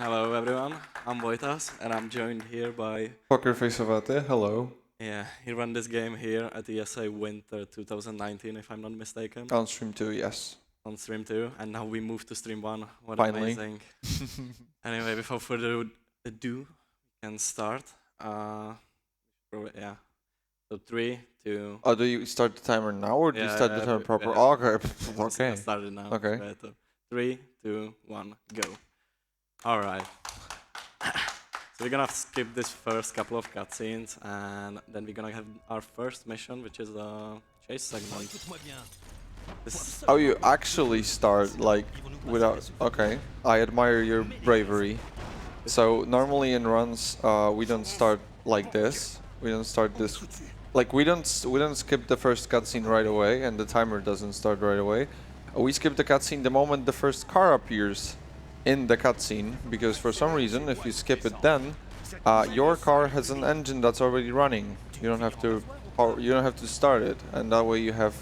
Hello everyone, I'm Vojtas and I'm joined here by Poker Face of Ate, hello. he run this game here at ESA Winter 2019 if I'm not mistaken. On stream 2, yes. On stream 2 and now we move to stream 1. What Finally. amazing. Anyway, without further ado, we can start. Yeah. So 3, 2. Oh, do you start the timer now or do you start the timer proper? Oh, okay. Okay. Started now. Okay. Better. 3, 2, 1, go. Alright. So we're gonna skip this first couple of cutscenes and then we're gonna have our first mission, which is a chase segment. Oh, you actually start like without. Okay. I admire your bravery. So normally in runs, we don't start like this. We don't start this. Like we don't skip the first cutscene right away, and the timer doesn't start right away. We skip the cutscene the moment the first car appears in the cutscene, because for some reason, if you skip it, then your car has an engine that's already running. You don't have to. You don't have to start it, and that way you have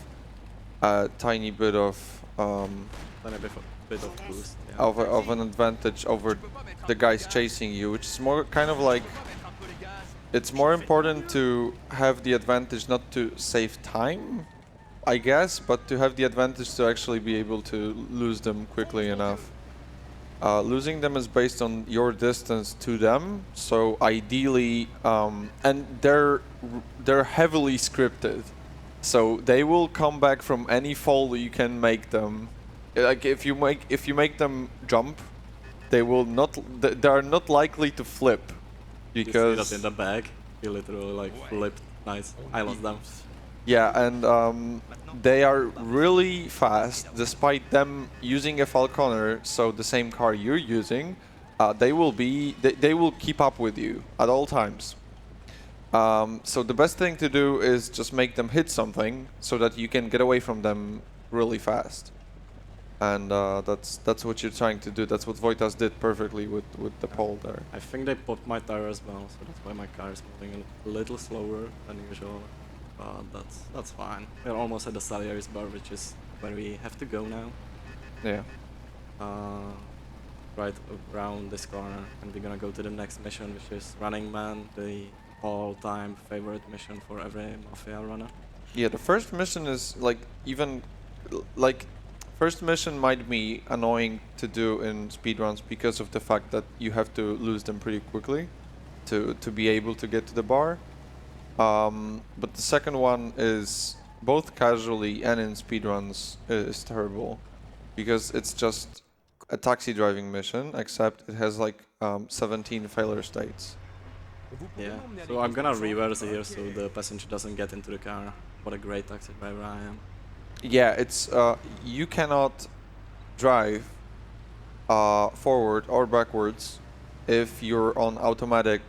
a tiny bit of Boost. Yeah. of an advantage over the guys chasing you, which is more kind of like. It's more important to have the advantage, not to save time, I guess, but to have the advantage to actually be able to lose them quickly enough. Losing them is based on your distance to them, so ideally, and they're heavily scripted, so they will come back from any fall you can make them. Like if you make them jump, they are not likely to flip, because you see that in the bag. He literally like flipped. Nice. I lost them. yeah, and they are really fast, despite them using a Falconer, so the same car you're using. They will keep up with you at all times. So the best thing to do is just make them hit something so that you can get away from them really fast. And that's what you're trying to do. That's what Vojtas did perfectly with the pole there. I think they popped my tire as well, so that's why my car is moving a little slower than usual. But that's fine. We're almost at the Salieri's bar, which is where we have to go now. Yeah. Right around this corner, and we're gonna go to the next mission, which is Running Man, the all-time favorite mission for every Mafia runner. Yeah, the first mission is like first mission might be annoying to do in speedruns because of the fact that you have to lose them pretty quickly to be able to get to the bar. But the second one is both casually and in speedruns is terrible, because it's just a taxi driving mission, except it has like 17 failure states. Yeah, so I'm gonna reverse here so the passenger doesn't get into the car. What a great taxi driver I am. Yeah, it's you cannot drive forward or backwards if you're on automatic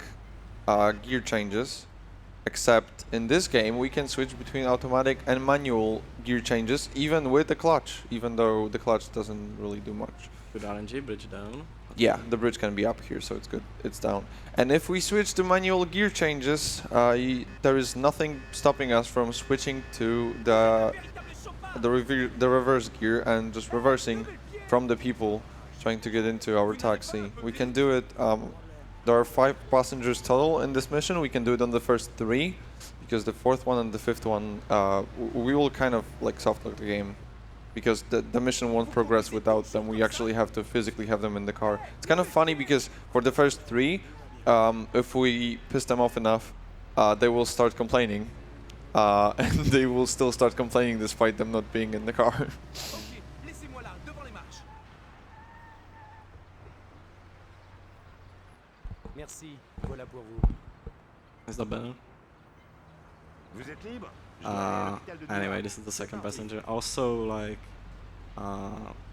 gear changes, except in this game we can switch between automatic and manual gear changes even with the clutch, even though the clutch doesn't really do much. Good RNG, bridge down. Yeah, the bridge can be up here, so it's good. It's down. And if we switch to manual gear changes, there is nothing stopping us from switching to the reverse gear and just reversing from the people trying to get into our taxi. We can do it. There are 5 passengers total in this mission. We can do it on the first 3, because the 4th one and the 5th one, we will kind of like soft lock the game, because the mission won't progress without them. We actually have to physically have them in the car. It's kind of funny because for the first 3, if we piss them off enough, they will start complaining. And they will still start complaining despite them not being in the car. Merci, voilà pour vous. Is that better? Anyway, this is the second passenger. Also, like,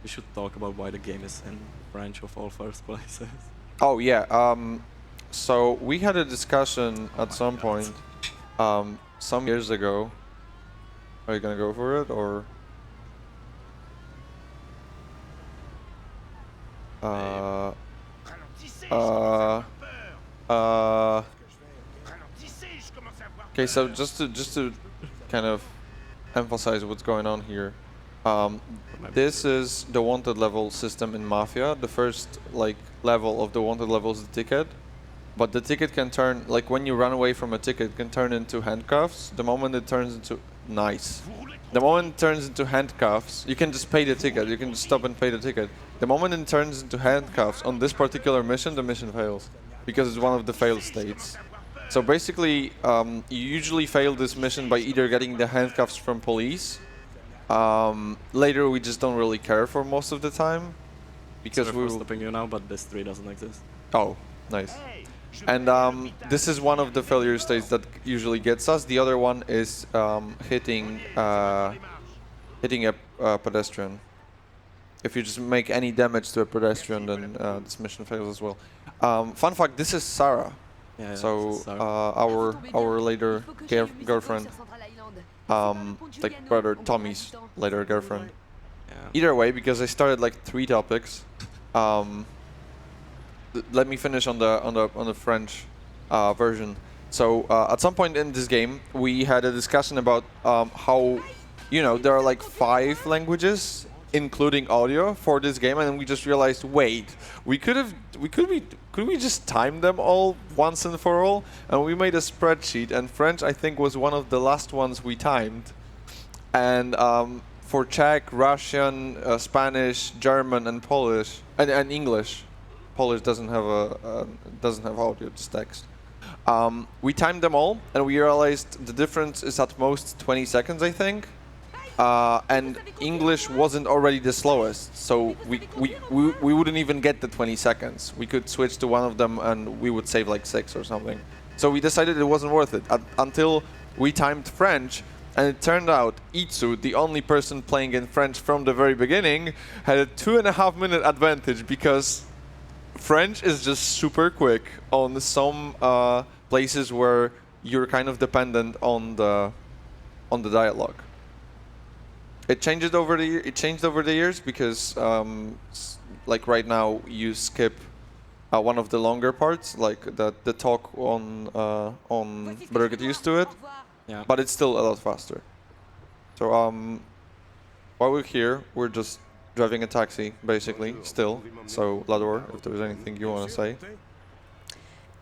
we should talk about why the game is in French of all first places. Oh yeah. So we had a discussion at some point, some years ago. Are you gonna go for it or? Okay, so just to kind of emphasize what's going on here, This is the wanted level system in Mafia. The first level of the wanted level is the ticket, but the ticket can turn, like when you run away from a ticket, it can turn into handcuffs. The moment it turns into the moment it turns into handcuffs, you can just pay the ticket. You can just stop and pay the ticket. The moment it turns into handcuffs on this particular mission, the mission fails because it's one of the failed states. So basically, you usually fail this mission by either getting the handcuffs from police. Later, we just don't really care for most of the time because we're stopping you now, but this tree doesn't exist. Oh, nice. And this is one of the failure states that usually gets us. The other one is hitting a pedestrian. If you just make any damage to a pedestrian, then this mission fails as well. Fun fact: this is Sarah. Yeah, So Sarah. our later girlfriend, like brother Tommy's later girlfriend. Yeah. Either way, because I started like 3 topics. Let me finish on the French version. So at some point in this game, we had a discussion about how, there are like 5 languages, including audio, for this game, and we just realized, wait, could we just time them all once and for all? And we made a spreadsheet, and French I think was one of the last ones we timed, and for Czech, Russian, Spanish, German, and Polish, and English. Polish doesn't have audio, just text. We timed them all, and we realized the difference is at most 20 seconds, I think. And English wasn't already the slowest, so we wouldn't even get the 20 seconds. We could switch to one of them, and we would save like 6 or something. So we decided it wasn't worth it until we timed French. And it turned out Itsu, the only person playing in French from the very beginning, had a 2.5-minute advantage because French is just super quick on some places where you're kind of dependent on the dialogue. It changed over the years because like right now you skip one of the longer parts, like the talk on better get used to it. Yeah. But it's still a lot faster. So while we're here, we're just driving a taxi, basically, still. So Lador, if there's anything you want to say.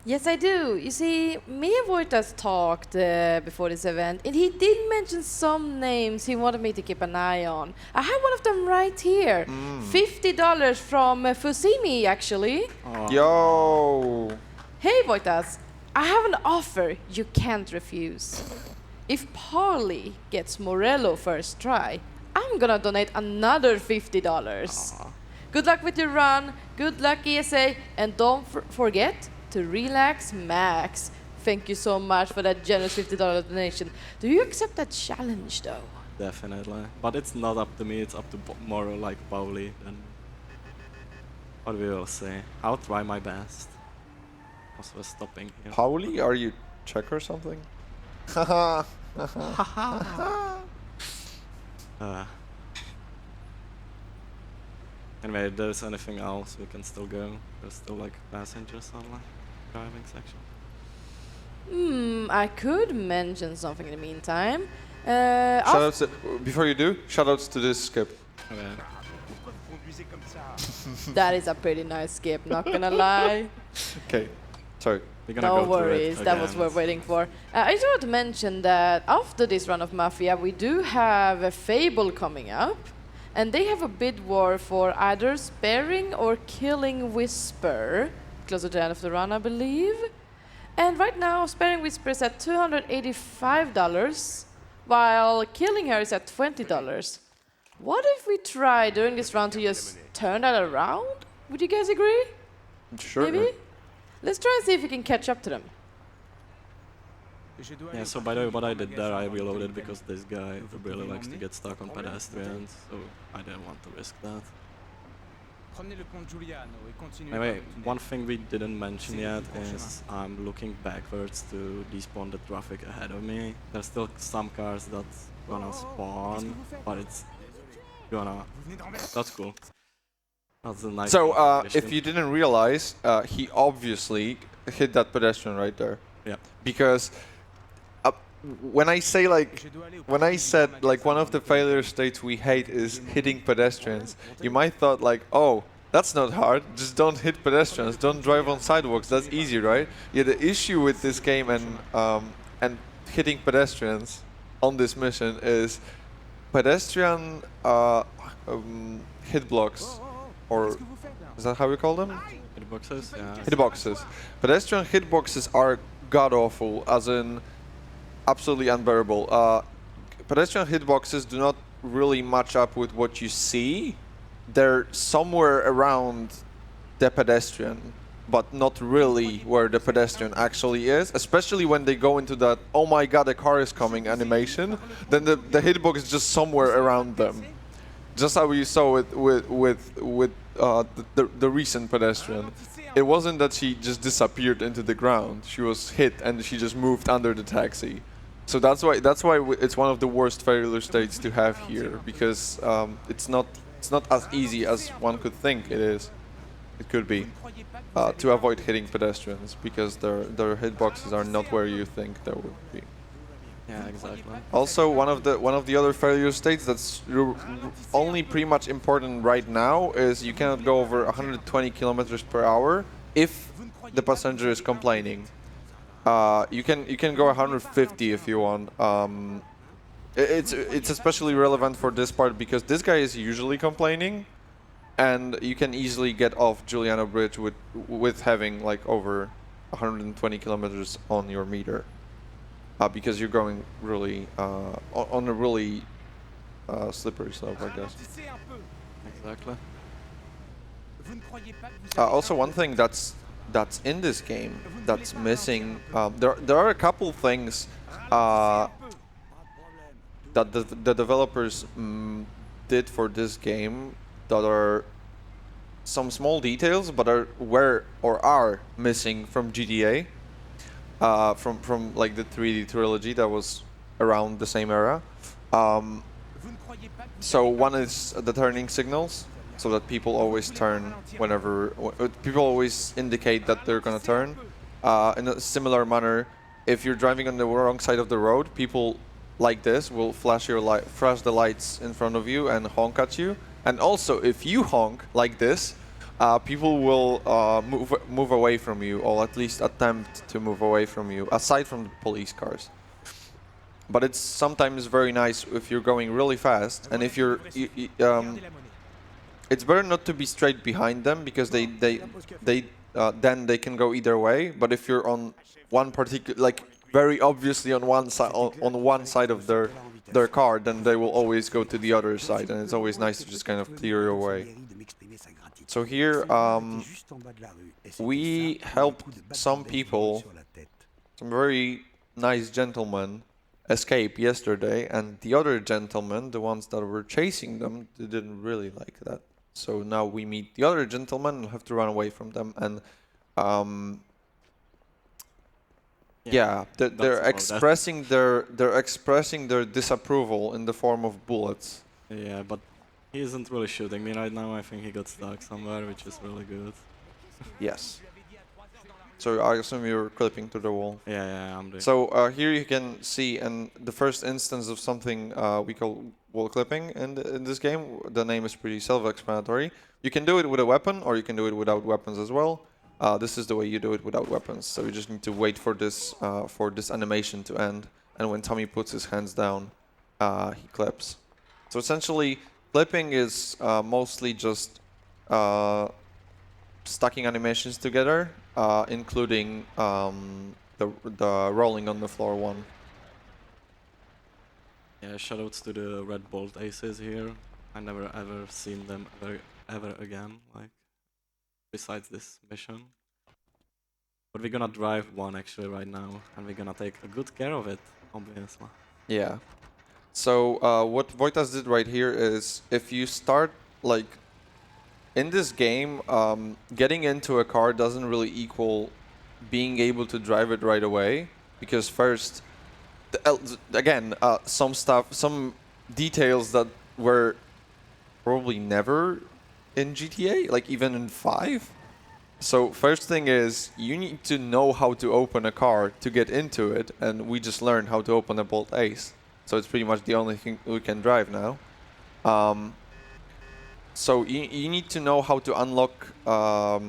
Yes, I do. You see, me and Vojtas talked before this event, and he did mention some names he wanted me to keep an eye on. I have one of them right here. $50 from Fusimi, actually. Oh. Yo! Hey, Vojtas, I have an offer you can't refuse. If Paulie gets Morello first try, I'm gonna donate another $50. Good luck with your run, good luck ESA, and don't forget to relax Max. Thank you so much for that generous $50 donation. Do you accept that challenge though? Definitely. But it's not up to me, it's up to more like Pauli. And what we will say. I'll try my best. Also stopping here. Pauli, are you Czech or something? Haha. Anyway, if there's anything else, we can still go. There's still like passengers on the driving section. I could mention something in the meantime. Shoutouts before you do, shoutouts to this skip. Okay. That is a pretty nice skip, not gonna lie. Okay, sorry. We're gonna No go through it worries, that was again. what we're waiting for. I just want to mention that after this run of Mafia, we do have a Fable coming up. And they have a bid war for either sparing or killing Whisper. Closer to the end of the run, I believe. And right now, sparing Whisper is at $285, while killing her is at $20. What if we try during this round to just turn that around? Would you guys agree? Sure. Maybe? Let's try and see if we can catch up to them. Yeah, so by the way, what I did there, I reloaded because this guy really likes to get stuck on pedestrians, so I didn't want to risk that. Anyway, one thing we didn't mention yet is I'm looking backwards to despawn the traffic ahead of me. There's still some cars that's gonna spawn, but it's gonna... That's cool. That's a nice... So, addition. if you didn't realize, he obviously hit that pedestrian right there. Yeah. Because when I say like, when I said like one of the failure states we hate is hitting pedestrians, you might thought like, oh, that's not hard. Just don't hit pedestrians. Don't drive on sidewalks. That's easy, right? Yeah. The issue with this game and hitting pedestrians on this mission is pedestrian hit blocks, or is that how we call them? Hitboxes, yeah. Hitboxes. Pedestrian hitboxes are god awful, as in absolutely unbearable. Pedestrian hitboxes do not really match up with what you see. They're somewhere around the pedestrian, but not really where the pedestrian actually is, especially when they go into that "oh my god, a car is coming" animation. Then the hitbox is just somewhere around them, just how you saw it with the recent pedestrian. It wasn't that she just disappeared into the ground. She was hit and she just moved under the taxi. So that's why it's one of the worst failure states to have here, because it's not as easy as one could think it is. It could be to avoid hitting pedestrians, because their hitboxes are not where you think they would be. Yeah, exactly. Also, one of the other failure states that's only pretty much important right now is you cannot go over 120 kilometers per hour if the passenger is complaining. You can go 150 if you want. It's especially relevant for this part because this guy is usually complaining, and you can easily get off Giuliano Bridge with having like over 120 kilometers on your meter, because you're going really on a really slippery slope, I guess. Exactly. Also, one thing that's in this game that's missing. There are a couple things that the developers did for this game that are some small details, but are missing from GTA, from like the 3D trilogy that was around the same era. So one is the turning signals, so that people always turn whenever people always indicate that they're gonna turn. In a similar manner, if you're driving on the wrong side of the road, people like this will flash the lights in front of you and honk at you. And also, if you honk like this, people will move away from you, or at least attempt to move away from you, aside from the police cars. But it's sometimes very nice if you're going really fast, and if it's better not to be straight behind them, because then they can go either way. But if you're on one particular, like very obviously on one side of their car, then they will always go to the other side, and it's always nice to just kind of clear your way. So here we helped some people, some very nice gentlemen, escape yesterday, and the other gentlemen, the ones that were chasing them, they didn't really like that. So now we meet the other gentlemen and have to run away from them, and they're expressing their disapproval in the form of bullets. Yeah, but he isn't really shooting me right now. I think he got stuck somewhere, which is really good. Yes. So I assume you're clipping to the wall. Yeah, I'm doing. So here you can see, and the first instance of something we call wall clipping in this game. The name is pretty self-explanatory. You can do it with a weapon, or you can do it without weapons as well. This is the way you do it without weapons. So you just need to wait for this animation to end, and when Tommy puts his hands down, he clips. So essentially, clipping is mostly just stacking animations together, including the rolling on the floor one. Yeah, shoutouts to the Red Bolt aces here. I never ever seen them ever again, like, besides this mission. But we're gonna drive one actually right now, and we're gonna take a good care of it, obviously. Yeah. So what Vojtas did right here is, if you start, like, in this game, getting into a car doesn't really equal being able to drive it right away, because first, again, some details that were probably never in GTA, like even in 5. So first thing is you need to know how to open a car to get into it, and we just learned how to open a Bolt Ace. So it's pretty much the only thing we can drive now. So you need to know how to unlock how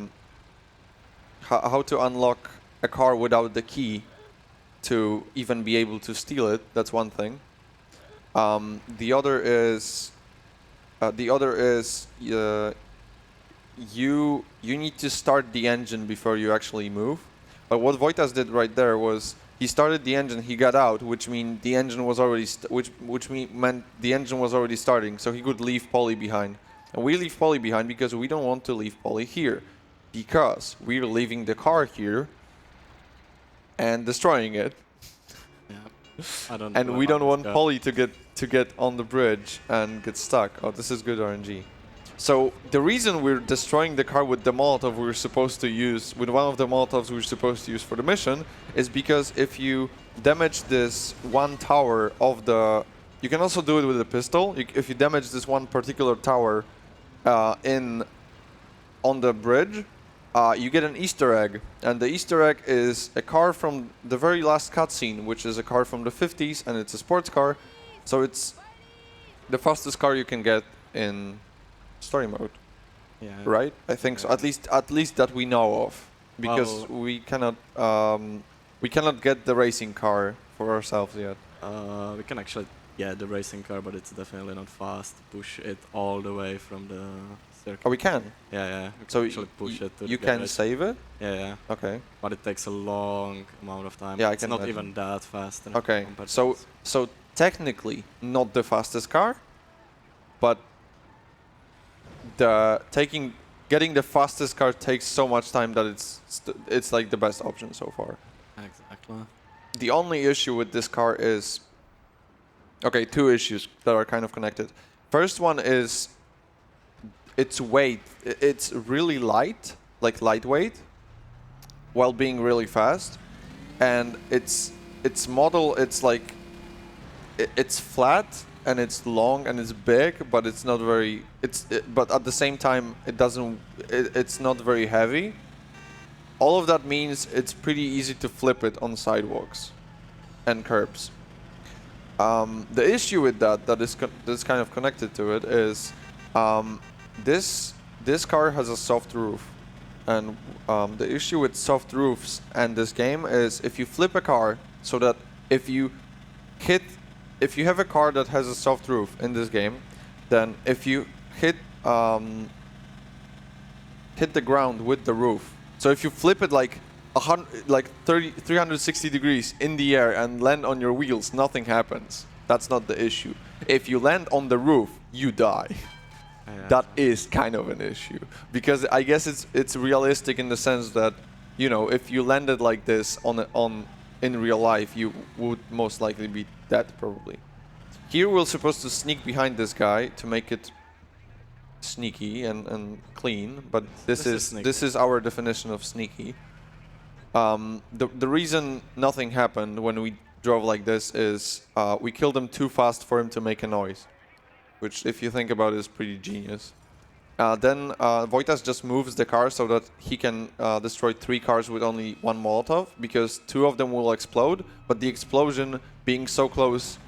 to unlock a car without the key to even be able to steal it. That's one thing. The other is you need to start the engine before you actually move. But what Vojtas did right there was he started the engine, he got out, which meant the engine was already meant the engine was already starting, so he could leave Polly behind. And we leave Polly behind because we don't want to leave Polly here, because we're leaving the car here and destroying it. Yeah. I don't. And know we about don't want this guy. Polly to get on the bridge and get stuck. Oh, this is good RNG. So the reason we're destroying the car with the Molotov we're supposed to use, with one of the Molotovs we're supposed to use for the mission, is because if you damage this one tower of the... You can also do it with a pistol. If you damage this one particular tower on the bridge, you get an Easter egg. And the Easter egg is a car from the very last cutscene, which is a car from the 50s, and it's a sports car. So it's the fastest car you can get in story mode, Yeah. right? I think so. At least that we know of, because Well, we cannot get the racing car for ourselves yet. We can actually get the racing car, but it's definitely not fast. Push it all the way from the circuit. Oh, we can. Yeah, yeah. We So can actually push it to you the can garage. save it. Yeah, yeah. Okay. But it takes a long amount of time. Yeah, I it's can not imagine. even that fast. Okay. compared to So this. so technically not the fastest car, but getting the fastest car takes so much time that it's like the best option so far. Exactly. The only issue with this car is, okay, two issues that are kind of connected. First one is its weight. It's really light, like lightweight, while being really fast. And its model, it's like, it's flat and it's long and it's big, but it's not very, but at the same time, it's not very heavy. All of that means it's pretty easy to flip it on sidewalks and curbs. The issue with that is kind of connected to it is this car has a soft roof, and the issue with soft roofs and this game is if you flip a car, so that if you have a car that has a soft roof in this game, then if you hit the ground with the roof, so if you flip it like 360 degrees in the air and land on your wheels, nothing happens. That's not the issue. If you land on the roof, you die. Yeah. That is kind of an issue, because I guess it's realistic in the sense that, you know, if you landed like this in real life, you would most likely be dead probably. Here we're supposed to sneak behind this guy to make it sneaky and clean, but this is our definition of sneaky. The reason nothing happened when we drove like this is we killed him too fast for him to make a noise, which, if you think about it, is pretty genius. Then Vojtas just moves the car so that he can destroy 3 cars with only 1 Molotov, because 2 of them will explode, but the explosion being so close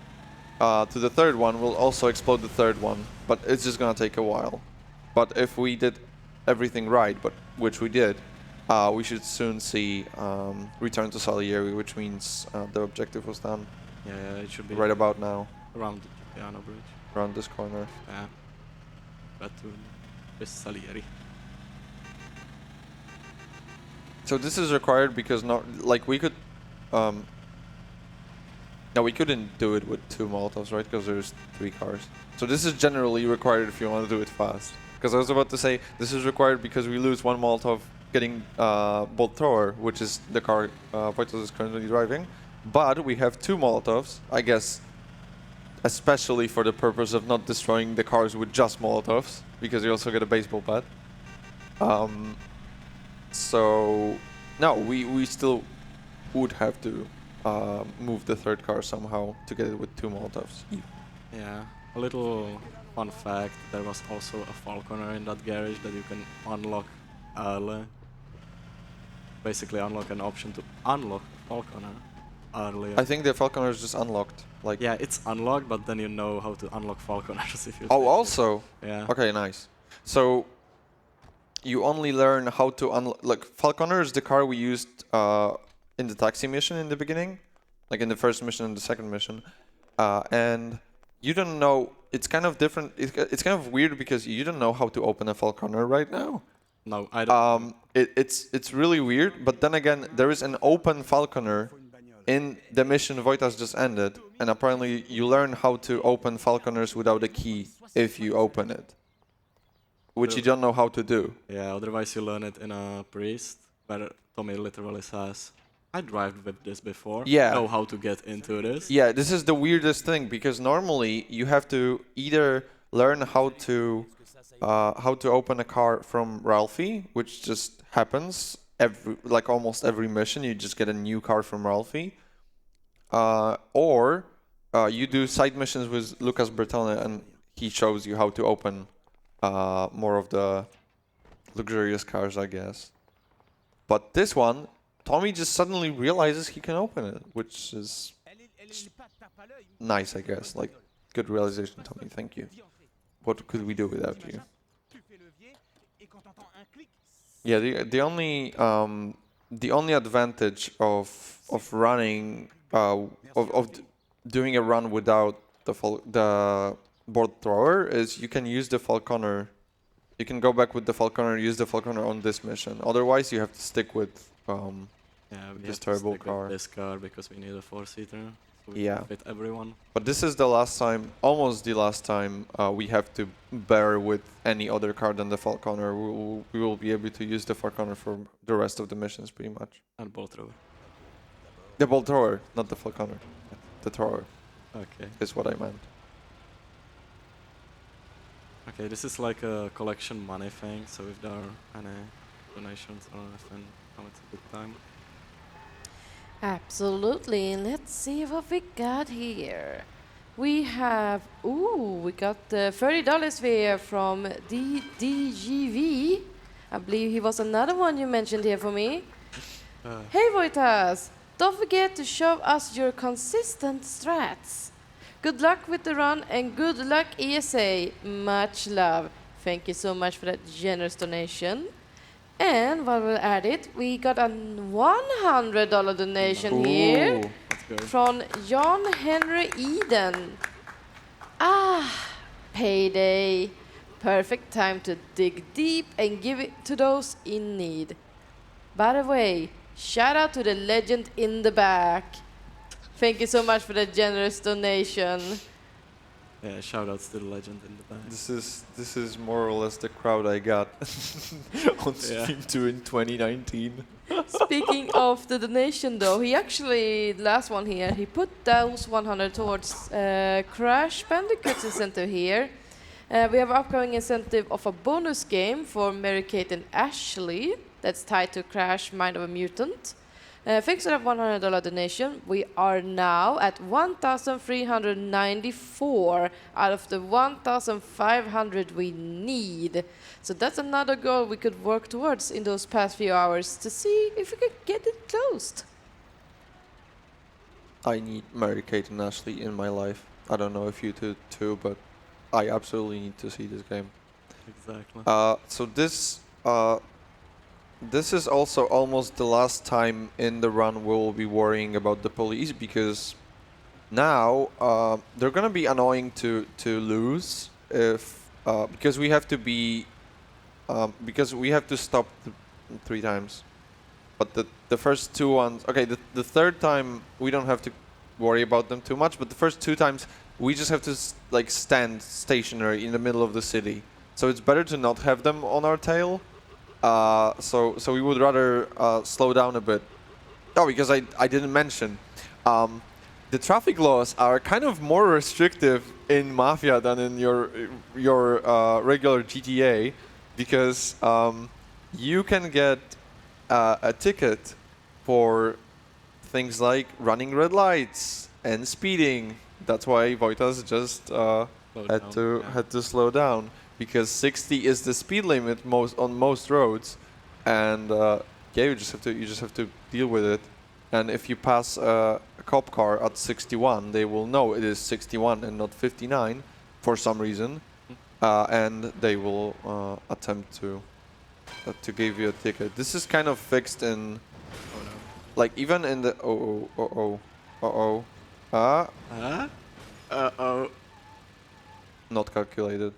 to the 3rd one will also explode the 3rd one, but it's just gonna take a while. But if we did everything right, which we did, we should soon see return to Salieri, which means the objective was done. Yeah, it should be Right about now, around the piano bridge. around this corner. Yeah. Bertone with Salieri. So this is required because we could. No, we couldn't do it with 2 Molotovs, right? Because there's 3 cars. So this is generally required if you want to do it fast. Because I was about to say this is required because we lose 1 Molotov getting Bolt Thrower, which is the car Vojtas is currently driving. But we have 2 Molotovs, I guess, especially for the purpose of not destroying the cars with just Molotovs, because you also get a baseball bat. So no, we still would have to move the 3rd car somehow to get it with 2 Molotovs. Yeah. A little fun fact, there was also a Falconer in that garage that you can unlock early. basically unlock an option to unlock Falconer earlier. I think the Falconer is just unlocked. Like Yeah, it's unlocked, but then you know how to unlock Falconers if you. Oh, take it. also. Yeah. Okay, nice. So you only learn how to unlock. Like Falconer is the car we used in the taxi mission in the beginning, like in the first mission and the second mission, and you don't know. It's kind of different. It's kind of weird because you don't know how to open a Falconer right now. No, I don't. It's really weird. But then again, there is an open Falconer in the mission Vojtas just ended, and apparently you learn how to open Falconers without a key if you open it, which you don't know how to do. Yeah, otherwise you learn it in a priest, where Tommy literally says, I drove with this before. Yeah. Know how to get into this. Yeah, this is the weirdest thing because normally you have to either learn how to open a car from Ralphie, which just happens almost every mission. You just get a new car from Ralphie, or you do side missions with Lucas Bertone, and he shows you how to open more of the luxurious cars, I guess. But this one, Tommy just suddenly realizes he can open it, which is nice, I guess. Like, good realization, Tommy. Thank you. What could we do without you? Yeah, the only advantage of running of doing a run without the board thrower is you can use the Falconer. You can go back with the Falconer, use the Falconer on this mission. Otherwise, you have to stick with Yeah, we this have to terrible stick with car. this car because we need a 4-seater. So we Yeah. can fit everyone. But this is the last time, almost the last time, we have to bear with any other car than the Falconer. We will be able to use the Falconer for the rest of the missions, pretty much. And ball thrower. The ball thrower, not the Falconer. The thrower Okay. is what I meant. Okay, this is like a collection money thing, so if there are any donations or anything, it's a good time. Absolutely. Let's see what we got here. We have, we got $30 here from DGV. I believe he was another one you mentioned here for me. Hey Vojtas, don't forget to show us your consistent strats. Good luck with the run and good luck ESA. Much love. Thank you so much for that generous donation. And while we're at it, we got a $100 donation here Let's go. from John Henry Eden. Payday. Perfect time to dig deep and give it to those in need. By the way, shout out to the legend in the back. Thank you so much for the generous donation. Yeah, shoutouts to the legend in the back. This is more or less the crowd I got on Stream 2 in 2019. Speaking of the donation though, he actually, the last one here, he put those 100 towards Crash Bandicoot's incentive here. We have an upcoming incentive of a bonus game for Mary-Kate and Ashley that's tied to Crash Mind of a Mutant. Thanks to that $100 donation, we are now at 1,394 out of the 1,500 we need. So that's another goal we could work towards in those past few hours to see if we could get it closed. I need Mary-Kate and Ashley in my life. I don't know if you do too, but I absolutely need to see this game. Exactly. So this is also almost the last time in the run we'll be worrying about the police, because now they're gonna be annoying to lose if because we have to be because we have to stop 3 times. But the first 2 ones, okay, the third time we don't have to worry about them too much, but the first 2 times we just have to like stand stationary in the middle of the city. So it's better to not have them on our tail. So we would rather slow down a bit. Oh, because I didn't mention, the traffic laws are kind of more restrictive in Mafia than in your regular GTA, because you can get a ticket for things like running red lights and speeding. That's why Vojtas just had to slow down, because 60 is the speed limit on most roads, and Yeah, you just have to deal with it. And if you pass a cop car at 61, they will know it is 61 and not 59 for some reason, and they will attempt to give you a ticket. This is kind of fixed in, like even in the not calculated.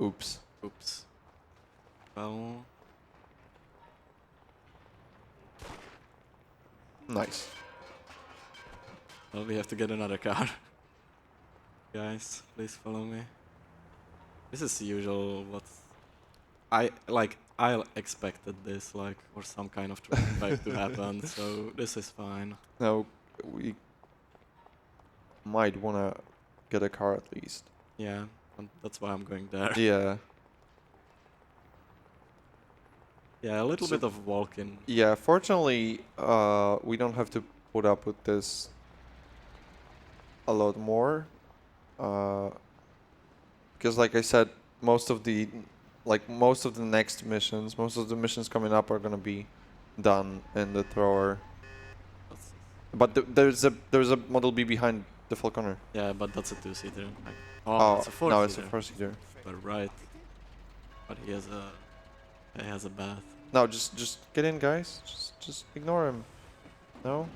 Oops. Oops. Well, Nice. well, we have to get another car. Guys, please follow me. This is usual what I expected this, like, or some kind of traffic fight to happen, so this is fine. Now we might wanna get a car at least. Yeah, and that's why I'm going there. Yeah. Yeah, a little So- bit of walking. Yeah, fortunately, we don't have to put up with this a lot more. Because like I said, most of the next missions, most of the missions coming up are gonna be done in the thrower. That's- But there's a Model B behind the Falconer. Yeah, but that's a two-seater. Like, Oh, it's a four-seater. no, it's a four-seater. But right. But he has a bath. No, just get in, guys. Just ignore him. No?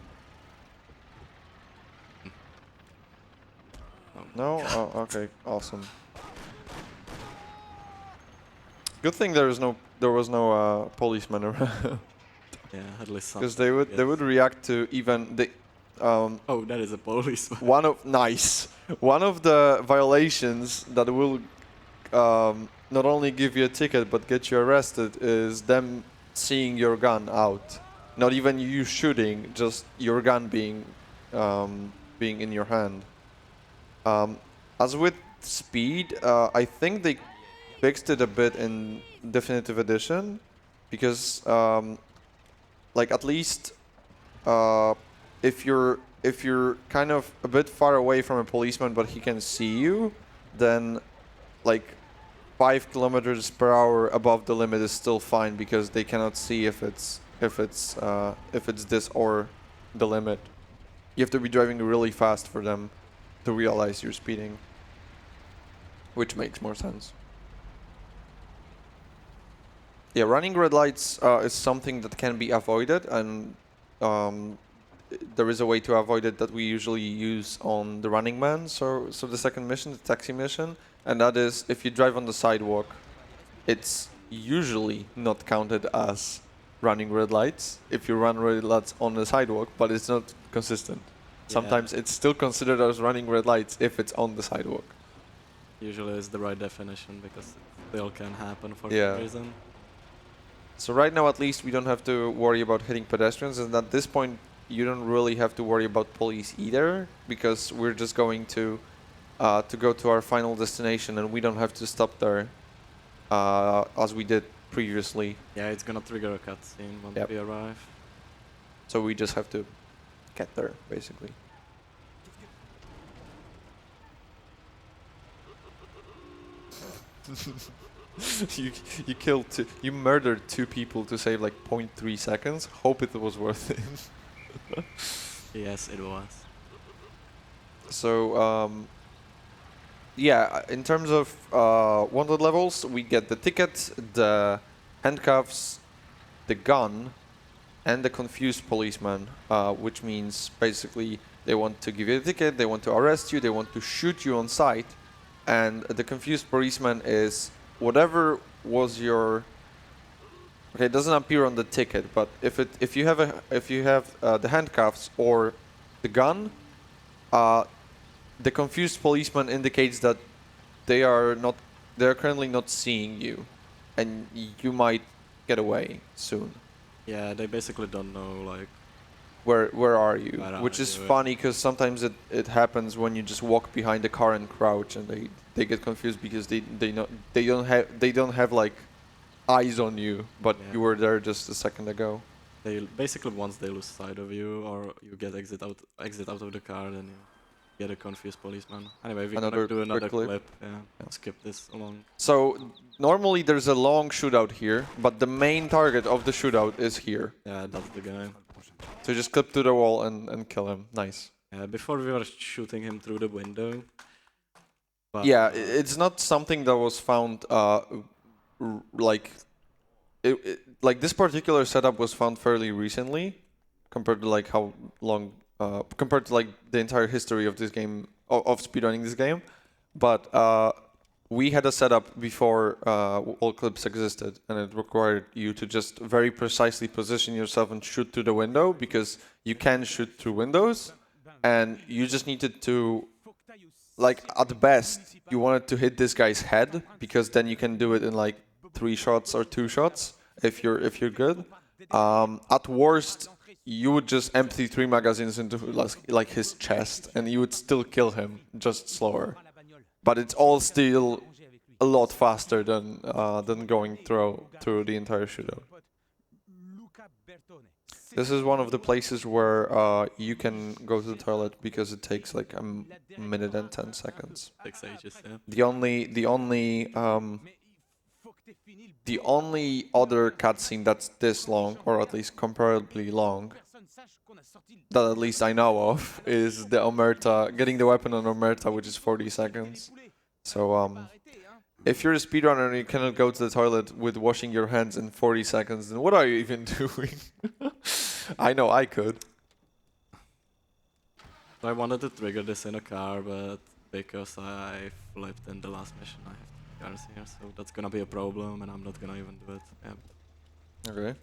No? Oh, okay. Awesome. Good thing there was no policeman around, Yeah, at least some. because they would react to even the Oh, that is a policeman. one of the violations that will not only give you a ticket but get you arrested is them seeing your gun out. Not even you shooting, just your gun being in your hand. As with speed, I think they fixed it a bit in Definitive Edition, because like at least if you're kind of a bit far away from a policeman but he can see you, then like 5 kilometers per hour above the limit is still fine, because they cannot see if it's this or the limit. You have to be driving really fast for them to realize you're speeding, which makes more sense. Yeah, running red lights is something that can be avoided, and there is a way to avoid it that we usually use on the Running Man, so the second mission, the taxi mission, and that is if you drive on the sidewalk, it's usually not counted as running red lights if you run red lights on the sidewalk, but it's not consistent. Sometimes it's still considered as running red lights if it's on the sidewalk. Usually it's the right definition, because it still can happen for Yeah. some reason. So right now, at least, we don't have to worry about hitting pedestrians, and at this point, you don't really have to worry about police either, because we're just going to go to our final destination, and we don't have to stop there, as we did previously. Yeah, it's gonna trigger a cutscene when Yep. we arrive. So we just have to get there, basically. you murdered 2 people to save like 0.3 seconds. Hope it was worth it. Yes, it was. So yeah, in terms of wanted levels, we get the ticket, the handcuffs, the gun, and the confused policeman, which means basically they want to give you a ticket, they want to arrest you, they want to shoot you on sight, and the confused policeman is whatever was your. Okay, it doesn't appear on the ticket, but if you have the handcuffs or the gun, the confused policeman indicates that they are currently not seeing you, and you might get away soon. Yeah, they basically don't know, like, Where are you? Where Which are is you? funny, because sometimes it happens when you just walk behind the car and crouch, and they get confused because they don't have like eyes on you, but Yeah. you were there just a second ago. they basically once they lose sight of you or you get exit out of the car, then get a confused policeman. Anyway, we're Another gonna do another quick clip. clip. Yeah, skip this along. So normally there's a long shootout here, but the main target of the shootout is here. Yeah, that's the guy. So just clip to the wall and kill him. Nice. Before we were shooting him through the window. But, Yeah, it's not something that was found like like this particular setup was found fairly recently compared to like how long compared to like the entire history of this game of speedrunning this game. But we had a setup before wall clips existed, and it required you to just very precisely position yourself and shoot through the window, because you can shoot through windows, and you just needed to, like, at best you wanted to hit this guy's head, because then you can do it in like 3 shots or 2 shots if you're good. At worst, you would just empty 3 magazines into like his chest, and you would still kill him, just slower. But it's all still a lot faster than going through the entire shootout. This is one of the places where you can go to the toilet because it takes like a minute and 10 seconds. takes ages, yeah. The only other cutscene that's this long, or at least comparably long, that at least I know of, is the Omerta, getting the weapon on Omerta, which is 40 seconds. So if you're a speedrunner and you cannot go to the toilet with washing your hands in 40 seconds, then what are you even doing? I know I could. So I wanted to trigger this in a car, but because I flipped in the last mission, I have cars here, so that's gonna be a problem, and I'm not gonna even do it. Yeah. Okay.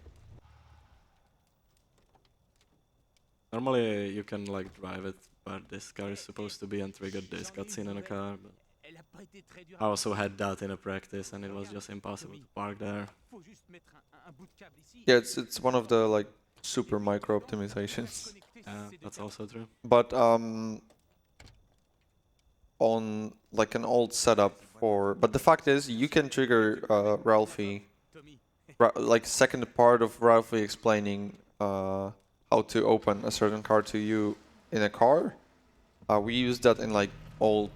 Normally you can like drive it, but this car is supposed to be and trigger this cutscene in a car. But I also had that in a practice, and it was just impossible to park there. Yeah, it's one of the like super micro optimizations. Yeah, that's also true. But on like an old setup but the fact is you can trigger Ralphie, like second part of Ralphie explaining how to open a certain car to you in a car. We used that in like old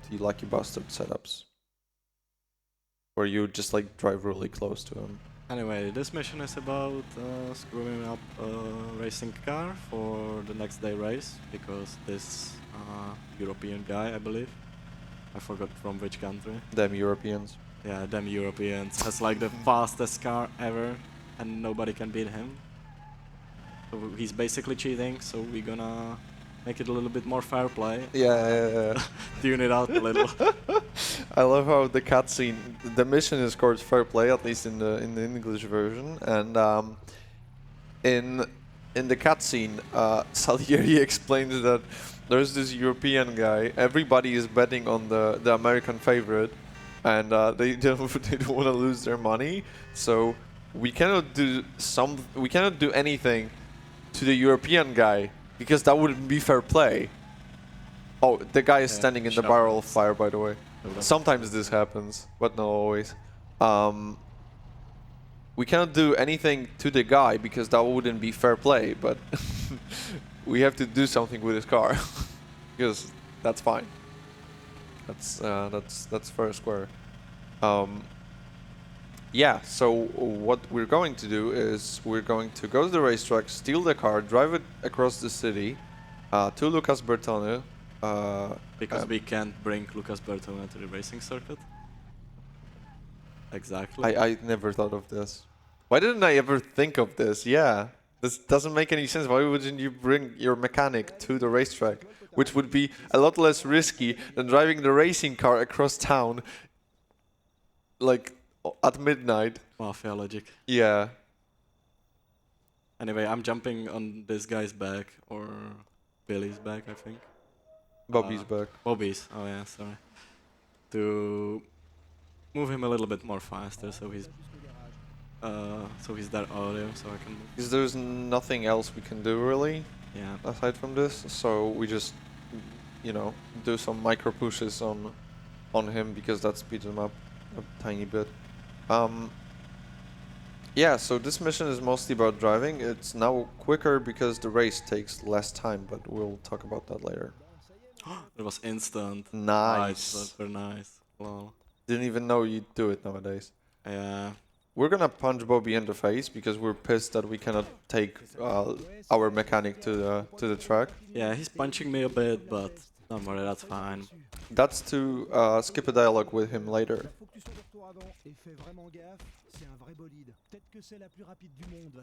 You Lucky Bastard setups, where you just like drive really close to him. Anyway, this mission is about screwing up a racing car for the next day race, because this European guy, I believe, I forgot from which country. Them Europeans. Yeah, them Europeans has like the fastest car ever, and nobody can beat him. So he's basically cheating, so we're gonna make it a little bit more fair play. Yeah. Tune it out a little. I love how the cutscene, the mission is called fair play, at least in the English version, and in the cutscene, Salieri explains that there's this European guy. Everybody is betting on the American favorite, and they don't want to lose their money. So we cannot do anything to the European guy, because that wouldn't be fair play. Oh, the guy is standing in the barrel of fire, by the way. Sometimes this happens, but not always. We cannot do anything to the guy because that wouldn't be fair play, but we have to do something with his car because that's fine. That's fair square. Yeah, so what we're going to do is we're going to go to the racetrack, steal the car, drive it across the city to Lucas Bertone. Because we can't bring Lucas Bertone to the racing circuit. Exactly. I never thought of this. Why didn't I ever think of this? Yeah, this doesn't make any sense. Why wouldn't you bring your mechanic to the racetrack, which would be a lot less risky than driving the racing car across town, like at midnight? Mafia logic. Yeah. Anyway, I'm jumping on this guy's back, or Billy's back, I think. Bobby's back. Bobby's, oh yeah, sorry. To move him a little bit more faster, so he's there earlier, so I can move. Because there's nothing else we can do really, Yeah. aside from this. So we just, you know, do some micro pushes on him because that speeds him up a tiny bit. Yeah, so this mission is mostly about driving. It's now quicker because the race takes less time, but we'll talk about that later. It was instant. Nice. Super nice. Lol. Didn't even know you'd do it nowadays. Yeah. We're gonna punch Bobby in the face because we're pissed that we cannot take our mechanic to the track. Yeah, he's punching me a bit, but don't worry, that's fine. That's to skip a dialogue with him later.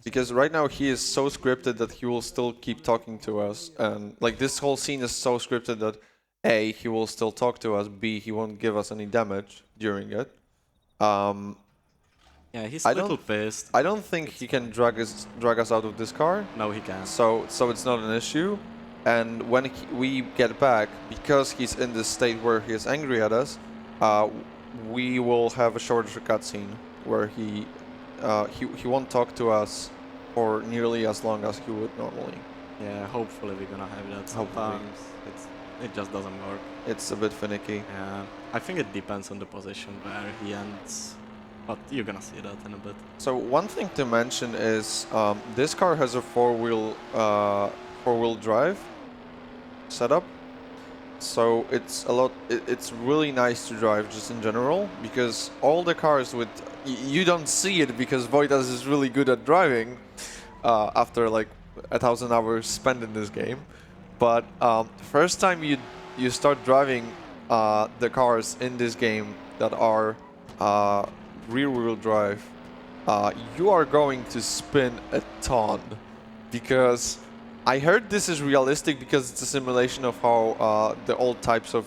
Because right now he is so scripted that he will still keep talking to us, and like this whole scene is so scripted that A, he will still talk to us, B, he won't give us any damage during it. Yeah, he's a little pissed. I don't think he can drag us out of this car. No, he can't. So it's not an issue. And when we get back, because he's in this state where he is angry at us, we will have a shorter cutscene where he won't talk to us for nearly as long as he would normally. Yeah, hopefully we're gonna have that. Sometimes it just doesn't work. It's a bit finicky. Yeah, I think it depends on the position where he ends, but you're gonna see that in a bit. So one thing to mention is this car has a four-wheel drive setup. So it's it's really nice to drive just in general, because all the cars with you don't see it because Vojtas is really good at driving after like 1,000 hours spent in this game. But first time you start driving the cars in this game that are rear-wheel drive, you are going to spin a ton, because I heard this is realistic because it's a simulation of how the old types of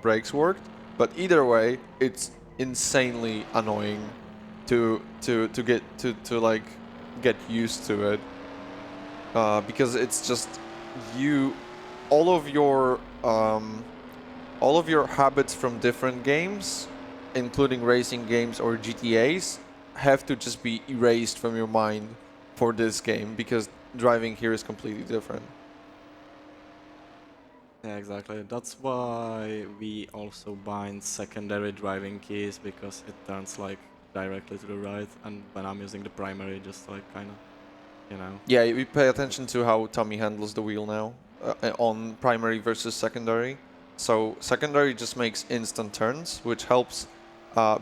brakes worked. But either way, it's insanely annoying to get used to it, because it's just all of your habits from different games, including racing games or GTAs, have to just be erased from your mind for this game, because driving here is completely different. Yeah, exactly. That's why we also bind secondary driving keys, because it turns like directly to the right, and when I'm using the primary, just like kind of, you know. Yeah, we pay attention to how Tommy handles the wheel now on primary versus secondary. So secondary just makes instant turns, which helps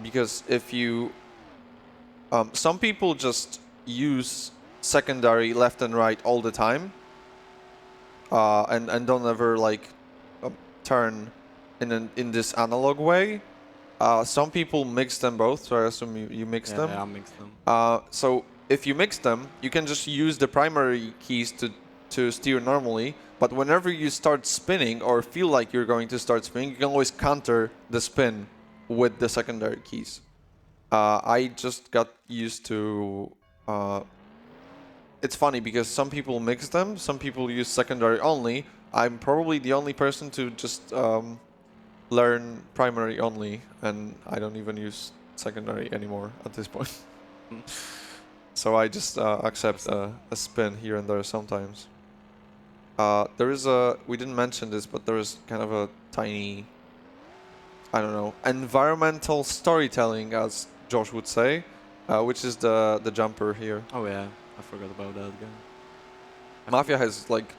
because if you some people just use secondary left and right all the time, and don't ever like turn in this analog way. Some people mix them both, so I assume you mix them. Yeah, I mix them. So if you mix them, you can just use the primary keys to steer normally, but whenever you start spinning or feel like you're going to start spinning, you can always counter the spin with the secondary keys. I just got used to... it's funny because some people mix them, some people use secondary only. I'm probably the only person to just learn primary only, and I don't even use secondary anymore at this point. So I just accept a spin here and there sometimes. There is we didn't mention this, but there is kind of a tiny, I don't know, environmental storytelling, as Josh would say, which is the jumper here. Oh yeah, I forgot about that guy. Mafia has like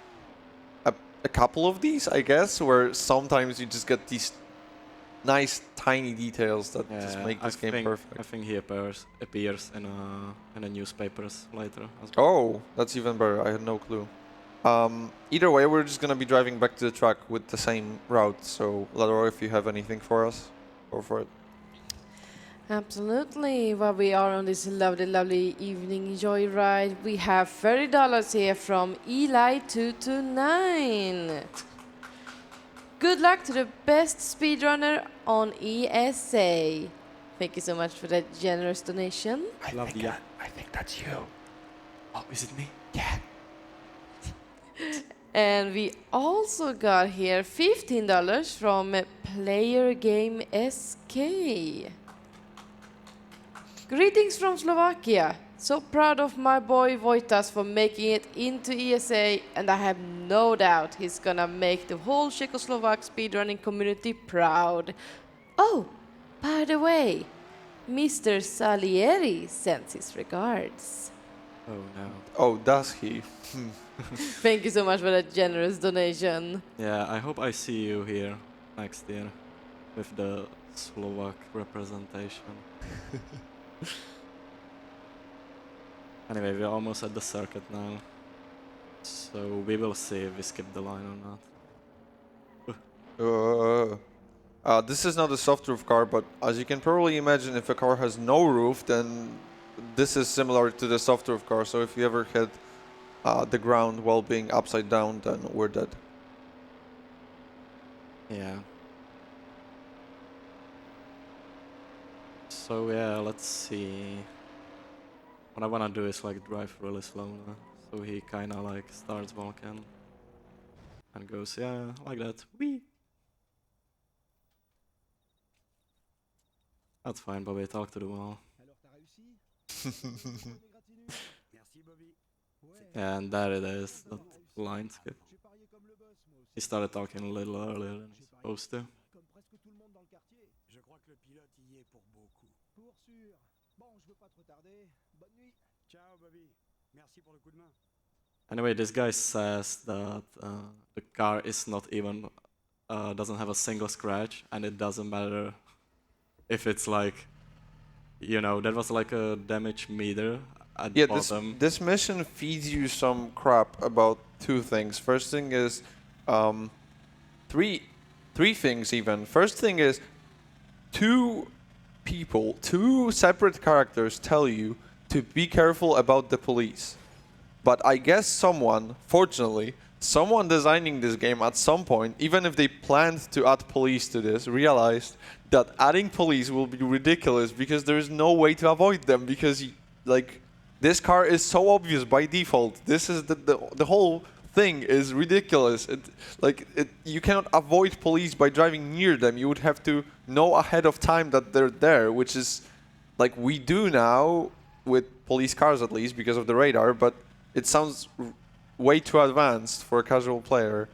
a couple of these, I guess, where sometimes you just get these nice tiny details that just make this game perfect. I think he appears in the newspapers later as well. Oh, that's even better. I had no clue. Either way, we're just gonna be driving back to the track with the same route. So, Lador, if you have anything for us, go for it. Absolutely. While we are on this lovely, lovely evening joyride, we have $30 here from Eli229. Good luck to the best speedrunner on ESA. Thank you so much for that generous donation. I think that's you. Oh, is it me? Yeah. And we also got here $15 from Player Game SK. Greetings from Slovakia. So proud of my boy Vojtas for making it into ESA, and I have no doubt he's gonna make the whole Czechoslovak speedrunning community proud. Oh, by the way, Mr. Salieri sends his regards. Oh no. Oh, does he? Thank you so much for that generous donation. Yeah, I hope I see you here next year with the Slovak representation. Anyway, we're almost at the circuit now. So we will see if we skip the line or not. This is not a soft roof car, but as you can probably imagine, if a car has no roof, then this is similar to the soft roof car. So if you ever hit the ground while being upside down, then we're dead. Yeah. So yeah, let's see. What I wanna do is like drive really slow now. So he kinda like starts walking and goes, yeah, like that. Whee! That's fine, Bobby, talk to the wall. Yeah, and there it is, that line skip. He started talking a little earlier than he's supposed to. Je crois que le pilote y est pour beaucoup. Pour sûr. Bon, je veux pas trop tarder. Bonne nuit. Ciao, Bobby. Merci pour le coup de main. Anyway, this guy says that the car is not even, doesn't have a single scratch, and it doesn't matter if it's like, you know, there was like a damage meter at Yeah, the bottom. this mission feeds you some crap about two things. First thing is, three things even. First thing is, two separate characters tell you to be careful about the police. But I guess fortunately, someone designing this game at some point, even if they planned to add police to this, realized that adding police will be ridiculous because there is no way to avoid them because, like, this car is so obvious by default. This is the whole thing is ridiculous. You cannot avoid police by driving near them. You would have to know ahead of time that they're there, which is like we do now with police cars at least because of the radar, but it sounds way too advanced for a casual player.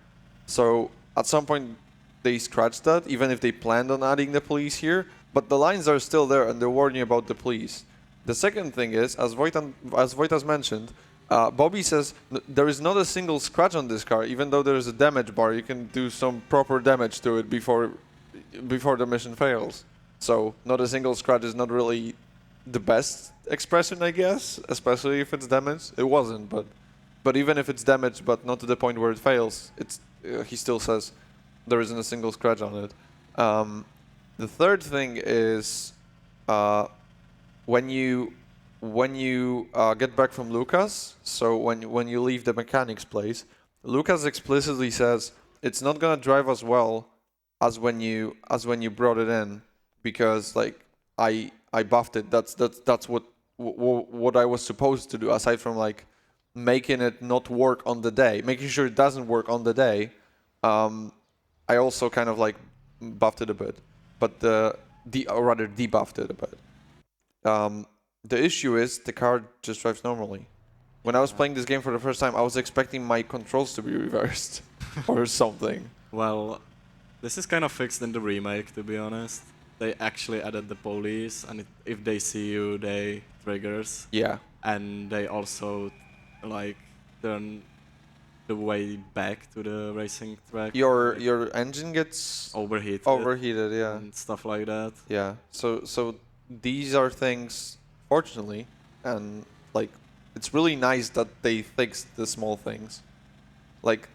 So at some point they scratched that, even if they planned on adding the police here, but the lines are still there and they're warning about the police. The second thing is, as Vojtas mentioned, Bobby says there is not a single scratch on this car, even though there is a damage bar. You can do some proper damage to it before the mission fails. So not a single scratch is not really the best expression, I guess, especially if it's damaged. It wasn't, but even if it's damaged, but not to the point where it fails, it's he still says there isn't a single scratch on it. The third thing is when you get back from Lucas, so when you leave the mechanic's place, Lucas explicitly says it's not gonna drive as well as when you brought it in, because like I buffed it. That's what I was supposed to do, aside from like making it not work on the day, making sure it doesn't work on the day. I also kind of like buffed it a bit, but or rather debuffed it a bit. The issue is the car just drives normally. When I was playing this game for the first time, I was expecting my controls to be reversed or something. Well, this is kind of fixed in the remake, to be honest. They actually added the police, and if they see you, they triggers. Yeah. And they also like turn the way back to the racing track. Your engine gets overheated, yeah, and stuff like that. Yeah. So these are things, fortunately, and like it's really nice that they fixed the small things. Like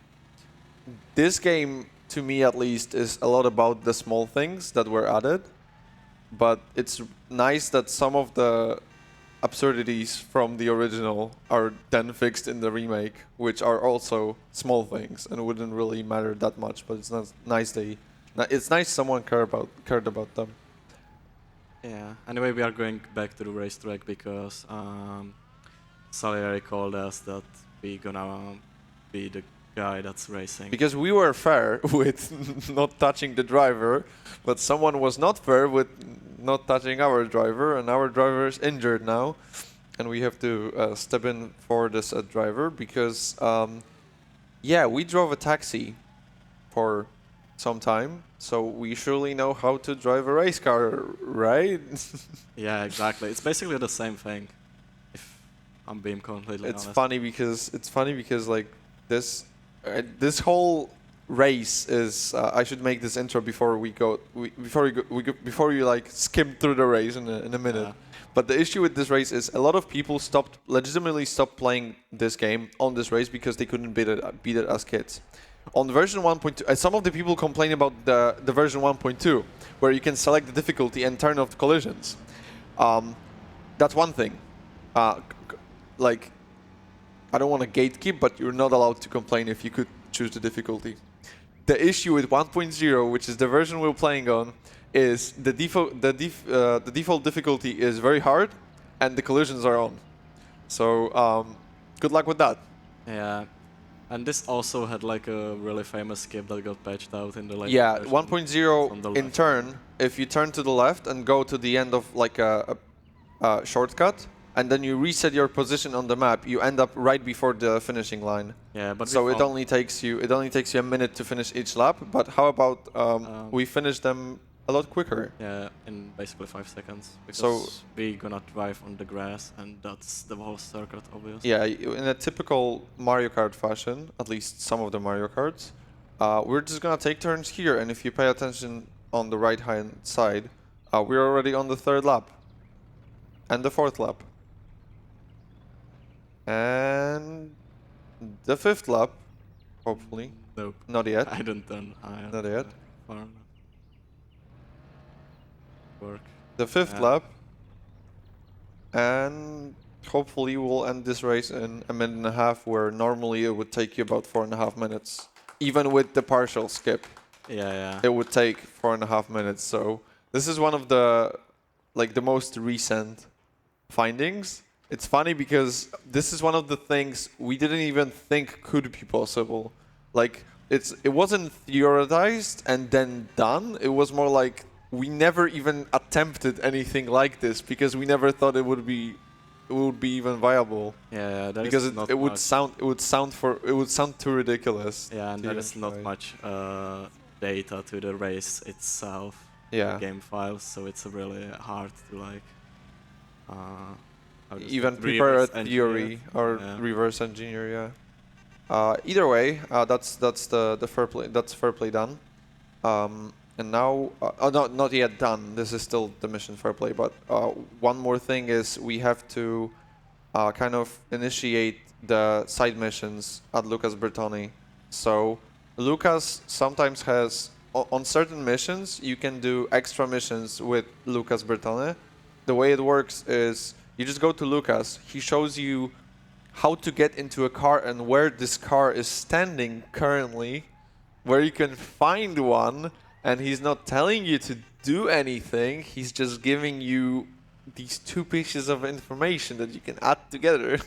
this game, to me at least, is a lot about the small things that were added, but it's nice that some of the absurdities from the original are then fixed in the remake, which are also small things and wouldn't really matter that much, but it's nice someone cared about them. Yeah. Anyway, we are going back to the racetrack because Salieri called us that we're gonna be the guy that's racing. Because we were fair with not touching the driver, but someone was not fair with not touching our driver, and our driver is injured now, and we have to step in for this driver because, yeah, we drove a taxi for some time, so we surely know how to drive a race car, right? Yeah, exactly. It's basically the same thing. If I'm being completely It's honest. funny because like this whole race is. I should make this intro before we go. Before you like skim through the race in a minute. Yeah. But the issue with this race is a lot of people legitimately stopped playing this game on this race because they couldn't beat it as kids. On version 1.2, some of the people complain about the version 1.2, where you can select the difficulty and turn off the collisions. That's one thing. Like, I don't want to gatekeep, but you're not allowed to complain if you could choose the difficulty. The issue with 1.0, which is the version we're playing on, is the default difficulty is very hard, and the collisions are on. So good luck with that. Yeah. And this also had like a really famous skip that got patched out in the later Yeah, version. 1.0 in turn, if you turn to the left and go to the end of like a shortcut, and then you reset your position on the map, you end up right before the finishing line. Yeah, but So it only takes you a minute to finish each lap. But how about we finish them a lot quicker? Yeah, in basically 5 seconds. Because So- we're gonna drive on the grass, and that's the whole circuit, obviously. Yeah, in a typical Mario Kart fashion, at least some of the Mario Karts, we're just gonna take turns here, and if you pay attention on the right-hand side, we're already on the 3rd lap. And the 4th lap. And the 5th lap, hopefully. Nope. Not yet. I don't turn higher. Not yet. Far enough. Work. The 5th Yeah. lap. And hopefully we'll end this race in a minute and a half, where normally it would take you about 4.5 minutes. Even with the partial skip, Yeah, yeah. it would take 4.5 minutes. So this is one of the most recent findings. It's funny because this is one of the things we didn't even think could be possible. Like it wasn't theorized and then done. It was more like we never even attempted anything like this because we never thought it would be even viable. Yeah, that Because is not it would much. sound too ridiculous. Yeah, and to there even is not try. much data to the race itself. Yeah. Game files, so it's really hard to like. How does Even it- prepare a reverse engineer theory it. or Yeah. reverse engineer, yeah. Either way, that's the fair play. That's fair play done. And now, not yet done. This is still the mission fair play. But one more thing is we have to kind of initiate the side missions at Lucas Bertone. So Lucas sometimes has on certain missions you can do extra missions with Lucas Bertone. The way it works is you just go to Lucas. He shows you how to get into a car and where this car is standing currently, where you can find one, and he's not telling you to do anything. He's just giving you these 2 pieces of information that you can add together.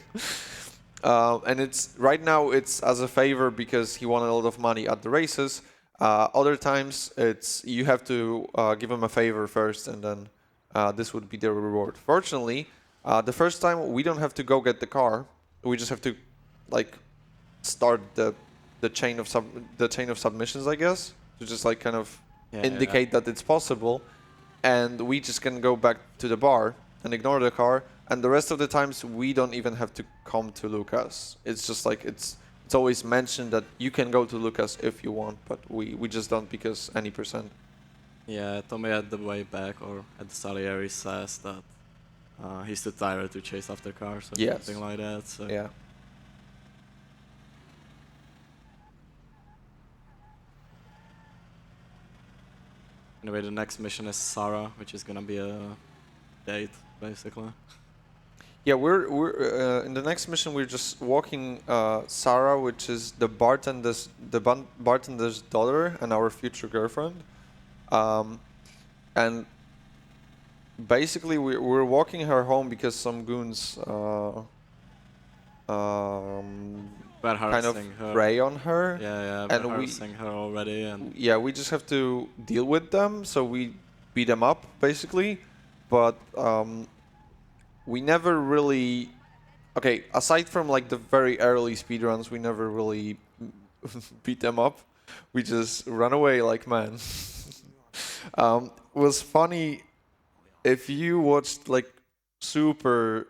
And it's right now it's as a favor because he won a lot of money at the races. Other times it's you have to give him a favor first, and then this would be the reward. Fortunately, the first time we don't have to go get the car. We just have to like start the chain of submissions, I guess, to just like kind of indicate that it's possible, and we just can go back to the bar and ignore the car. And the rest of the times we don't even have to come to Lucas. It's just like it's always mentioned that you can go to Lucas if you want, but we just don't because any percent. Yeah, Tommy at the way back or at the Salieri says that he's too tired to chase after cars or Yes. something like that. So Yeah. anyway, the next mission is Sarah, which is gonna be a date basically. Yeah, we're in the next mission. We're just walking Sarah, which is the bartender's daughter and our future girlfriend, and basically we're walking her home because some goons We're kind of harassing her. prey on her. Yeah, and we're we- harassing her already, and Yeah, we just have to deal with them, so we beat them up basically, but we never really. Okay, aside from like the very early speedruns, we never really beat them up. We just run away like man. Was funny if you watched like super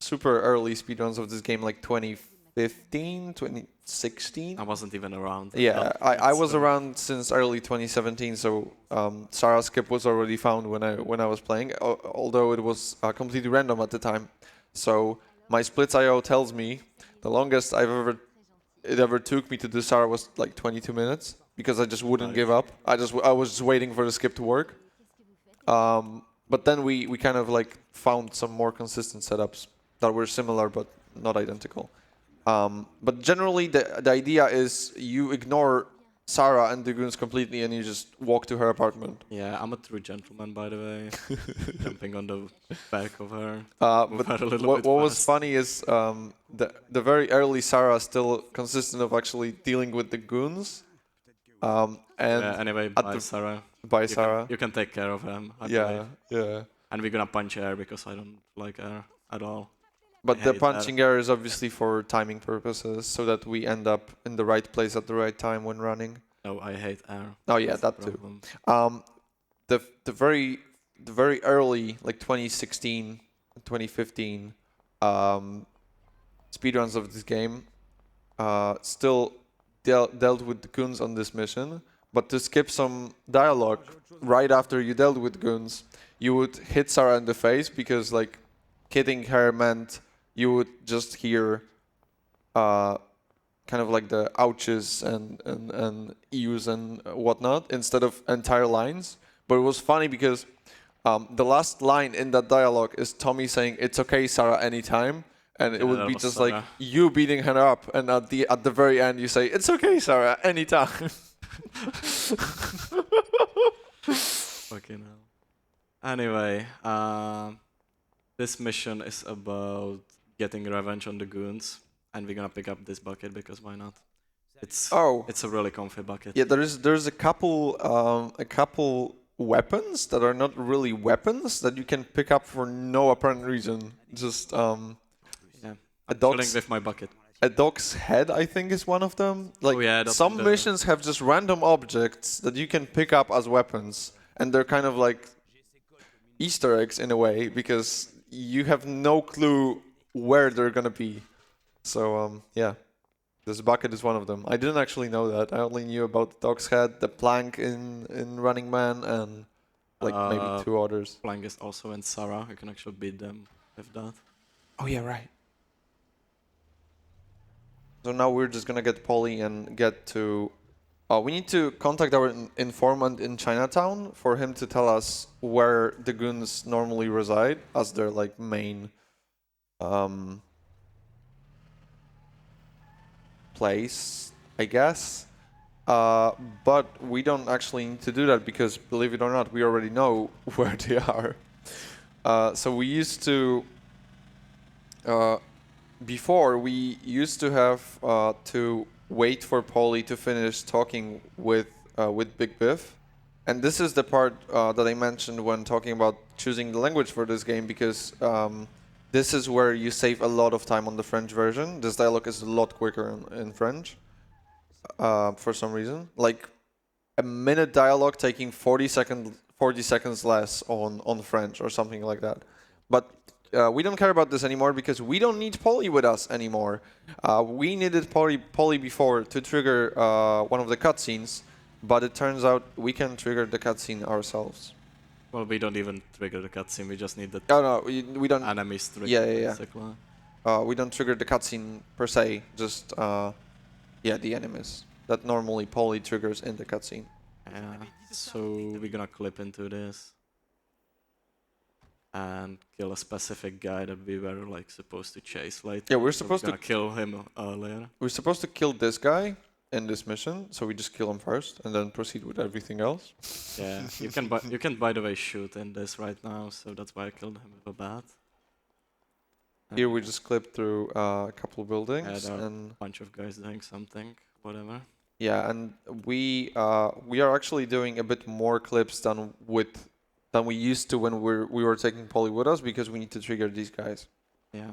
early speedruns of this game, like 2015, 2016. I wasn't even around. Yeah, I was so- around since early 2017, so Sarah's skip was already found when I was playing, although it was completely random at the time. So my splits IO tells me the longest it ever took me to do Sarah was like 22 minutes because I just wouldn't give up. I was just waiting for the skip to work. But then we kind of like found some more consistent setups that were similar but not identical. But generally, the idea is you ignore Sarah and the goons completely, and you just walk to her apartment. Yeah, I'm a true gentleman, by the way. Jumping on the back of her. Move But her a little what bit was fast. funny is the very early Sarah still consisted of actually dealing with the goons. And Yeah, anyway, at bye, the- Sarah. by You Sarah. Can, you can take care of him. I Yeah, believe. yeah. And we're gonna punch her because I don't like her at all. But I the hate punching error is obviously for timing purposes, so that we end up in the right place at the right time when running. No, I hate her. Oh yeah, That's the that too. problem. The very early, like 2016, 2015, speedruns of this game still dealt with the goons on this mission. But to skip some dialogue right after you dealt with goons, you would hit Sarah in the face because like hitting her meant you would just hear kind of like the ouches and ews and whatnot instead of entire lines. But it was funny because the last line in that dialogue is Tommy saying, "It's okay, Sarah, anytime." And it Yeah, would that be was just Sarah. like you beating her up, and at the very end you say, "It's okay, Sarah, anytime." Fucking hell. Anyway, this mission is about getting revenge on the goons, and we're gonna pick up this bucket because why not? It's a really comfy bucket. Yeah, there's a couple weapons that are not really weapons that you can pick up for no apparent reason. Just Yeah. a Chilling dog's with my bucket. a dog's head, I think, is one of them. Like yeah, that's some the- missions have just random objects that you can pick up as weapons, and they're kind of like Easter eggs in a way because you have no clue where they're gonna be. So yeah, this bucket is one of them. I didn't actually know that. I only knew about the dog's head, the plank in Running Man, and like maybe two others. Plank is also in Sarah. You can actually beat them with that. Oh yeah, right. So now we're just gonna get Polly and get to. We need to contact our informant in Chinatown for him to tell us where the goons normally reside as their like main place, I guess. But we don't actually need to do that because, believe it or not, we already know where they are. So we used to. Before, we used to have to wait for Polly to finish talking with Big Biff. And this is the part that I mentioned when talking about choosing the language for this game, because this is where you save a lot of time on the French version. This dialogue is a lot quicker in French for some reason. Like a minute dialogue taking 40 seconds less on French or something like that. But we don't care about this anymore because we don't need Polly with us anymore. We needed Polly before to trigger one of the cutscenes, but it turns out we can trigger the cutscene ourselves. Well, we don't even trigger the cutscene. We just need the Oh no, we don't. enemies trigger. Yeah. Basically. We don't trigger the cutscene per se. Just the enemies that normally Polly triggers in the cutscene. Yeah. So we're gonna clip into this and kill a specific guy that we were like supposed to chase later. Yeah, we're So supposed gonna kill him earlier. We're supposed to kill this guy in this mission, so we just kill him first and then proceed with everything else. Yeah, you can by the way shoot in this right now, so that's why I killed him with a bat. Here we just clip through a couple of Yeah, buildings there are and a bunch of guys doing something, whatever. yeah, and we are actually doing a bit more clips than we used to when we were taking Polly with us because we need to trigger these guys. Yeah.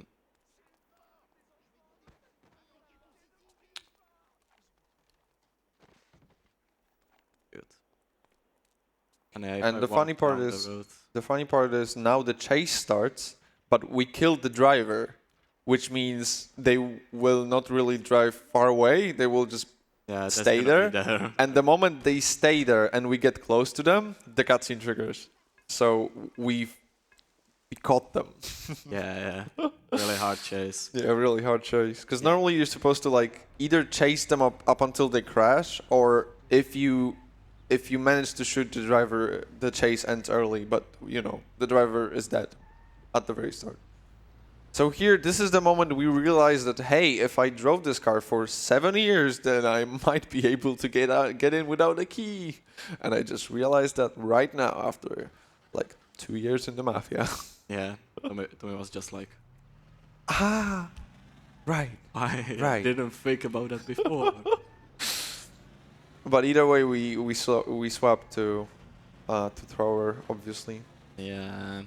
And, yeah, if And I the walk funny part down is, the road, the funny part is now the chase starts, but we killed the driver, which means they will not really drive far away. They will just yeah, that's stay gonna be there. there. And the moment they stay there and we get close to them, the cutscene triggers. So we caught them. Yeah, really hard chase. Yeah, really hard chase. Because normally you're supposed to like either chase them up until they crash, or if you manage to shoot the driver, the chase ends early. But you know the driver is dead at the very start. So here, this is the moment we realize that hey, if I drove this car for 7 years, then I might be able to get in without a key. And I just realized that right now after like 2 years in the Mafia. Yeah, Tommy was just like, Ah, right. I Right. didn't think about that before. But either way, we swapped to thrower, obviously. Yeah.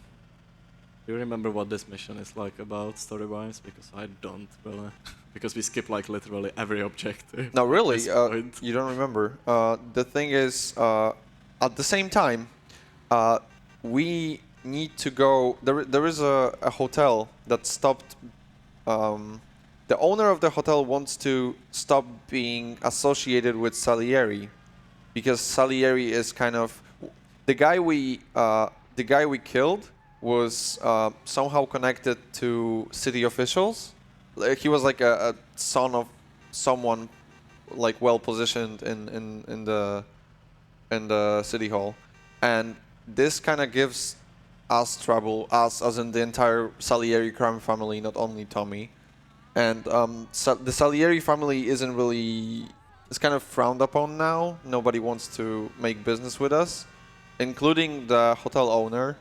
Do you remember what this mission is like about story-wise? Because I don't really. Because we skip like literally every objective. No, really, This point. you don't remember. The thing is, at the same time, we need to go. There is a hotel that stopped. The owner of the hotel wants to stop being associated with Salieri, because Salieri is kind of the guy we killed was somehow connected to city officials. Like, he was like a son of someone like well positioned in the city hall, and this kind of gives us trouble, us as in the entire Salieri crime family, not only Tommy. And the Salieri family isn't really, it's kind of frowned upon now. Nobody wants to make business with us, including the hotel owner.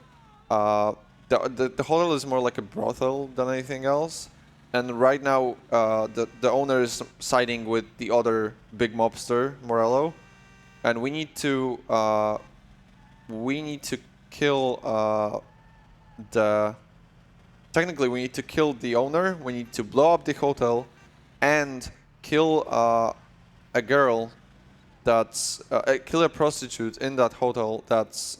The hotel is more like a brothel than anything else. And right now, the owner is siding with the other big mobster, Morello, and we need to kill the. Technically, we need to kill the owner. We need to blow up the hotel, and kill a girl that's kill a prostitute in that hotel that's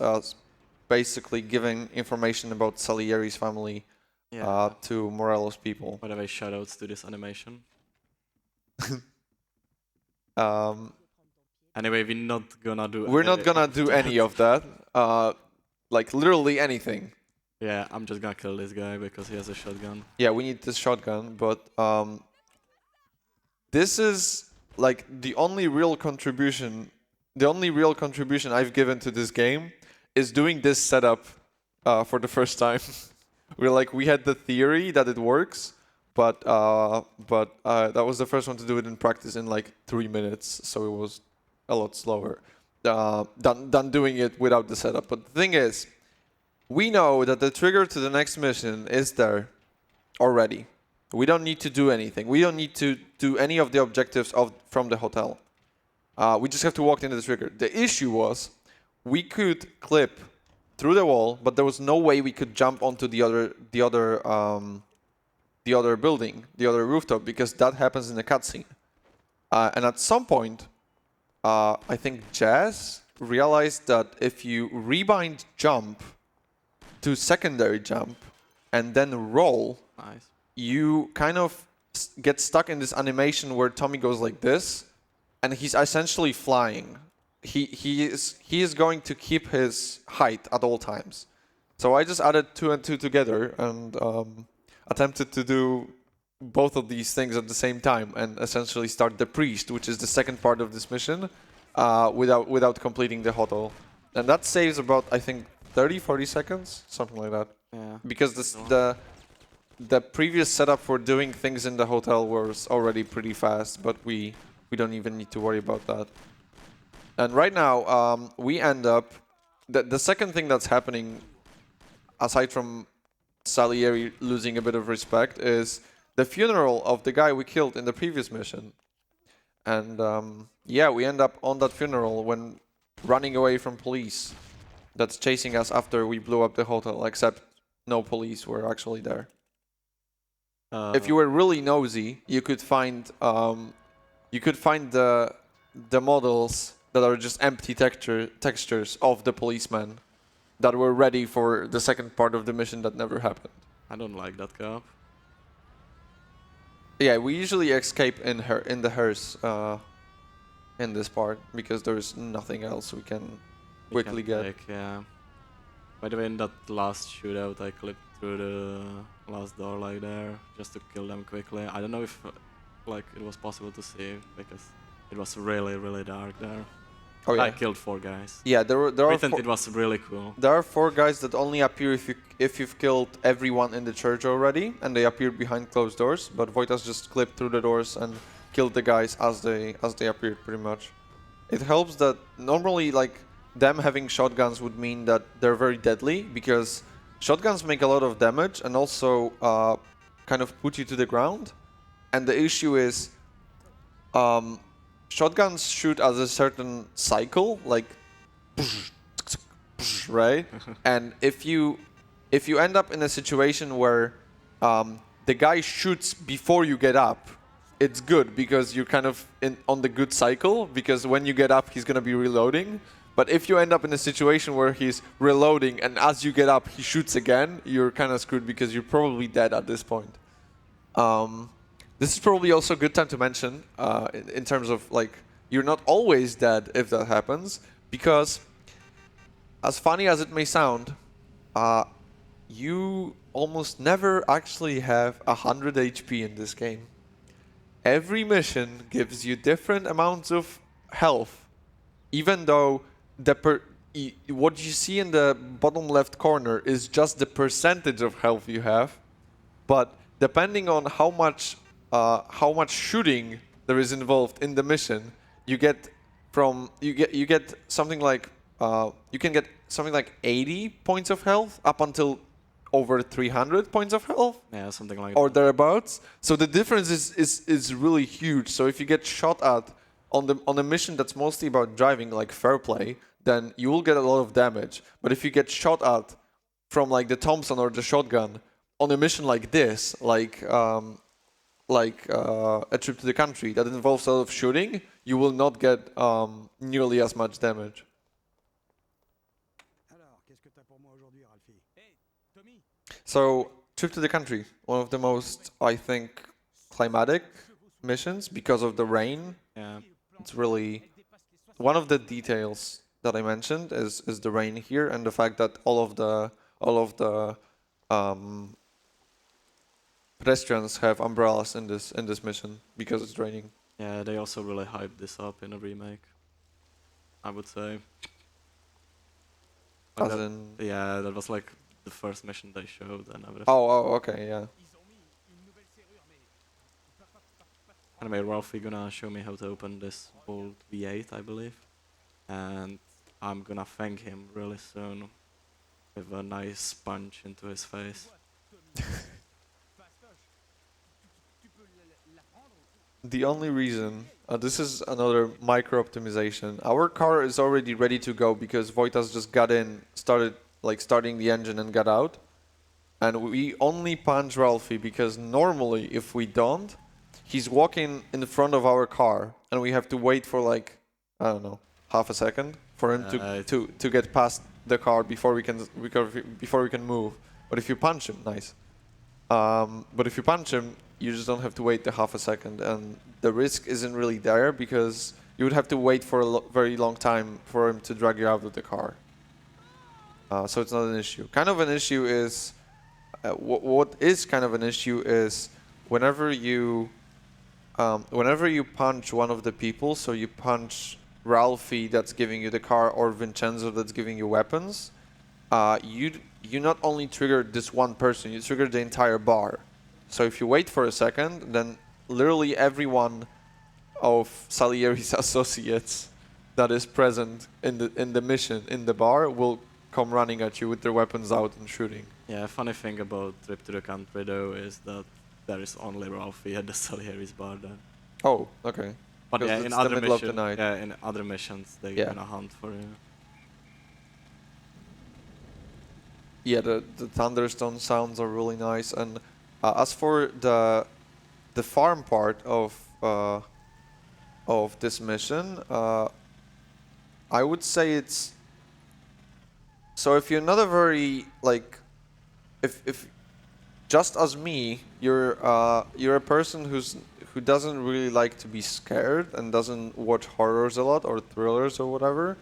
basically giving information about Salieri's family to Morello's people. By the way, shoutouts to this animation. Anyway, we're not gonna do. We're not gonna do any of that. Like literally anything. Yeah, I'm just gonna kill this guy because he has a shotgun. Yeah, we need this shotgun, but this is like the only real contribution I've given to this game is doing this setup for the first time. We had the theory that it works, but that was the first one to do it in practice in like 3 minutes, so it was a lot slower than doing it without the setup. But the thing is, we know that the trigger to the next mission is there already. We don't need to do anything. We don't need to do any of the objectives from the hotel. We just have to walk into the trigger. The issue was we could clip through the wall, but there was no way we could jump onto the other building, the other rooftop, because that happens in the cutscene. And at some point, I think Jazz realized that if you rebind jump to secondary jump and then roll, Nice. you kind of get stuck in this animation where Tommy goes like this, and he's essentially flying. He is going to keep his height at all times. So I just added 2 and 2 together and attempted to do both of these things at the same time and essentially start the priest, which is the second part of this mission, without completing the hotel. And that saves about, I think, 30-40 seconds, something like that. Yeah. Because the previous setup for doing things in the hotel was already pretty fast, but we don't even need to worry about that. And right now, we end up... The second thing that's happening, aside from Salieri losing a bit of respect, is the funeral of the guy we killed in the previous mission. And yeah, we end up on that funeral when running away from police that's chasing us after we blew up the hotel, except no police were actually there. If you were really nosy, you could find the models that are just empty textures of the policeman that were ready for the second part of the mission that never happened. I don't like that cup. Yeah, we usually escape in the hearse in this part because there's nothing else we can We quickly can get. take, yeah. By the way, in that last shootout, I clipped through the last door like there, just to kill them quickly. I don't know if like it was possible to see because it was really, really dark there. Oh yeah. I killed 4 guys. Yeah, there are Pretend four, it was really cool. there are 4 guys that only appear if you've killed everyone in the church already, and they appear behind closed doors. But Vojtas just clipped through the doors and killed the guys as they appeared, pretty much. It helps that normally like them having shotguns would mean that they're very deadly because shotguns make a lot of damage and also kind of put you to the ground. And the issue is shotguns shoot as a certain cycle, like right? And if you end up in a situation where the guy shoots before you get up, it's good because you're kind of on the good cycle, because when you get up, he's going to be reloading. But if you end up in a situation where he's reloading and as you get up, he shoots again, you're kind of screwed because you're probably dead at this point. This is probably also a good time to mention in terms of like, you're not always dead if that happens, because as funny as it may sound, you almost never actually have 100 HP in this game. Every mission gives you different amounts of health, even though what you see in the bottom left corner is just the percentage of health you have, but depending on how much shooting there is involved in the mission, you get something like you can get something like 80 points of health up until over 300 points of health. Yeah, something like or that. thereabouts. So the difference is really huge. So if you get shot at on a mission that's mostly about driving, like fair play, then you will get a lot of damage. But if you get shot at from like the Thompson or the shotgun on a mission like this, like a trip to the country that involves a lot of shooting, you will not get nearly as much damage. Alors, qu'est-ce que t'as pour moi aujourd'hui, Ralphie? Hey, Tommy. So, trip to the country, one of the most, I think, climatic missions because of the rain. Yeah. It's really one of the details that I mentioned is the rain here and the fact that all of the pedestrians have umbrellas in this mission because it's raining. Yeah, they also really hyped this up in a remake, I would say. But As that- in, yeah, that was like the first mission they showed and everything. okay, yeah. Anyway, Ralphie gonna show me how to open this old V8, I believe. And I'm gonna thank him really soon with a nice punch into his face. The only reason, this is another micro optimization. Our car is already ready to go because Vojtas just got in, starting the engine and got out. And we only punch Ralphie because normally if we don't, he's walking in front of our car and we have to wait for like, I don't know, half a second for him to get past the car before we can move. But if you punch him, nice. But if you punch him, you just don't have to wait the half a second, and the risk isn't really there because you would have to wait for a very long time for him to drag you out of the car. So it's not an issue. Kind of an issue is what is kind of an issue is whenever you punch one of the people, so you punch Ralphie that's giving you the car or Vincenzo that's giving you weapons, you not only trigger this one person, you trigger the entire bar. So if you wait for a second, then literally everyone of Salieri's associates that is present in the mission in the bar will come running at you with their weapons out and shooting. Yeah, funny thing about Trip to the Country though is that there is only Ralphie at the Salieri's bar then. Oh, okay. But Because yeah, it's in the other middle of the missions, night. yeah, in other missions they're Yeah. gonna hunt for you. Yeah, the thunderstone sounds are really nice. And as for the farm part of this mission, I would say it's. So if you're not a very like, if just as me, you're a person who doesn't really like to be scared and doesn't watch horrors a lot or thrillers or whatever.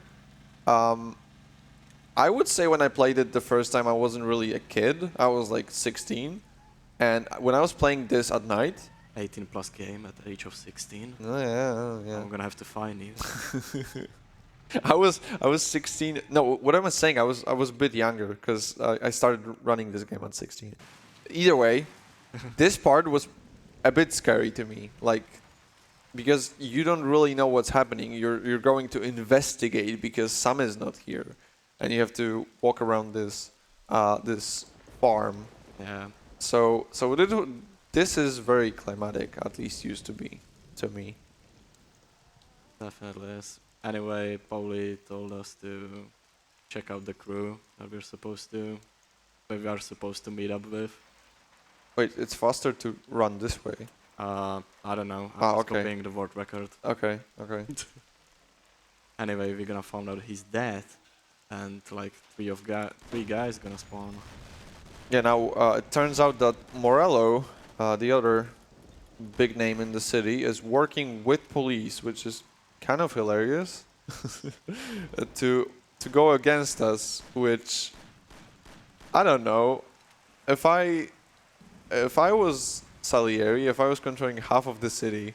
I would say when I played it the first time, I wasn't really a kid. I was like 16, and when I was playing this at night. 18 plus game at the age of 16. Oh, yeah. I'm gonna have to find you. I was 16. No, what am I saying? I was a bit younger because I started running this game at 16. Either way, this part was a bit scary to me, like because you don't really know what's happening. You're going to investigate because Sam is not here, and you have to walk around this this farm. Yeah. So this is very climatic, at least used to be to me. Definitely is. Anyway, Pauli told us to check out the crew that we are supposed to meet up with. Wait, it's faster to run this way. I don't know. I'm just okay. copying the world record. Okay. Anyway, we're gonna find out he's dead, and like three guys gonna spawn. Yeah. Now it turns out that Morello, the other big name in the city, is working with police, which is kind of hilarious. to go against us, which I don't know. If I was Salieri, if I was controlling half of the city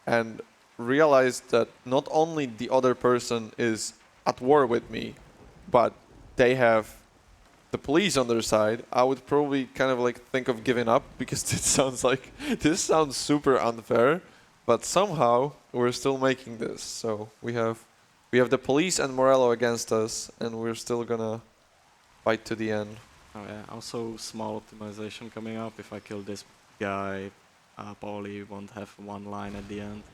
and realized that not only the other person is at war with me, but they have the police on their side, I would probably kind of like think of giving up because this sounds super unfair, but somehow we're still making this. So we have the police and Morello against us, and we're still gonna fight to the end. Oh yeah. Also, small optimization coming up. If I kill this guy, Pauli won't have one line at the end.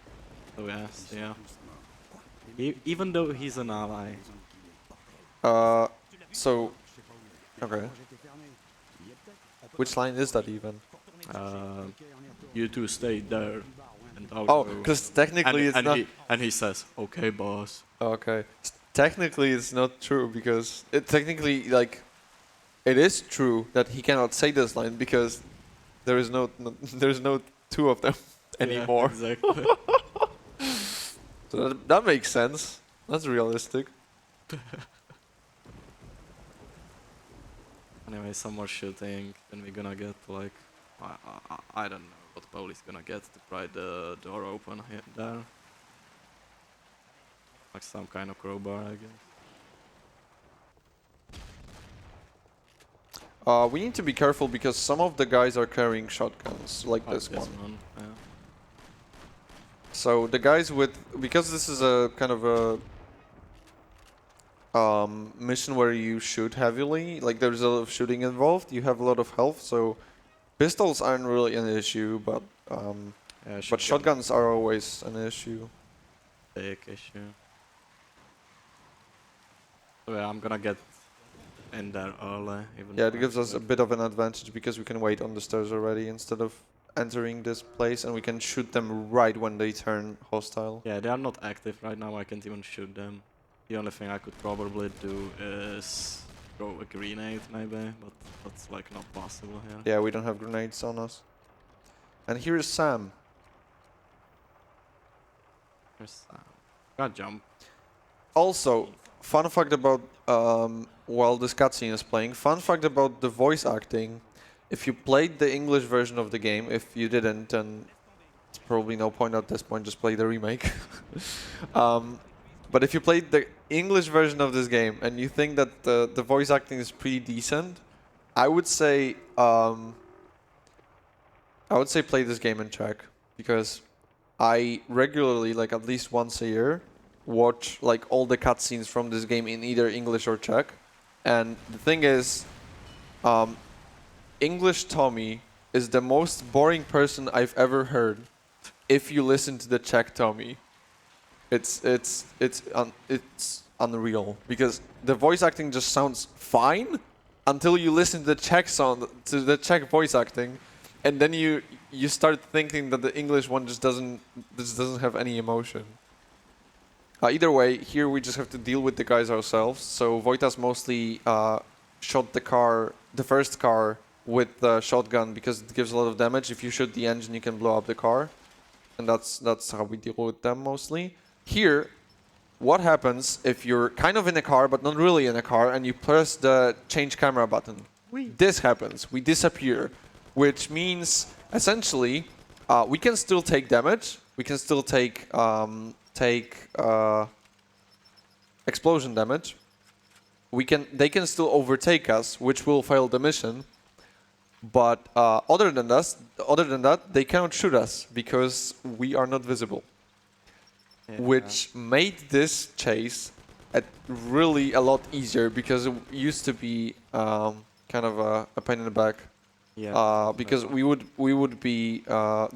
So yes, yeah. Even though he's an ally. So okay. Which line is that even? You two stay there. And I'll Oh, go. because technically it's not. And he says, "Okay, boss." Okay. Technically it's not true because it technically like it is true that he cannot say this line because there's no two of them anymore. Yeah, exactly. So that makes sense. That's realistic. Anyway, some more shooting, then we're gonna get like I don't know what Pauli's gonna get to pry the door open here there. Like some kind of crowbar, I guess. We need to be careful because some of the guys are carrying shotguns, like this one. Yeah. So the guys because this is a kind of a mission where you shoot heavily, like there's a lot of shooting involved, you have a lot of health, so pistols aren't really an issue, but shotguns are always an issue. Big issue. So yeah, I'm gonna get in there early. Yeah, it gives us a bit of an advantage because we can wait on the stairs already instead of entering this place, and we can shoot them right when they turn hostile. Yeah, they are not active right now, I can't even shoot them. The only thing I could probably do is throw a grenade maybe, but that's like not possible here. Yeah, we don't have grenades on us. And here is Sam. There's gotta jump. Also, fun fact about while this cutscene is playing, fun fact about the voice acting. If you played the English version of the game, if you didn't, then it's probably no point at this point, just play the remake. But if you played the English version of this game and you think that the voice acting is pretty decent, I would say play this game in Czech, because I regularly, like at least once a year, watch like all the cutscenes from this game in either English or Czech. And the thing is, English Tommy is the most boring person I've ever heard. If you listen to the Czech Tommy, it's unreal, because the voice acting just sounds fine until you listen to the Czech voice acting, and then you start thinking that the English one just doesn't have any emotion. Either way, here we just have to deal with the guys ourselves. So Vojtas mostly shot the first car with the shotgun because it gives a lot of damage. If you shoot the engine, you can blow up the car, and that's how we deal with them mostly. Here, what happens if you're kind of in a car but not really in a car, and you press the change camera button? This happens. We disappear, which means essentially we can still take damage. We can still take explosion damage. They can still overtake us, which will fail the mission. But other than that, they cannot shoot us because we are not visible. Yeah. Which made this chase really a lot easier because it used to be kind of a pain in the back. Yeah. Because we would be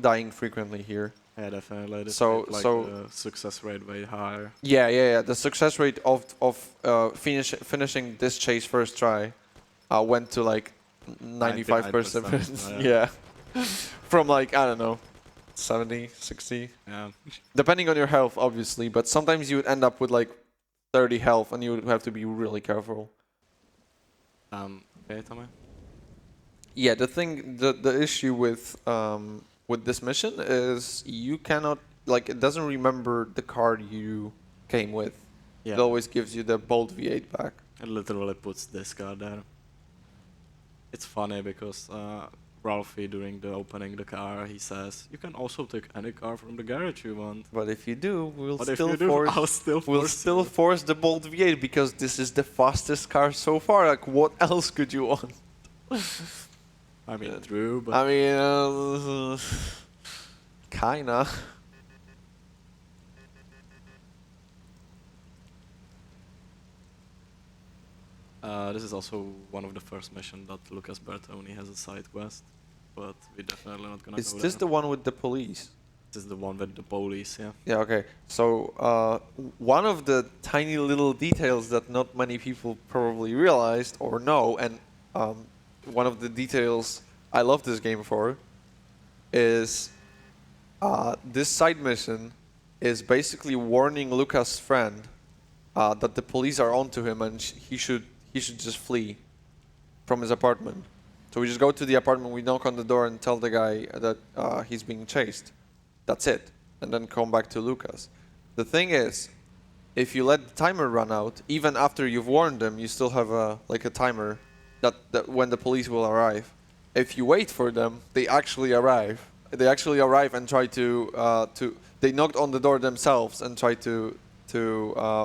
dying frequently here. Yeah, definitely. So the success rate way higher. Yeah. The success rate of finishing this chase first try went to like 95%. Yeah. From like, I don't know, 70, 60. Yeah. Depending on your health, obviously, but sometimes you would end up with like 30 health, and you would have to be really careful. Okay, Tommy. Yeah, the issue with this mission is you cannot, like, it doesn't remember the card you came with. Yeah. It always gives you the Bolt V8 back. It literally puts this card there. It's funny because Ralphie, during the opening the car, he says, you can also take any car from the garage you want. But if you do, we'll I'll still force the Bolt V8 because this is the fastest car so far. Like, what else could you want? I mean, true, but... I mean, kinda. This is also one of the first missions that Lucas Bertone has a side quest, but we're definitely not gonna go Is this the one with the police? This is the one with the police, yeah. Yeah, okay. So, one of the tiny little details that not many people probably realized or know, and one of the details I love this game for, is this side mission is basically warning Lucas' friend that the police are onto him and he should just flee from his apartment. So we just go to the apartment, we knock on the door and tell the guy that he's being chased. That's it. And then come back to Lucas. The thing is, if you let the timer run out, even after you've warned them, you still have a timer that when the police will arrive. If you wait for them, they actually arrive. They actually arrive and try to they knocked on the door themselves and try to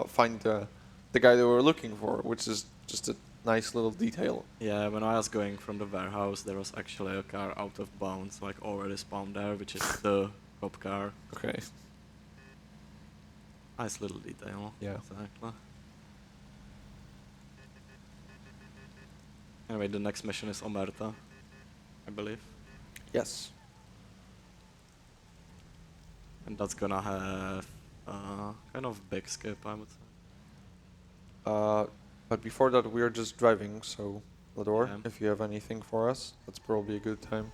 find the guy they were looking for, which is just a nice little detail. Yeah, when I was going from the warehouse, there was actually a car out of bounds, like already spawned there, which is the cop car. Okay. Nice little detail. Yeah. Exactly. Anyway, the next mission is Omerta, I believe. Yes. And that's gonna have kind of big skip, I would say. But before that, we are just driving, so Lador, Yeah. if you have anything for us, that's probably a good time.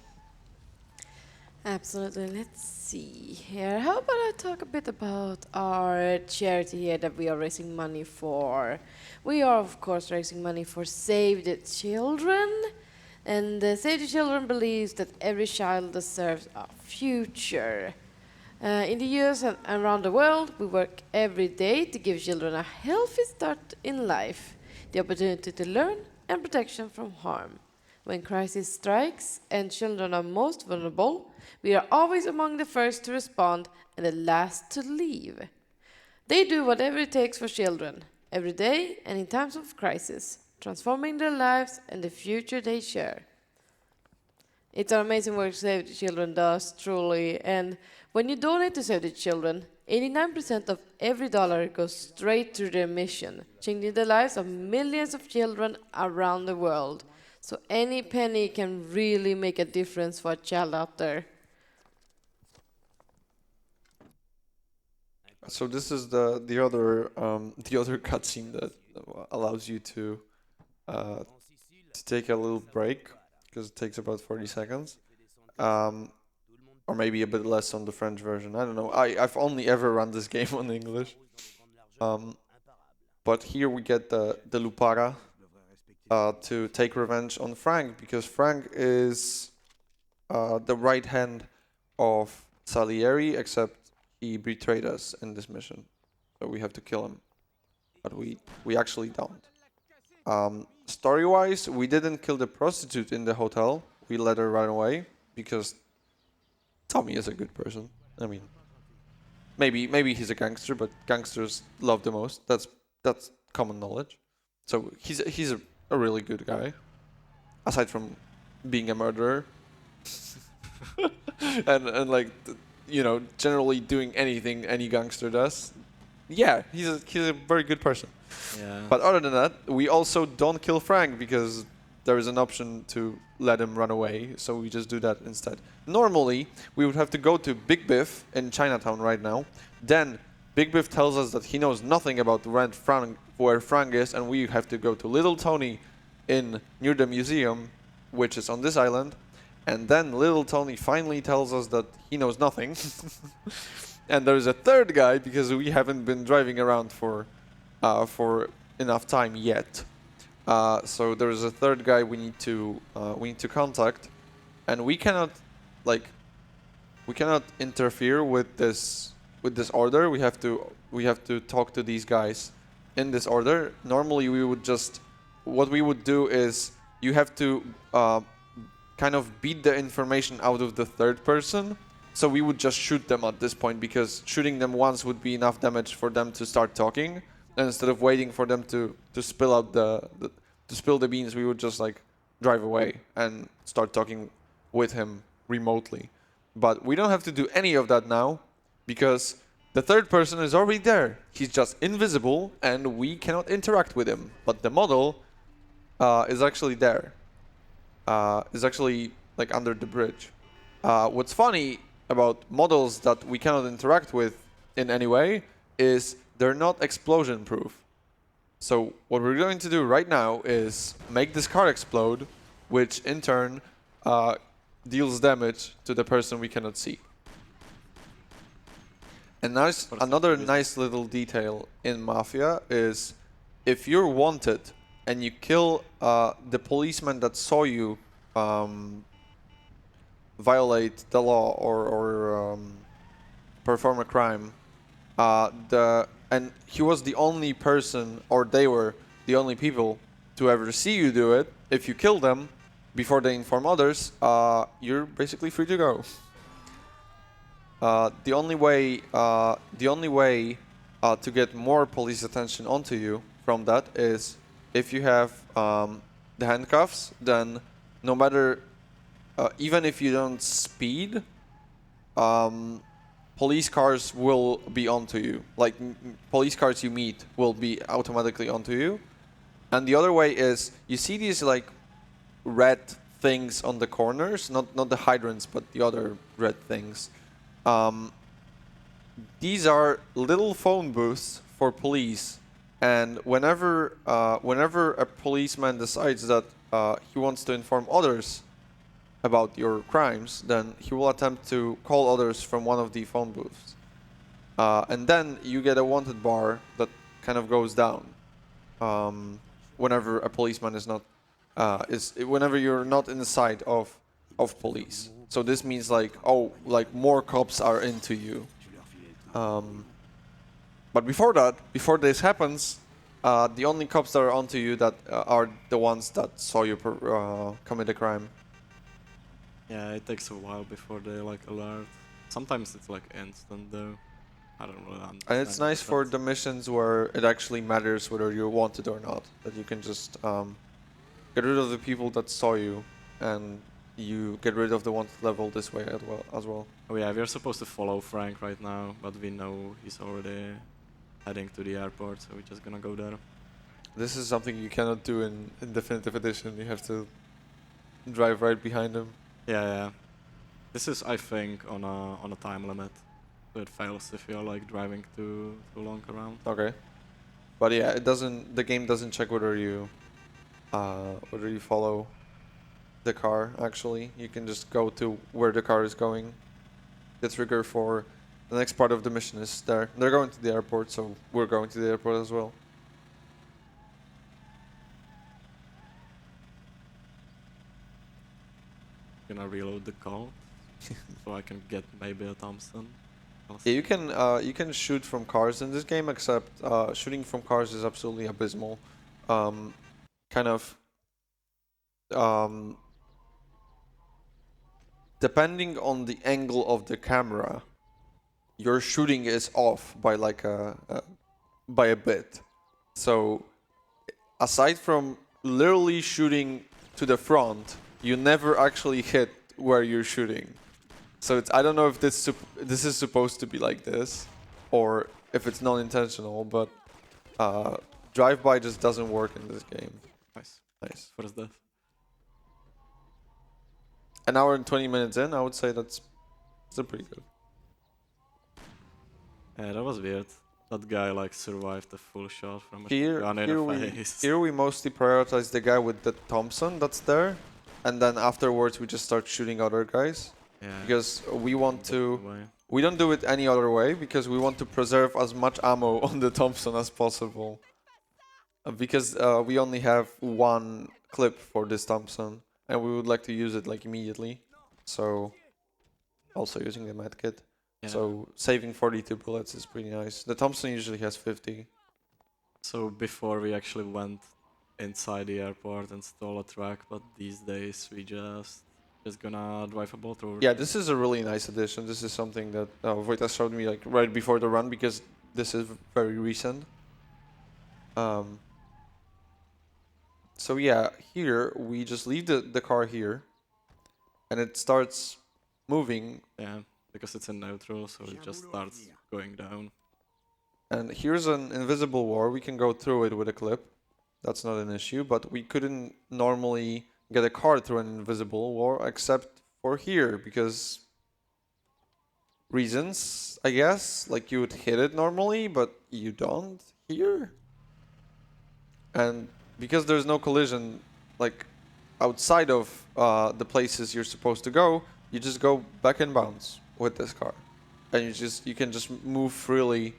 Absolutely. Let's see here. How about I talk a bit about our charity here that we are raising money for? We are, of course, raising money for Save the Children. And Save the Children believes that every child deserves a future. In the US and around the world, we work every day to give children a healthy start in life, the opportunity to learn, and protection from harm. When crisis strikes and children are most vulnerable, we are always among the first to respond and the last to leave. They do whatever it takes for children, every day and in times of crisis, transforming their lives and the future they share. It's an amazing work Save the Children does, truly, and when you donate to Save the Children, 89% of every dollar goes straight to their mission, changing the lives of millions of children around the world. So any penny can really make a difference for a child out there. So this is the other cutscene that allows you to take a little break, because it takes about 40 seconds. Or maybe a bit less on the French version. I don't know. I've only ever run this game on English. But here we get the Lupara to take revenge on Frank, because Frank is the right hand of Salieri, except he betrayed us in this mission. So we have to kill him. But we actually don't. Story-wise, we didn't kill the prostitute in the hotel. We let her run away because Tommy is a good person. I mean, maybe he's a gangster, but gangsters love the most. That's common knowledge. So he's a really good guy, aside from being a murderer and like you know, generally doing anything any gangster does. Yeah, he's a very good person. Yeah. But other than that, we also don't kill Frank because there is an option to let him run away, so we just do that instead. Normally, we would have to go to Big Biff in Chinatown right now. Then Big Biff tells us that he knows nothing about where Frank is, and we have to go to Little Tony near the museum, which is on this island. And then Little Tony finally tells us that he knows nothing. And there's a third guy, because we haven't been driving around for enough time yet. So there's a third guy we need to contact, and we cannot interfere with this order. We have to talk to these guys in this order. Normally what we would do is you have to kind of beat the information out of the third person. So we would just shoot them at this point, because shooting them once would be enough damage for them to start talking. And instead of waiting for them to spill out to spill the beans, we would just like drive away and start talking with him remotely. But we don't have to do any of that now, because the third person is already there. He's just invisible and we cannot interact with him. But the model is actually there. Is actually like under the bridge. What's funny about models that we cannot interact with in any way is they're not explosion proof. So what we're going to do right now is make this car explode, which in turn deals damage to the person we cannot see. And another nice little detail in Mafia is if you're wanted and you kill the policeman that saw you violate the law or perform a crime, and he was the only person, or they were the only people to ever see you do it. If you kill them before they inform others, you're basically free to go. The only way to get more police attention onto you from that is if you have the handcuffs. Then no matter, even if you don't speed, police cars will be onto you. Like police cars you meet will be automatically onto you. And the other way is you see these like red things on the corners, not the hydrants, but the other red things. These are little phone booths for police, and whenever a policeman decides that he wants to inform others about your crimes, then he will attempt to call others from one of the phone booths. And then you get a wanted bar that kind of goes down whenever a policeman is not, whenever you're not in the sight of police. So this means like, oh, like more cops are into you. But before this happens, the only cops that are onto you that are the ones that saw you commit a crime. Yeah, it takes a while before they like alert. Sometimes it's like instant though. I don't really understand. And it's nice for the missions where it actually matters whether you're wanted or not. That you can just get rid of the people that saw you, and you get rid of the wanted level this way as well. Oh yeah, we're supposed to follow Frank right now, but we know he's already heading to the airport, so we're just gonna go there. This is something you cannot do in Definitive Edition. You have to drive right behind him. Yeah. This is, I think, on a time limit. So it fails if you're like driving too long around. Okay. But yeah, the game doesn't check whether you follow the car. Actually, you can just go to where the car is going. The trigger for The next part of the mission is there. They're going to the airport, so we're going to the airport as well. Gonna reload the car so I can get maybe a Thompson. Yeah, you can shoot from cars in this game, except shooting from cars is absolutely abysmal. Kind of depending on the angle of the camera, your shooting is off by like by a bit. So aside from literally shooting to the front, you never actually hit where you're shooting. So I don't know if this is supposed to be like this, or if it's non-intentional, but drive-by just doesn't work in this game. Nice. Nice. First death. An hour and 20 minutes in, I would say that's still pretty good. Yeah, that was weird. That guy like survived a full shot from a Here, gun in the face. here we mostly prioritize the guy with the Thompson that's there, and then afterwards we just start shooting other guys. Yeah. Because we want to... Way. We don't do it any other way, because we want to preserve as much ammo on the Thompson as possible. Because we only have one clip for this Thompson, and we would like to use it like immediately. So, also using the medkit. Yeah. So, saving 42 bullets is pretty nice. The Thompson usually has 50. So before we actually went inside the airport and stole a truck, but these days we just gonna drive a boat over. Yeah, this is a really nice addition. This is something that Vojtas showed me like right before the run, because this is very recent. So yeah, here we just leave the car here, and it starts moving. Yeah, because it's in neutral, so it just starts going down. And here's an invisible wall. We can go through it with a clip. That's not an issue, but we couldn't normally get a car through an invisible wall except for here, because reasons, I guess. Like you would hit it normally, but you don't here. And because there's no collision, like outside of the places you're supposed to go, you just go back and bounce with this car, and you can just move freely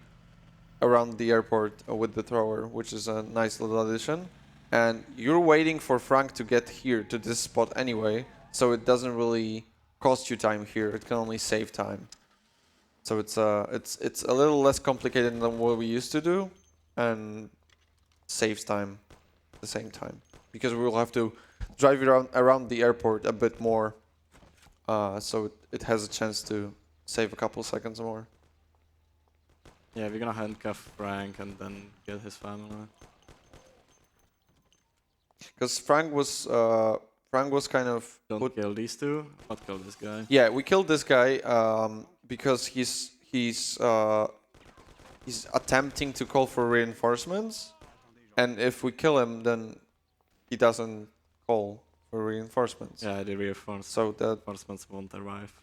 around the airport with the thrower, which is a nice little addition. And you're waiting for Frank to get here to this spot anyway, so it doesn't really cost you time here. It can only save time. So it's a little less complicated than what we used to do, and saves time at the same time, because we will have to drive around the airport a bit more, so it has a chance to save a couple seconds more. Yeah, we're gonna handcuff Frank and then get his family. Because Frank was kind of Don't kill these two, but kill this guy. Yeah, we killed this guy because he's attempting to call for reinforcements, and if we kill him, then he doesn't call for reinforcements. Yeah, the reinforcements So that won't arrive.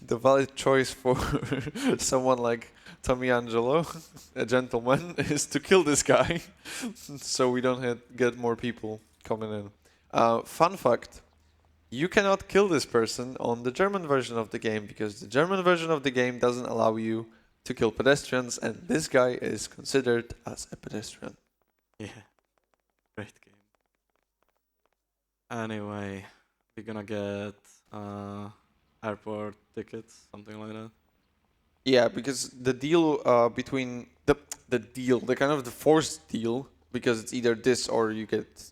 the valid choice for someone like Tommy Angelo, a gentleman, is to kill this guy, so we don't get more people coming in. Fun fact: you cannot kill this person on the German version of the game, because the German version of the game doesn't allow you to kill pedestrians, and this guy is considered as a pedestrian. Yeah, great game. Anyway, we're gonna get airport tickets, something like that. Yeah, because the deal between the kind of the forced deal, because it's either this or you get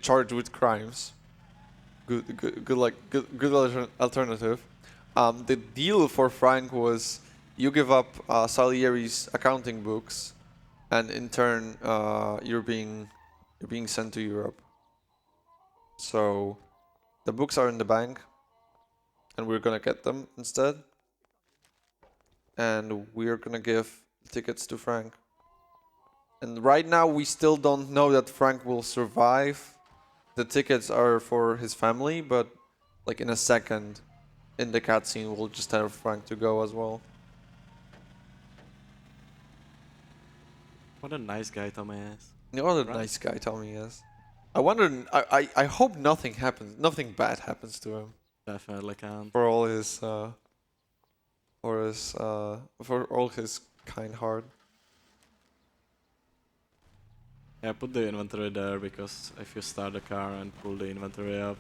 charged with crimes. Good alternative. The deal for Frank was you give up Salieri's accounting books, and in turn you're being sent to Europe. So the books are in the bank, and we're gonna get them instead. And we're gonna give the tickets to Frank. And right now we still don't know that Frank will survive. The tickets are for his family, but like in a second, in the cutscene, we'll just have Frank to go as well. What a nice guy Tommy is. What a nice guy Tommy is. I wonder. I hope nothing bad happens to him. Definitely can. For all his for his for all his kind heart. Yeah, put the inventory there because if you start the car and pull the inventory up,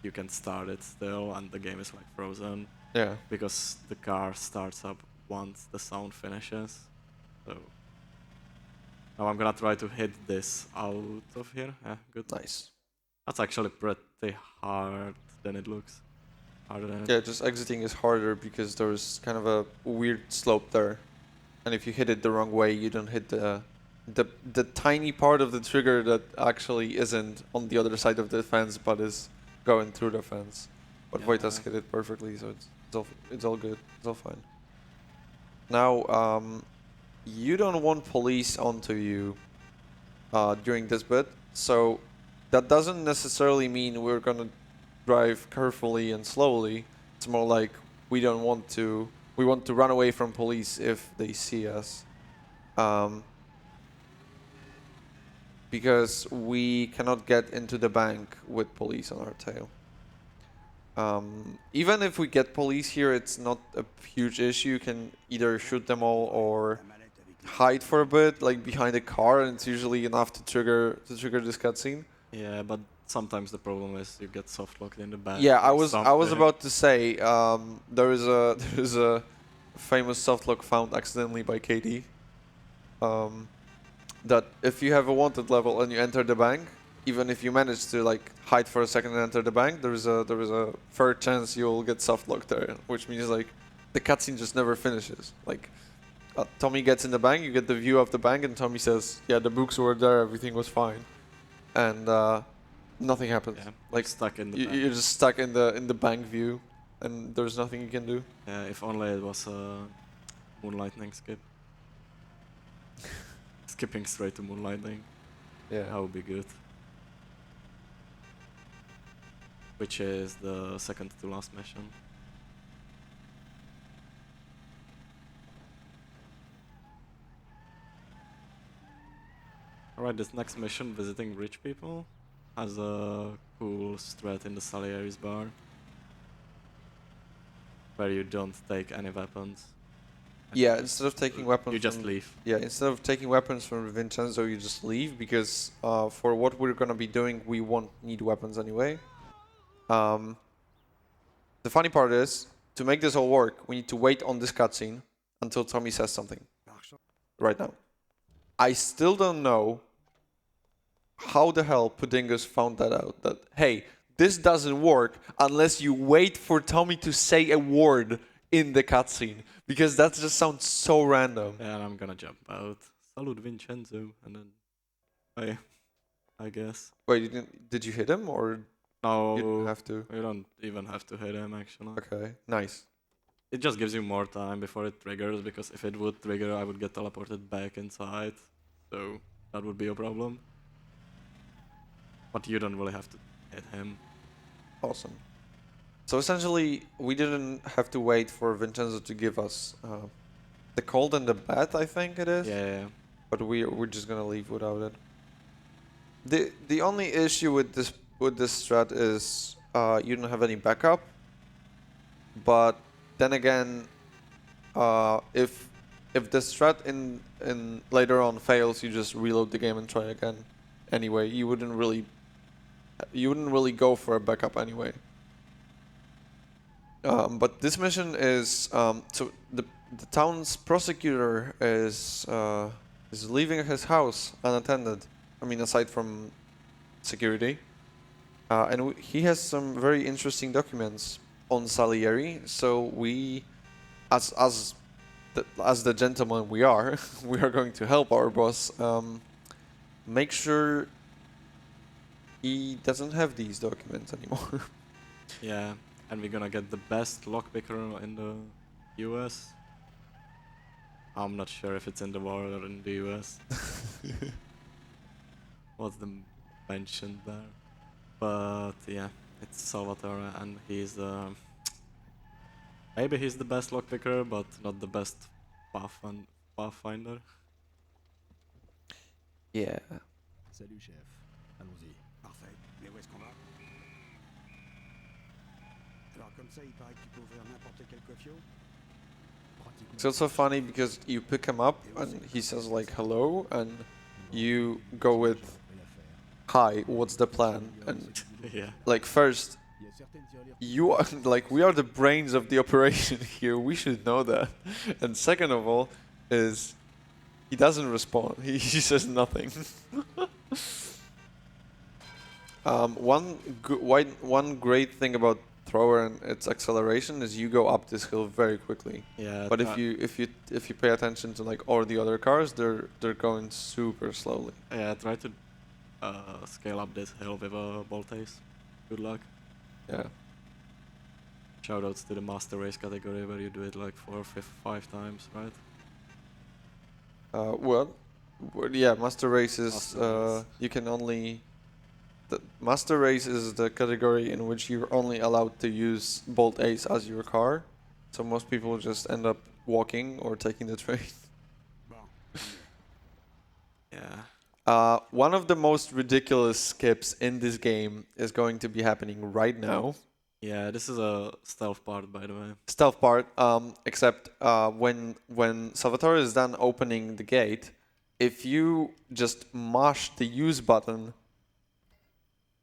you can start it still and the game is like frozen Yeah. because the car starts up once the sound finishes. So now I'm gonna try to hit this out of here. Yeah, good. Nice. That's actually pretty hard than it looks. Harder than it. Yeah, just exiting is harder because there's kind of a weird slope there, and if you hit it the wrong way, you don't hit the tiny part of the trigger that actually isn't on the other side of the fence, but is going through the fence. But Yeah. Vojtas hit it perfectly, so it's all good. It's all fine. Now, you don't want police onto you during this bit, so that doesn't necessarily mean we're gonna drive carefully and slowly. It's more like we want to run away from police if they see us. Because we cannot get into the bank with police on our tail. Even if we get police here, it's not a huge issue. You can either shoot them all or hide for a bit, like behind a car, and it's usually enough to trigger this cutscene. Yeah, but sometimes the problem is you get soft locked in the back. Yeah, I or was something. about to say there is a famous softlock found accidentally by Katie. That if you have a wanted level and you enter the bank, even if you manage to like hide for a second and enter the bank, there is a fair chance you'll get softlocked there, which means like the cutscene just never finishes. Like Tommy gets in the bank, you get the view of the bank, and Tommy says, "Yeah, the books were there, everything was fine," and nothing happens. Yeah, Like stuck in the back. you're just stuck in the bank view, and there's nothing you can do. Yeah, if only it was a Moonlighting skip. Skipping straight to Moonlighting. Yeah. That would be good. Which is the second to last mission. Alright, this next mission, visiting rich people, has a cool strat in the Salieri's bar. Where you don't take any weapons. Yeah, instead of taking weapons, you just from, leave. Yeah, instead of taking weapons from Vincenzo, you just leave because for what we're gonna be doing, we won't need weapons anyway. The funny part is, to make this all work, we need to wait on this cutscene until Tommy says something. Right now. I still don't know how the hell Puddingus found that out. That, hey, this doesn't work unless you wait for Tommy to say a word in the cutscene. Because that just sounds so random. And I'm gonna jump out. Salute Vincenzo, and then I guess. Wait, did you hit him or No, you didn't have to? you don't even have to hit him actually. Okay, nice. It just gives you more time before it triggers, because if it would trigger, I would get teleported back inside. So that would be a problem. But you don't really have to hit him. Awesome. So essentially, we didn't have to wait for Vincenzo to give us the cold and the bat, I think it is. Yeah. But we're just gonna leave without it. The only issue with this strat is you don't have any backup. But then again, if the strat in later on fails, you just reload the game and try again. Anyway, you wouldn't really go for a backup anyway. But this mission is so the town's prosecutor is leaving his house unattended. I mean, aside from security, and he has some very interesting documents on Salieri. So we, as the gentleman we are, we are going to help our boss make sure he doesn't have these documents anymore. Yeah. And we're gonna get the best lockpicker in the US. I'm not sure if it's in the world or in the US. What's the mentioned there? But yeah, it's Salvatore, and he's maybe he's the best lockpicker, but not the best pathfinder. Yeah. Salut, chef. Allons-y. Parfait. Mais où est-ce qu'on va? Alors, Comme ça, il paraît que tu peux ouvrir n'importe quel coffio. Pratiquement. It's also funny because you pick him up and he says like hello, and you go with hi, what's the plan? And Yeah. like first, Il y a certaines tirelires. you are like we are the brains of the operation here. We should know that. And second of all, is he doesn't respond. He says nothing. One great thing about thrower and its acceleration is you go up this hill very quickly. Yeah. But if you pay attention to like all the other cars, they're going super slowly. Yeah, try to scale up this hill with a bolt ace. Good luck. Yeah. Shoutouts to the master race category where you do it like 5 times, right? Well, yeah, master race is Master race. you can only. The master race is the category in which you're only allowed to use bolt ace as your car, so most people just end up walking or taking the train. Bon. Yeah. One of the most ridiculous skips in this game is going to be happening right now. Yeah, this is a stealth part, by the way. Stealth part, except when Salvatore is done opening the gate, if you just mash the use button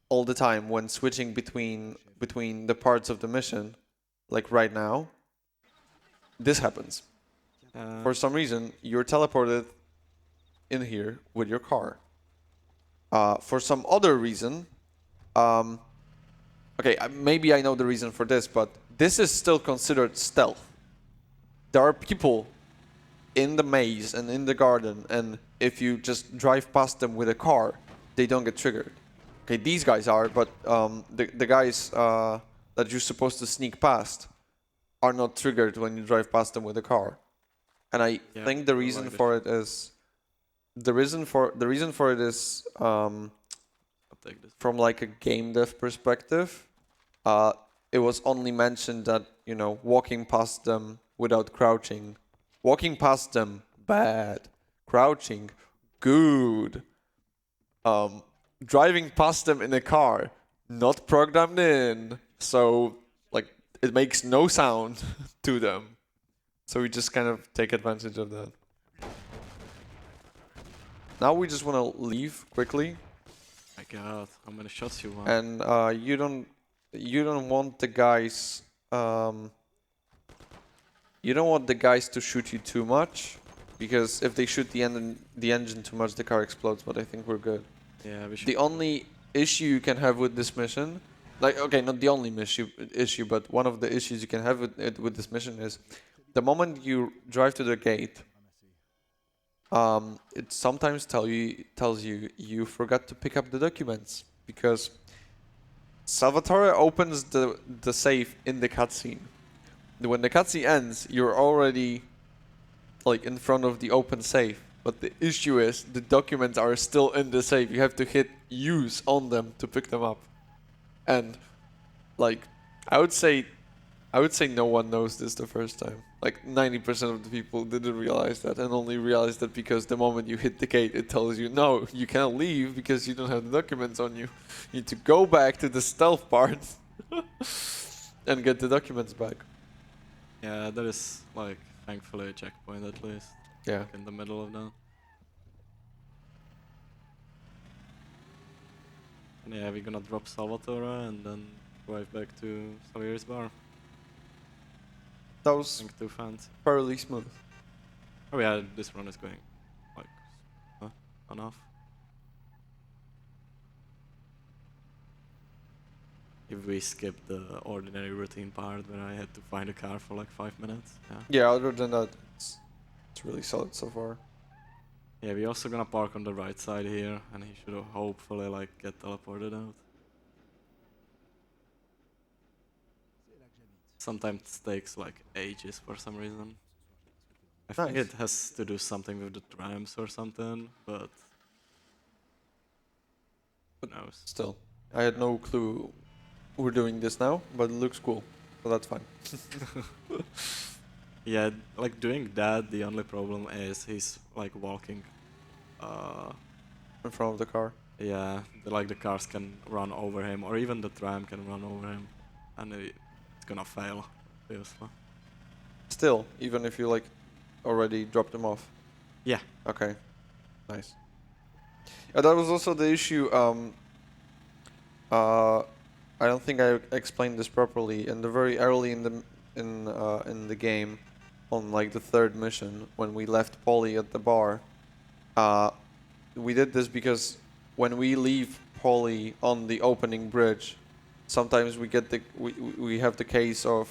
all the time when switching between the parts of the mission, like right now, this happens. For some reason, you're teleported in here with your car. For some other reason, okay, maybe I know the reason for this, but this is still considered stealth. There are people in the maze and in the garden, and if you just drive past them with a car, they don't get triggered. Okay, these guys are, but the guys that you're supposed to sneak past are not triggered when you drive past them with a car. And I think the reason for it is the reason for it is I'll take this. from like a game dev perspective. It was only mentioned that, you know, walking past them without crouching, walking past them bad, crouching good. Driving past them in a car, not programmed in, so like it makes no sound to them. So we just kind of take advantage of that. Now we just want to leave quickly, My god, how many shots you want? and you don't want the guys to shoot you too much, because if they shoot the engine too much, the car explodes. But I think we're good. Yeah, we should. The only issue you can have with this mission, like, okay, not the only issue, but one of the issues you can have with this mission is the moment you drive to the gate, it sometimes tells you you forgot to pick up the documents, because Salvatore opens the safe in the cutscene. When the cutscene ends, you're already like in front of the open safe. But the issue is the documents are still in the safe. You have to hit use on them to pick them up. And like I would say no one knows this the first time. Like 90% of the people didn't realize that, and only realized that because the moment you hit the gate, it tells you no, you can't leave because you don't have the documents on you. You need to go back to the stealth part and get the documents back. Yeah, there is like thankfully a checkpoint at least. Yeah. In the middle of that. And yeah, we're gonna drop Salvatore and then drive back to Salier's bar. That was Think too fancy. fairly smooth. Oh yeah, this run is going like enough. If we skip the ordinary routine part where I had to find a car for like 5 minutes. Yeah. Yeah, other than that, it's really solid so far. Yeah, we're also gonna park on the right side here, and he should hopefully like get teleported out. Sometimes it takes like ages for some reason. I think Nice. it has to do something with the trams or something, but who knows? Still, I had no clue we're doing this now, but it looks cool, so that's fine. Yeah, like doing that, the only problem is he's like walking. In front of the car. Yeah, like the cars can run over him, or even the tram can run over him, and it's gonna fail, obviously. Still, even if you like already dropped them off. Yeah. Okay. Nice. That was also the issue. I don't think I explained this properly. In the very early in the game, on like the third mission, when we left Polly at the bar, we did this because when we leave Polly on the opening bridge, sometimes we get we have the case of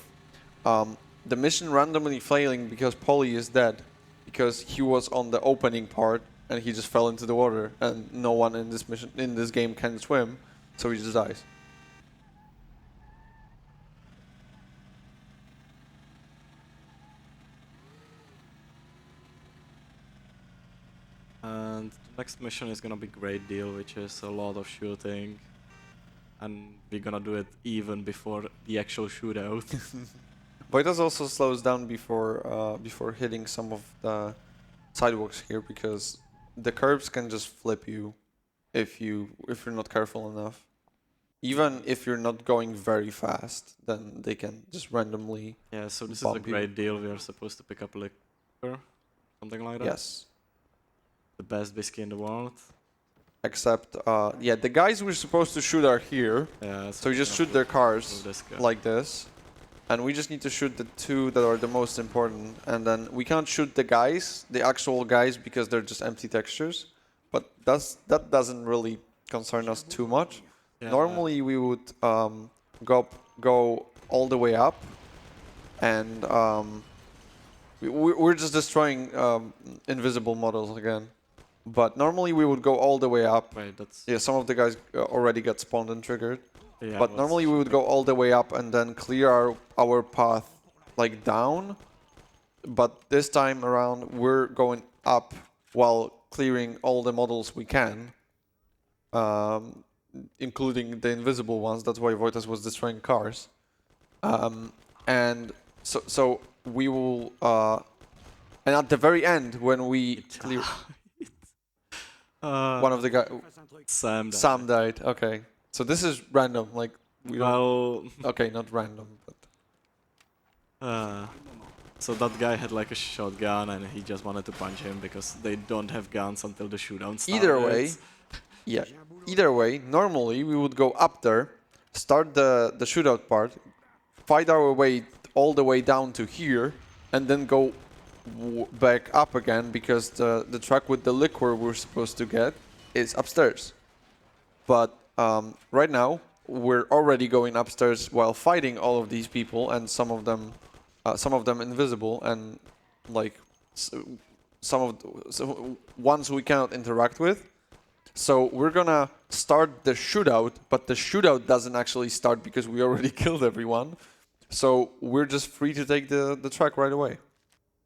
the mission randomly failing because Polly is dead, because he was on the opening part and he just fell into the water, and no one in this game can swim, so he just dies. And the next mission is gonna be Great Deal, which is a lot of shooting. And we're gonna do it even before the actual shootout. Vojtas also slows down before hitting some of the sidewalks here, because the curbs can just flip you if you're not careful enough. Even if you're not going very fast, then they can just randomly. Yeah, so this is a bump you. Great Deal. We are supposed to pick up liquor, something like that. Yes. The best whiskey in the world. Except, yeah, the guys we're supposed to shoot are here. Yeah. So we just we're shoot gonna their put cars this guy. like this. And we just need to shoot the two that are the most important. And then we can't shoot the guys, the actual guys, because they're just empty textures. But that doesn't really concern us too much. Yeah, Normally we would go all the way up. And we're just destroying invisible models again. But normally we would go all the way up. Wait, that's. Yeah, some of the guys already got spawned and triggered. Yeah, But normally we would go all the way up and then clear our path like down. But this time around we're going up while clearing all the models we can, including the invisible ones. That's why Vojtas was destroying cars. And so we will. And at the very end, when we clear, one of the guys, Sam. Sam died. Okay. So this is random, like we don't. Well. Okay, not random, but So that guy had like a shotgun and he just wanted to punch him because they don't have guns until the shootout starts. either way, yeah. Either way, normally we would go up there, start the shootout part, fight our way all the way down to here, and then go back up again, because the truck with the liquor we're supposed to get is upstairs. But right now we're already going upstairs while fighting all of these people, and some of them invisible, and like ones we cannot interact with. So we're gonna start the shootout, but the shootout doesn't actually start because we already killed everyone. So we're just free to take the track right away,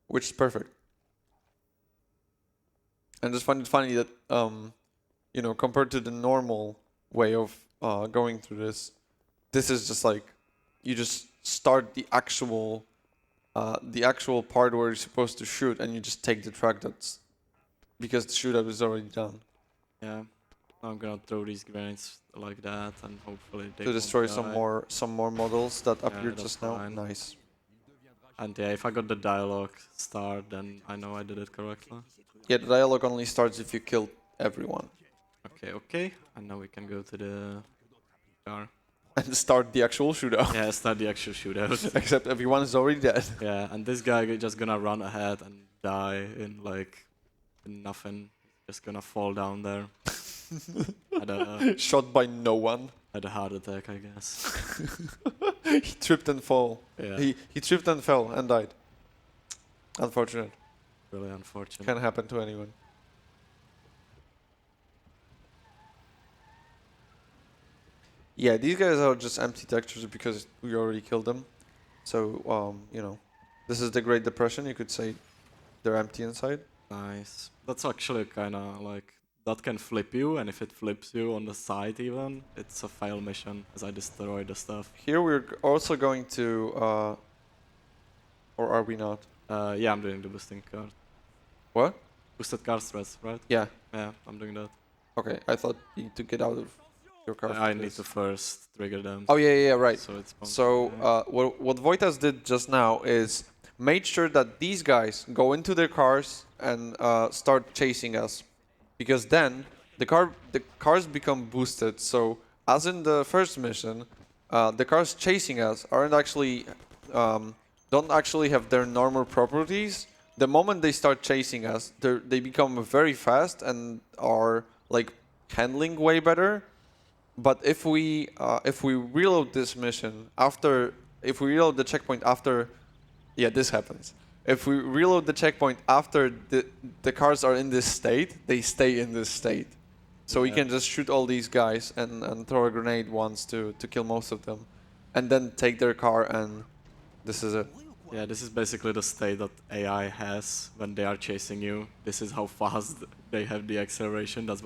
which is perfect. And just find it funny that compared to the normal way of going through this is just like you just start the actual part where you're supposed to shoot, and you just take the track that's because the shootout is already done. Yeah. I'm gonna throw these grenades like that and hopefully they To won't destroy die. some more models that appeared that's just now. fine. Nice. And yeah, if I got the dialogue start, then I know I did it correctly. Yeah, the dialogue only starts if you kill everyone. Okay. And now we can go to the car. And start the actual shootout. Yeah, start the actual shootout. Except everyone is already dead. Yeah, and this guy just gonna run ahead and die in nothing. Just gonna fall down there. Shot by no one. Had a heart attack, I guess. He tripped and fell. Yeah. He tripped and fell and died. Unfortunate. Really unfortunate. Can happen to anyone. Yeah, these guys are just empty textures because we already killed them. So, this is the Great Depression. You could say they're empty inside. Nice. That's actually kind of like that can flip you, and if it flips you on the side even, it's a fail mission as I destroy the stuff. Here we're also going to, or are we not? Yeah, I'm doing the boosting card. What? Boosted card stress, right? Yeah. Yeah, I'm doing that. Okay, I thought you need to get out of your car. I need to first trigger them. Oh yeah, right. So it's So what Vojtas did just now is made sure that these guys go into their cars and start chasing us, because then the cars become boosted. So as in the first mission, the cars chasing us aren't actually don't actually have their normal properties. The moment they start chasing us, they become very fast and are like handling way better. But if we reload this mission after, if we reload the checkpoint after, yeah, this happens. If we reload the checkpoint after the cars are in this state, they stay in this state. So we can just shoot all these guys and throw a grenade once to kill most of them, and then take their car, and this is it. Yeah, this is basically the state that AI has when they are chasing you. This is how fast they have the acceleration. That's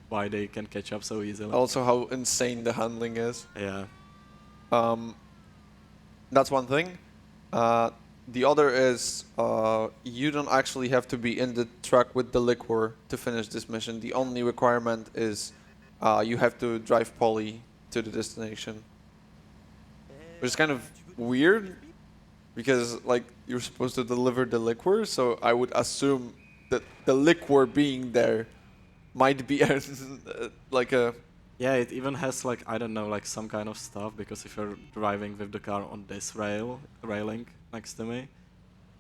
why they can catch up so easily. Also, how insane the handling is. Yeah. That's one thing. The other is you don't actually have to be in the truck with the liquor to finish this mission. The only requirement is you have to drive Polly to the destination, which is kind of weird because like you're supposed to deliver the liquor, so I would assume that the liquor being there might be like a... Yeah, it even has like, I don't know, like some kind of stuff, because if you're driving with the car on this railing next to me,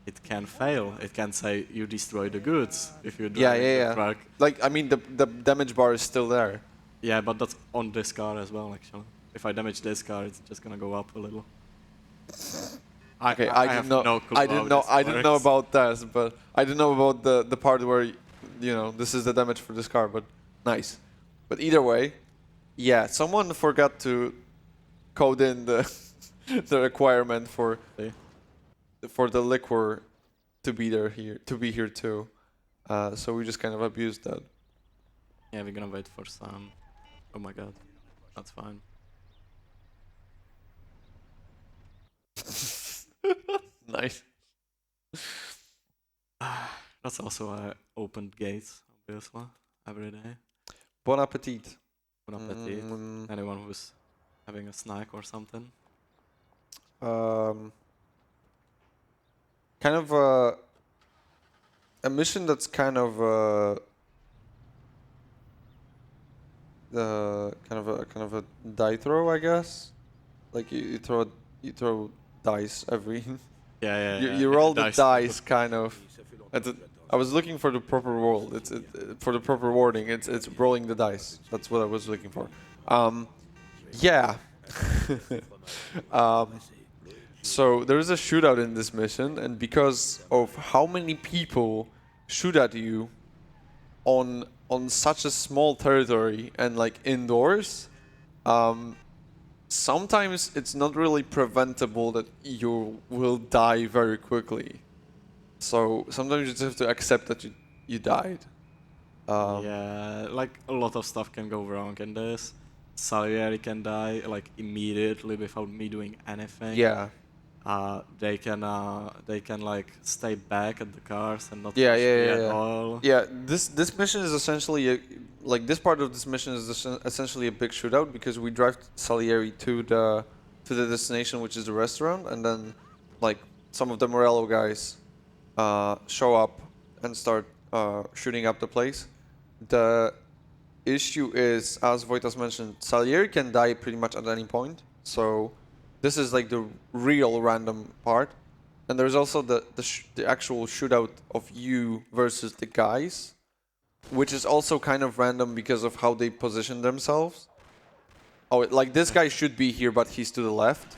it can fail. It can say you destroy the goods if you drive the truck. Like, I mean, the damage bar is still there. Yeah, but that's on this car as well, actually. If I damage this car, it's just gonna go up a little. Okay, I have no clue I didn't know about that, but I didn't know about the part where, you know, this is the damage for this car, but nice. But either way, yeah, someone forgot to code in the the requirement for the liquor to be here too. So we just kind of abused that. Yeah, we're gonna wait for some. Oh my god, that's fine. Nice. That's also opened gates, obviously, every day. Bon appetit. Bon appetit. Anyone who's having a snack or something. Kind of a mission that's kind of kind of a die throw, I guess. Like you throw dice every. Yeah. You roll the dice, kind of. I was looking for the proper roll. For the proper wording. It's rolling the dice. That's what I was looking for. Yeah. So there is a shootout in this mission, and because of how many people shoot at you on such a small territory and like indoors, sometimes it's not really preventable that you will die very quickly. So sometimes you just have to accept that you died. Yeah, like a lot of stuff can go wrong in this. Salieri can die like immediately without me doing anything. Yeah. They can like stay back at the cars and not Yeah, push me at all. Yeah, this mission is essentially like this part of this mission is essentially a big shootout because we drive Salieri to the destination, which is the restaurant, and then like some of the Morello guys show up and start shooting up the place. The issue is, as Vojtas mentioned, Salieri can die pretty much at any point. So this is like the real random part. And there's also the actual shootout of you versus the guys, which is also kind of random because of how they position themselves. Oh, like this guy should be here, but he's to the left.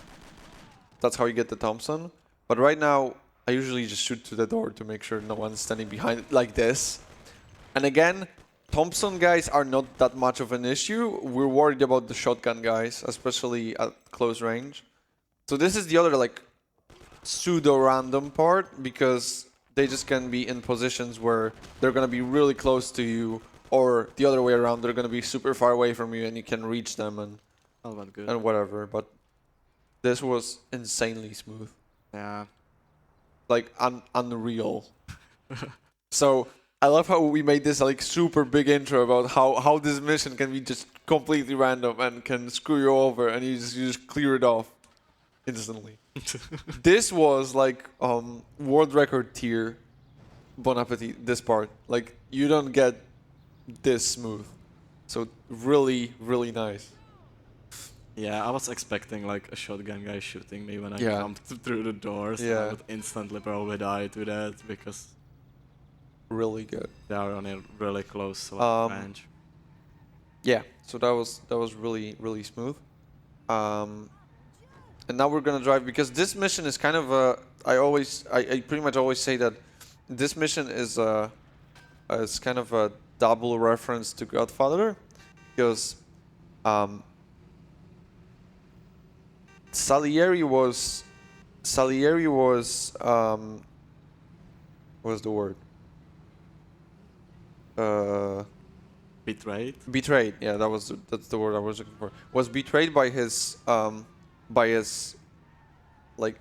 That's how you get the Thompson. But right now, I usually just shoot to the door to make sure no one's standing behind it like this. And again, Thompson guys are not that much of an issue. We're worried about the shotgun guys, especially at close range. So this is the other like pseudo-random part, because they just can be in positions where they're going to be really close to you, or the other way around, they're going to be super far away from you and you can reach them and whatever. But this was insanely smooth. Yeah. Like unreal. So I love how we made this like super big intro about how this mission can be just completely random and can screw you over, and you just clear it off instantly. This was like world record tier. Bon appetit. This part, like you don't get this smooth, so really really nice. Yeah, I was expecting like a shotgun guy shooting me when I Yeah. jumped through the doors. Yeah. I would instantly probably die to that because Really good. they are on a really close range. Yeah, so that was really really smooth. And now we're gonna drive because this mission is kind of a. I pretty much always say that this mission is kind of a double reference to Godfather, because Salieri was what was the word? Betrayed Betrayed. Yeah, that's the word I was looking for. Was betrayed by his like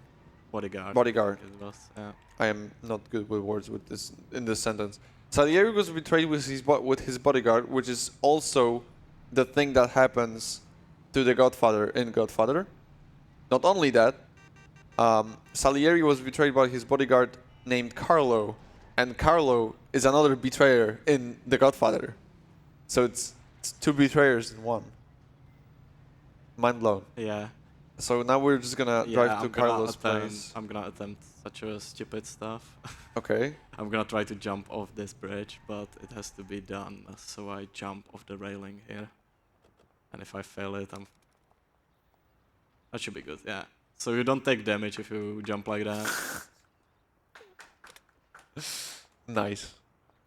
bodyguard. bodyguard. It was, yeah. I am not good with words with this in this sentence. Salieri was betrayed with his bodyguard, which is also the thing that happens to the Godfather in Godfather. Not only that, Salieri was betrayed by his bodyguard named Carlo, and Carlo is another betrayer in the Godfather. So it's two betrayers in one. Mind blown. Yeah. So now we're just gonna drive to Carlo's place. I'm gonna attempt such a stupid stuff. Okay. I'm gonna try to jump off this bridge, but it has to be done. So I jump off the railing here, and if I fail it, that should be good. Yeah. So you don't take damage if you jump like that. Nice.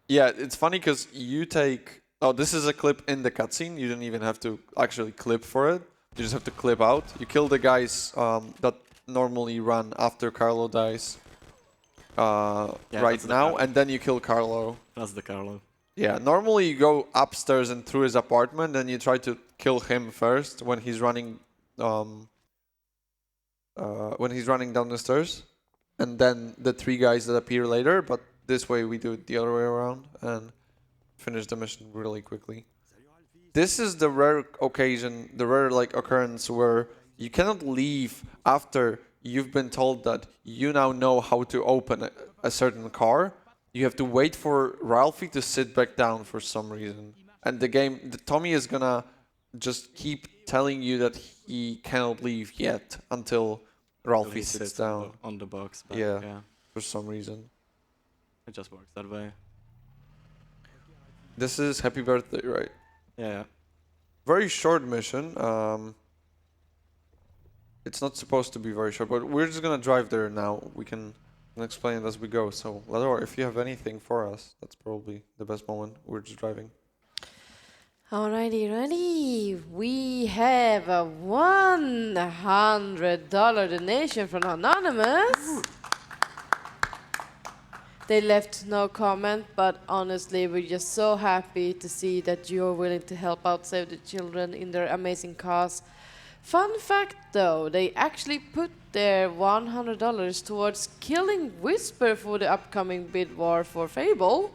Yeah, it's funny because you take. Oh, this is a clip in the cutscene. You don't even have to actually clip for it. You just have to clip out. You kill the guys that normally run after Carlo dies. Right now, and then you kill Carlo. That's the Carlo. Yeah, normally you go upstairs and through his apartment, and you try to kill him first when he's running. When he's running down the stairs, and then the three guys that appear later. But this way we do it the other way around and finish the mission really quickly. This is the rare occasion, the rare like occurrence where you cannot leave after you've been told that you now know how to open a certain car. You have to wait for Ralphie to sit back down for some reason, and Tommy is gonna just keep telling you that he cannot leave yet until Ralphie sits down on the box. But yeah, for some reason. It just works that way. This is Happy Birthday, right? Yeah. Very short mission. It's not supposed to be very short, but we're just gonna drive there now. We can explain it as we go. So, Lador, if you have anything for us, that's probably the best moment. We're just driving. Alrighty, ready. We have a $100 donation from Anonymous. They left no comment, but honestly, we're just so happy to see that you're willing to help out Save the Children in their amazing cause. Fun fact though, they actually put their $100 towards killing Whisper for the upcoming bid war for Fable,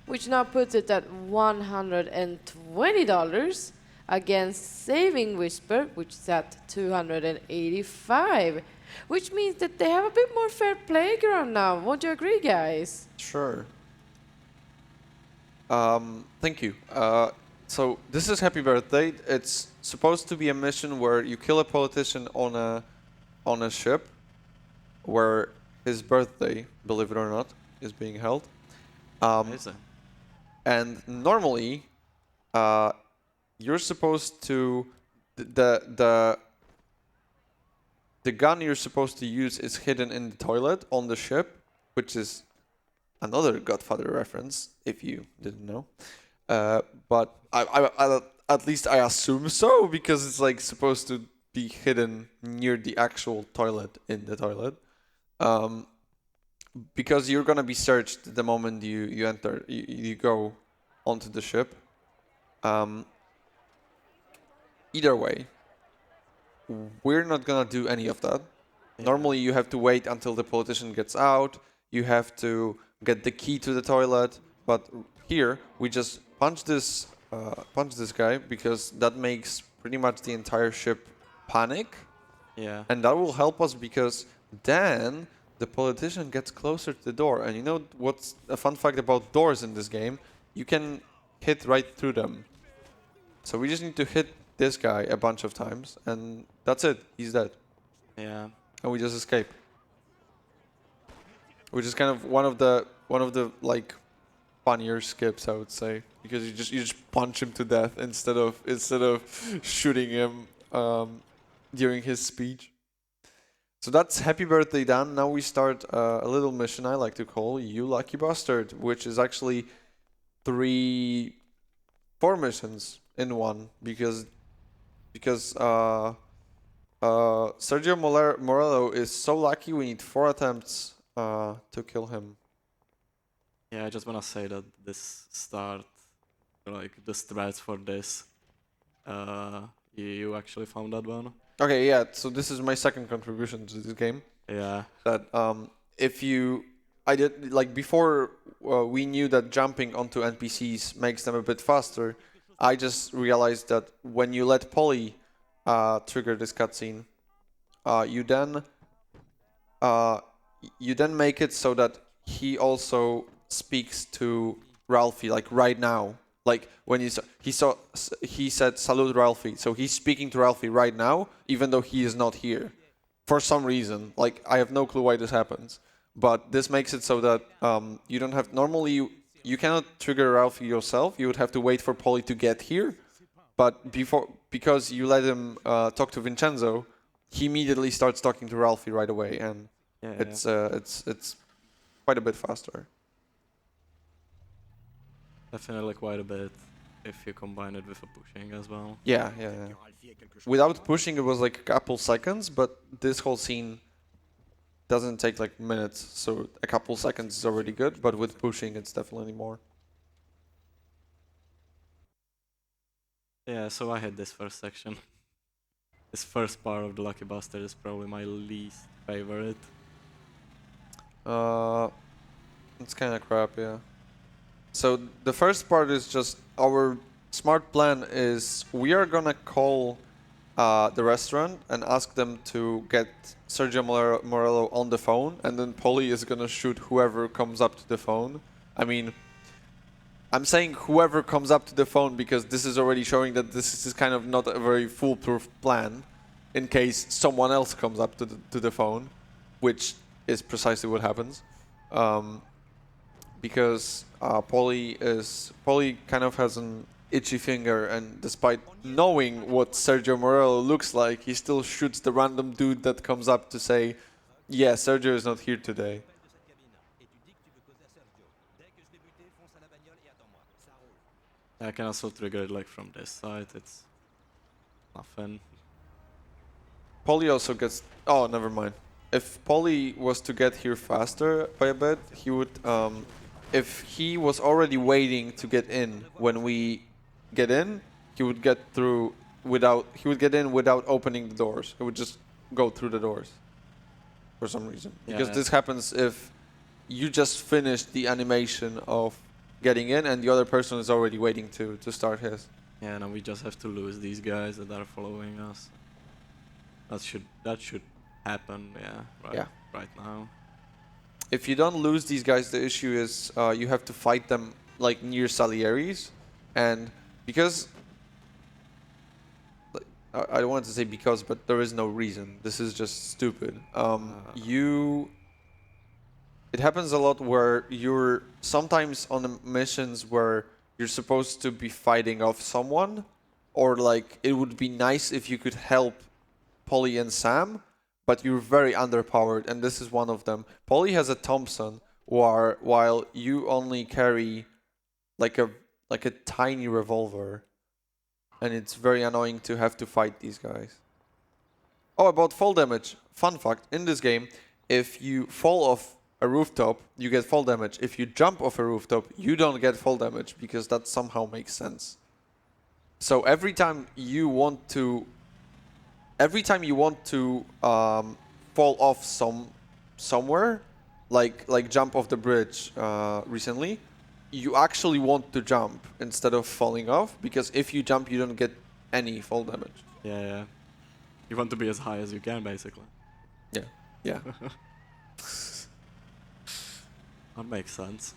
which now puts it at $120 against saving Whisper, which is at $285. Which means that they have a bit more fair playground now. Won't you agree, guys? Sure. Thank you. So this is Happy Birthday. It's supposed to be a mission where you kill a politician on a ship where his birthday, believe it or not, is being held. Amazing. And normally, you're supposed to the gun you're supposed to use is hidden in the toilet on the ship, which is another Godfather reference, if you didn't know. But I at least I assume so, because it's like supposed to be hidden near the actual toilet in the toilet. Because you're gonna be searched the moment you enter, you go onto the ship. Either way, we're not gonna do any of that. Yeah. Normally you have to wait until the politician gets out, you have to get the key to the toilet, But here we just punch this guy because that makes pretty much the entire ship panic, Yeah. and that will help us because then the politician gets closer to the door. And you know what's a fun fact about doors in this game? You can hit right through them. So we just need to hit this guy a bunch of times, and that's it. He's dead, Yeah. and we just escape. Which is kind of one of the like funnier skips, I would say, because you just punch him to death instead of shooting him during his speech. So that's Happy Birthday done. Now we start a little mission I like to call You Lucky Bastard, which is actually 4 missions in one because Sergio Morello is so lucky we need 4 attempts to kill him. Yeah, I just wanna say that this start, like the strats for this, you actually found that one. Okay, yeah. So this is my second contribution to this game. Yeah. That I did like before we knew that jumping onto NPCs makes them a bit faster. I just realized that when you let Polly trigger this cutscene, you then make it so that he also speaks to Ralphie like right now. Like when he said salute Ralphie, so he's speaking to Ralphie right now, even though he is not here, for some reason. Like I have no clue why this happens, but this makes it so that you don't have normally you cannot trigger Ralphie yourself. You would have to wait for Polly to get here, but because you let him talk to Vincenzo, he immediately starts talking to Ralphie right away, and Yeah. it's quite a bit faster. Definitely quite a bit if you combine it with a pushing as well. Yeah. Without pushing, it was like a couple seconds, but this whole scene doesn't take like minutes, so a couple seconds is already good, but with pushing, it's definitely more. Yeah, so I hate this first section. This first part of the Lucky Bastard is probably my least favorite. It's kind of crap, yeah. So the first part is just our smart plan is we are gonna call the restaurant and ask them to get Sergio Morello on the phone, and then Polly is gonna shoot whoever comes up to the phone. I mean, I'm saying whoever comes up to the phone because this is already showing that this is kind of not a very foolproof plan in case someone else comes up to the phone, which is precisely what happens. Because Polly kind of has an itchy finger, and despite knowing what Sergio Morello looks like, he still shoots the random dude that comes up to say, yeah, Sergio is not here today. I can also trigger it like from this side, it's nothing. Polly also gets... Oh, never mind. If Polly was to get here faster by a bit, he would... if he was already waiting to get in when we get in, he would get through without... He would get in without opening the doors. He would just go through the doors for some reason. Because Yeah. this happens if you just finished the animation of getting in and the other person is already waiting to start his. Yeah, now we just have to lose these guys that are following us. That should happen, yeah, right now. If you don't lose these guys, the issue is you have to fight them like near Salieri's, and because I don't want to say because, but there is no reason. This is just stupid. It happens a lot where you're sometimes on the missions where you're supposed to be fighting off someone, or like it would be nice if you could help Polly and Sam, but you're very underpowered, and this is one of them. Polly has a Thompson, while you only carry like a tiny revolver, and it's very annoying to have to fight these guys. Oh, about fall damage. Fun fact, in this game, if you fall off a rooftop, you get fall damage. If you jump off a rooftop, you don't get fall damage, because that somehow makes sense. So every time you want to fall off somewhere, like jump off the bridge recently, you actually want to jump instead of falling off, because if you jump, you don't get any fall damage. Yeah, yeah. You want to be as high as you can, basically. Yeah. Yeah. That makes sense.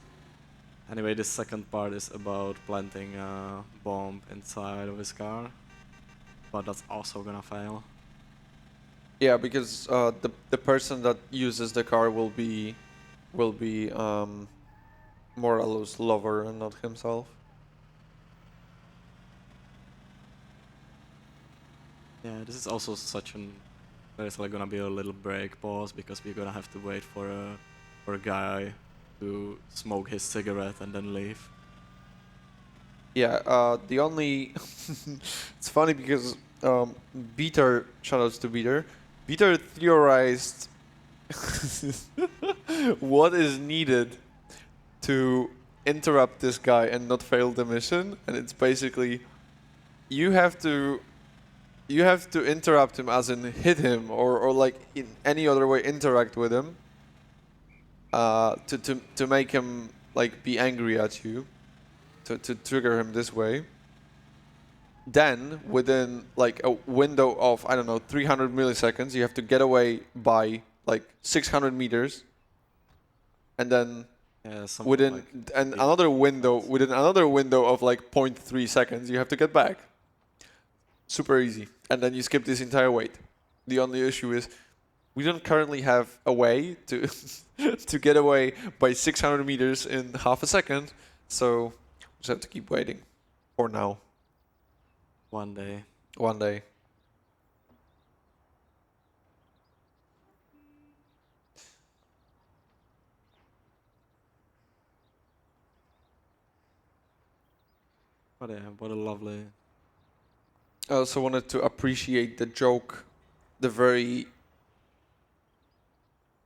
Anyway, the second part is about planting a bomb inside of his car. But that's also gonna fail. Yeah, because the person that uses the car will be Morello's lover and not himself. Yeah, this is also such an... There's like gonna be a little break pause because we're gonna have to wait for a guy to smoke his cigarette and then leave. Yeah, the only... It's funny because Beater, shoutouts to Beater, Beater theorized what is needed to interrupt this guy and not fail the mission, and it's basically you have to interrupt him, as in hit him or like in any other way interact with him to make him like be angry at you, to trigger him this way. Then within like a window of, I don't know, 300 milliseconds, you have to get away by like 600 meters, and then within like another window of like 0.3 seconds, you have to get back. Super easy. And then you skip this entire wait. The only issue is we don't currently have a way to to get away by 600 meters in half a second, so we just have to keep waiting for now. One day. One day. But yeah, what a lovely... I also wanted to appreciate the joke, the very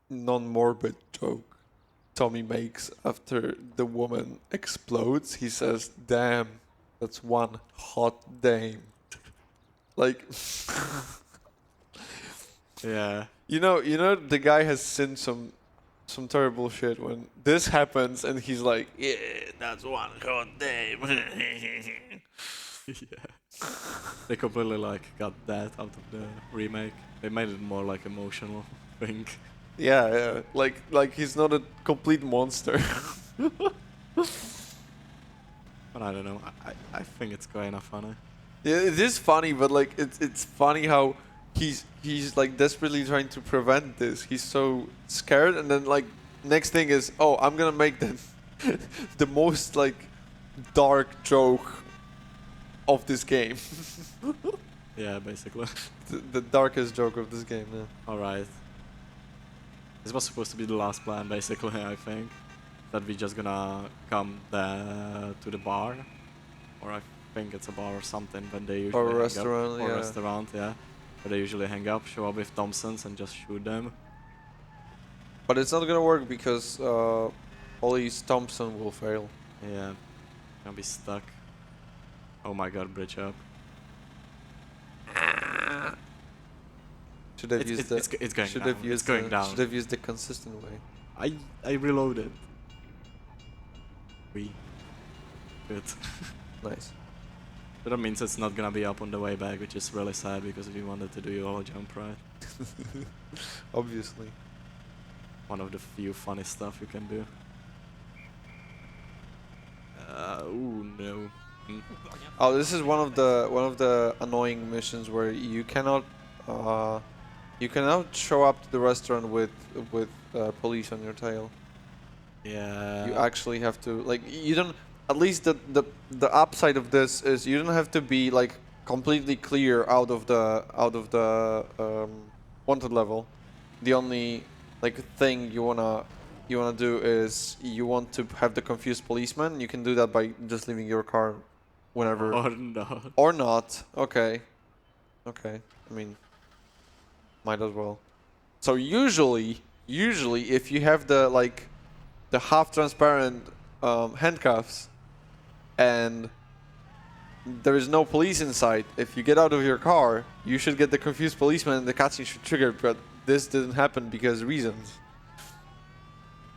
non-morbid joke Tommy makes after the woman explodes. He says, "Damn, that's one hot dame." Like, Yeah. you know, the guy has seen some terrible shit when this happens, and he's like, "Yeah, that's one hot dame." Yeah. They completely like got that out of the remake. They made it more like emotional thing. Yeah, like he's not a complete monster. But I don't know. I think it's kind of funny. Yeah, it is funny, but like it's funny how he's like desperately trying to prevent this. He's so scared, and then like next thing is, oh, I'm gonna make the most like dark joke of this game. Yeah, basically. the darkest joke of this game. Yeah. Alright. This was supposed to be the last plan, basically, I think. That we just gonna come to the bar. Or I think it's a bar or something, when they usually Or a hang restaurant, up. Or yeah. restaurant, yeah. Where they usually hang up, show up with Thompsons and just shoot them. But it's not gonna work because Ollie's Thompson will fail. Yeah. Gonna be stuck. Oh my god, bridge up. Should have used the. It's going Should down. have used It's going the, down. Should have used the consistent way. I reloaded. Good. Nice. But that means it's not gonna be up on the way back, which is really sad because we wanted to do YOLO jump, right? Obviously. One of the few funny stuff you can do. Ooh, no. Oh, this is one of the annoying missions where you cannot show up to the restaurant with police on your tail. Yeah. You actually have to, like, you don't. At least the upside of this is you don't have to be like completely clear out of the wanted level. The only like thing you wanna do is you want to have the confused policeman. You can do that by just leaving your car whenever. Or not. Or not. Okay. I mean, might as well. So usually if you have the half transparent handcuffs and there is no police inside, if you get out of your car, you should get the confused policeman and the cutscene should trigger, but this didn't happen because reasons.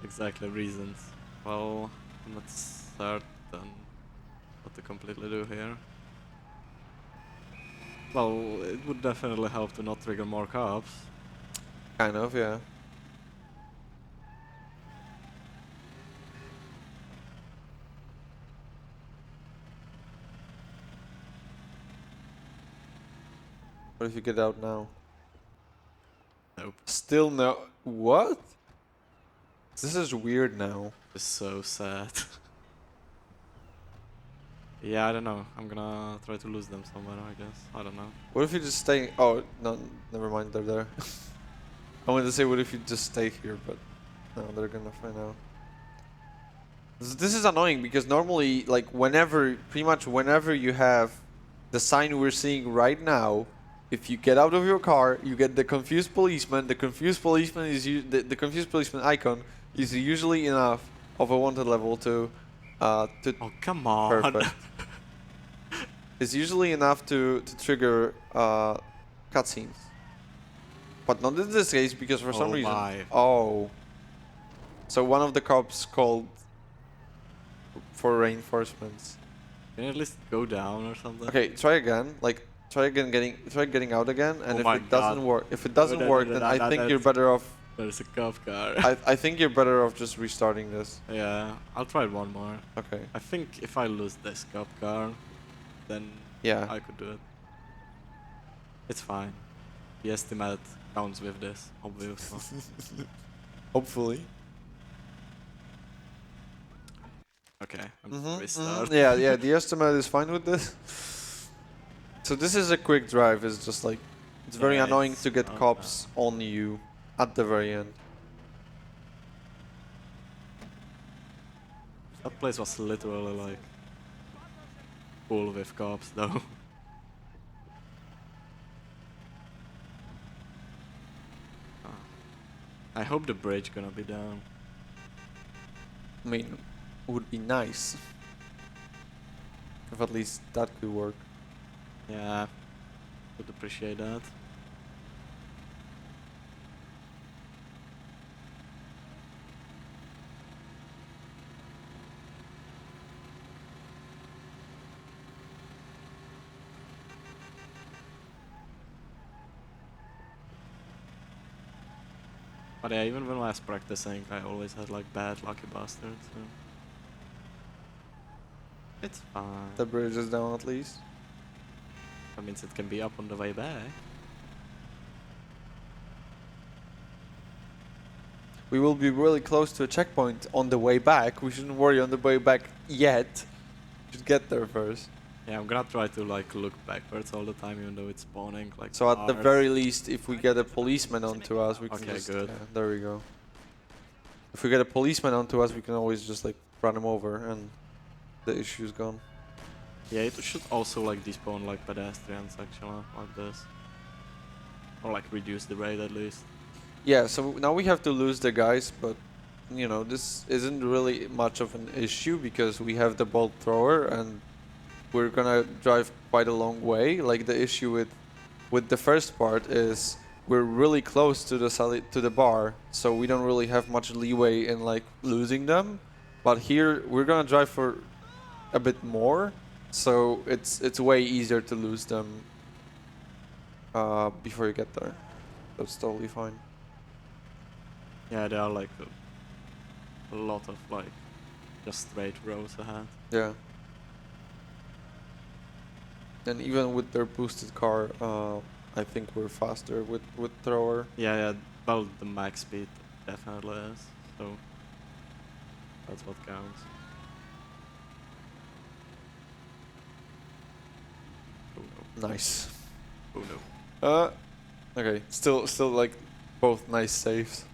Exactly, reasons. Well, I'm not certain what to completely do here. Well, it would definitely help to not trigger more cops. Kind of, yeah. What if you get out now? Nope. Still no. What? This is weird now. It's so sad. Yeah, I don't know. I'm gonna try to lose them somewhere, I guess. I don't know. What if you just stay? Oh no, never mind. They're there. I wanted to say, what if you just stay here, but no, they're gonna find out. This is annoying because normally, like pretty much whenever you have the sign we're seeing right now, if you get out of your car, you get the confused policeman. The confused policeman is the confused policeman icon is usually enough of a wanted level to. Oh, come on. Perfect. It's usually enough to trigger cutscenes. But not in this case because for some reason. My. Oh. So one of the cops called for reinforcements. Can you at least go down or something? Okay, try again. Like try getting out again, and Oh if my it doesn't God. work, then I think you're better off. There's a cop car. I think you're better off just restarting this. Yeah, I'll try it one more. Okay. I think if I lose this cop car, then Yeah. I could do it. It's fine. The estimate counts with this, obviously. Hopefully. Okay, I'm gonna restart. Yeah, the estimate is fine with this. So this is a quick drive. It's just like it's very Yeah, annoying it's to get not cops on you at the very end. That place was literally like full with cops, though. I hope the bridge gonna be down. I mean, it would be nice if at least that could work. Yeah, would appreciate that. But yeah, even when I was practicing, I always had like bad lucky bastards. So it's fine. The bridge is down at least. That means it can be up on the way back. We will be really close to a checkpoint on the way back. We shouldn't worry on the way back yet. Should get there first. Yeah, I'm gonna try to like look backwards all the time, even though it's spawning like. So at the cars. very least, if we get a policeman onto us, we can Okay, just... good. Yeah, there we go. If we get a policeman onto us, we can always just like run him over and the issue's gone. Yeah, it should also like despawn like pedestrians actually, like this. Or like reduce the rate at least. Yeah, so now we have to lose the guys, but you know, this isn't really much of an issue because we have the bolt thrower and we're gonna drive quite a long way. Like the issue with the first part is we're really close to the bar, so we don't really have much leeway in like losing them. But here we're gonna drive for a bit more, so it's way easier to lose them before you get there. That's totally fine. Yeah, there are like a lot of like just straight rows ahead. Yeah. And even with their boosted car, I think we're faster with thrower. Yeah, yeah. Well, the max speed definitely is. So that's what counts. Oh no. Nice. Oh no. Okay. Still like both nice saves.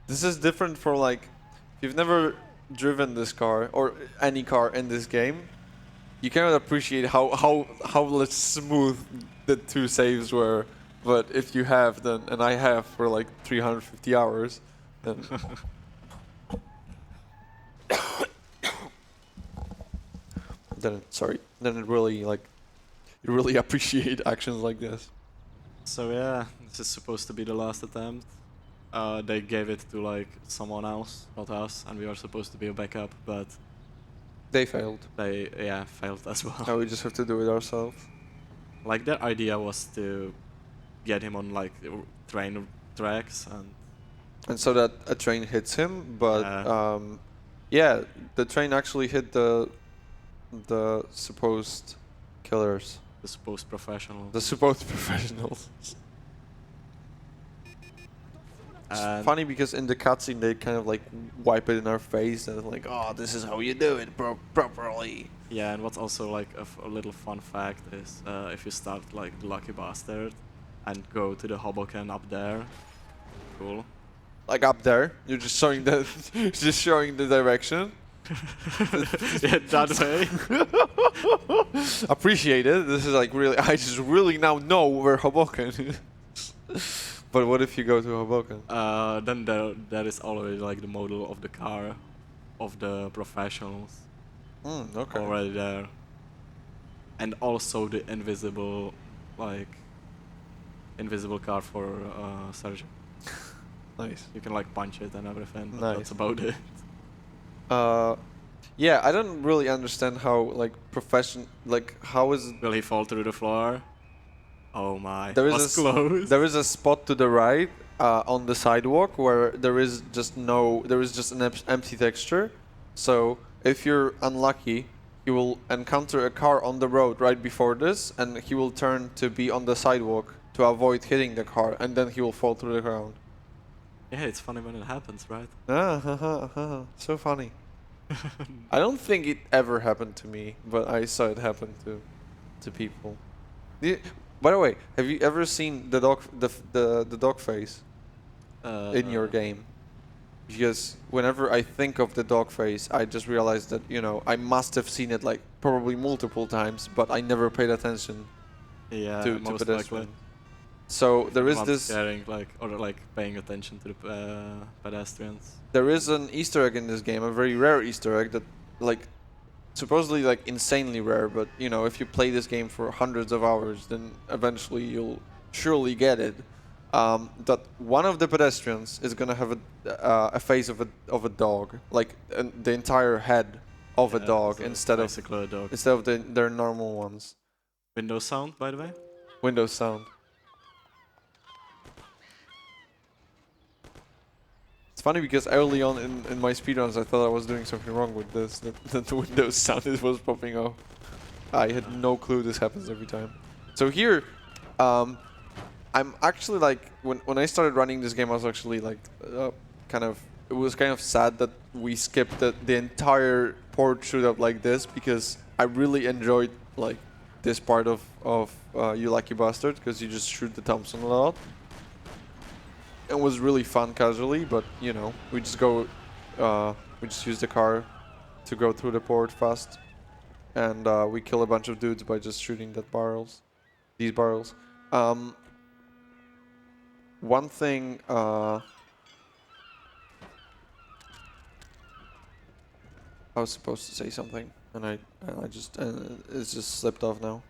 This is different from like if you've never driven this car or any car in this game, you cannot appreciate how like, smooth the two saves were. But if you have, then and I have for like 350 hours, then then it really like you really appreciate actions like this. So yeah, this is supposed to be the last attempt. they gave it to like someone else, not us, and we were supposed to be a backup, but They failed. they failed as well. Now we just have to do it ourselves. Like their idea was to get him on like train tracks, And so that a train hits him, but Yeah. yeah, the train actually hit the supposed killers, the supposed professional. the supposed professionals. It's And funny because in the cutscene they kind of like wipe it in our face and like, oh, this is how you do it properly. yeah, and what's also like a little fun fact is if you start like the Lucky Bastard and go to the Hoboken up there, cool. Like up there, you're just showing the just showing the direction. Yeah, that way. Appreciate it. This is like really, I just really now know where Hoboken is. But what if you go to Hoboken? Then there is already like the model of the car of the professionals Okay. already there, and also the invisible car for Sergio. Nice. You can like punch it and everything. But Nice. That's about it. Yeah, I don't really understand how like how is Will he fall through the floor? Oh my! there is was a close. there is a spot to the right on the sidewalk where there is just an empty texture. So if you're unlucky, you will encounter a car on the road right before this, and he will turn to be on the sidewalk to avoid hitting the car, and then he will fall through the ground. Yeah, it's funny when it happens, right? So funny. I don't think it ever happened to me, but I saw it happen to people. By the way, have you ever seen the dog face in your game? Because whenever I think of the dog face, I just realize that, you know, I must have seen it like probably multiple times, but I never paid attention Yeah, to most Pedestrian. likely. So there is Not this. caring, like, or like paying attention to the pedestrians. There is an Easter egg in this game, a very rare Easter egg that, like, supposedly like insanely rare. But you know, if you play this game for hundreds of hours, then eventually you'll surely get it. That one of the pedestrians is gonna have a face of a dog, like the entire head of a Yeah, dog so instead of basically a dog. their normal ones. Windows sound, by the way. Windows sound. It's funny because early on in my speedruns I thought I was doing something wrong with this, that the Windows sound was popping up. I had no clue this happens every time. So here, I'm actually like, when I started running this game I was actually like, it was kind of sad that we skipped the entire port shoot up like this, because I really enjoyed like this part of You Lucky Bastard, because you just shoot the Thompson a lot. It was really fun casually, but you know, we just use the car to go through the port fast, and we kill a bunch of dudes by just shooting these barrels. One thing, I was supposed to say something, and I just it's just slipped off now.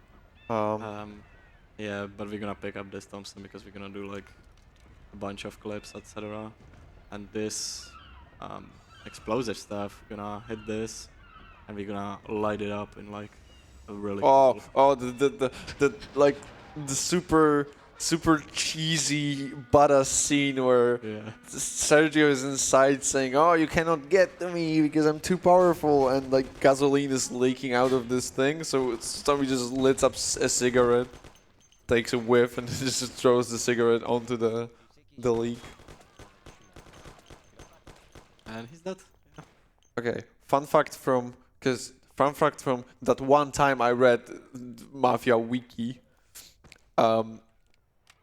Yeah, but we're gonna pick up this Thompson because we're gonna do like a bunch of clips, etc. And this explosive stuff, we're gonna hit this, and we're gonna light it up in like a really the like the super cheesy badass scene where yeah. Sergio is inside saying, "Oh, you cannot get to me because I'm too powerful," and like gasoline is leaking out of this thing. So somebody just lit up a cigarette, takes a whiff, and just throws the cigarette onto the leak. And he's dead. Okay, fun fact from that one time I read Mafia wiki.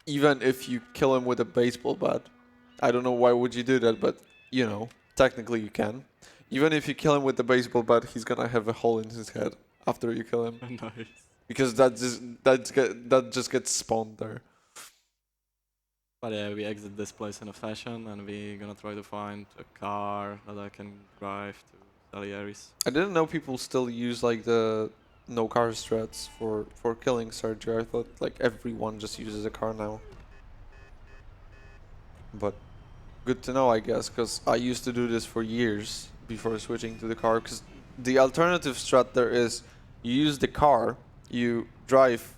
Even if you kill him with a baseball bat, I don't know why would you do that, but you know, technically you can. Even if you kill him with the baseball bat, he's gonna have a hole in his head after you kill him, Nice. because that just gets spawned there. But yeah, we exit this place in a fashion, and we're gonna try to find a car that I can drive to Salieri's. I didn't know people still use like the no car strats for killing Sergio. I thought like everyone just uses a car now. But good to know, I guess, because I used to do this for years before switching to the car. Because the alternative strat there is you use the car, you drive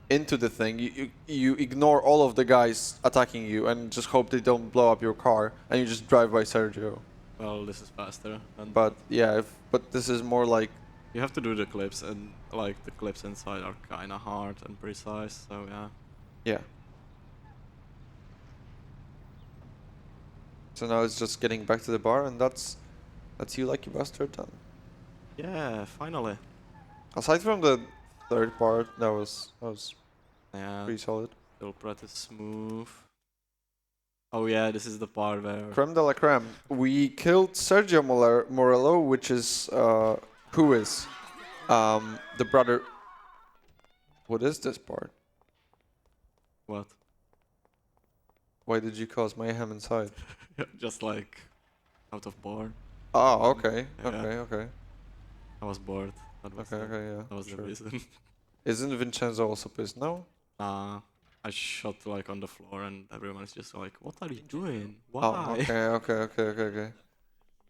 into the thing, you ignore all of the guys attacking you and just hope they don't blow up your car, and you just drive by Sergio. Well, this is faster. And But yeah, but this is more like you have to do the clips, and like the clips inside are kind of hard and precise. So yeah. yeah. So now it's just getting back to the bar, and that's you, Lucky Bastard, done. Yeah, finally. Aside from the third part, that was Yeah, pretty solid. still pretty smooth. Oh yeah, this is the part where Creme de la creme. We killed Sergio Morello, which is who is the brother. What is this part? what? Why did you cause mayhem inside? Just like out of bored. Oh, okay, Yeah. okay. I was bored. That was Okay, the, yeah. that was the Sure. reason. Isn't Vincenzo also pissed now? I shot like on the floor, and everyone is just like, "What are you doing? Oh, Why?" okay.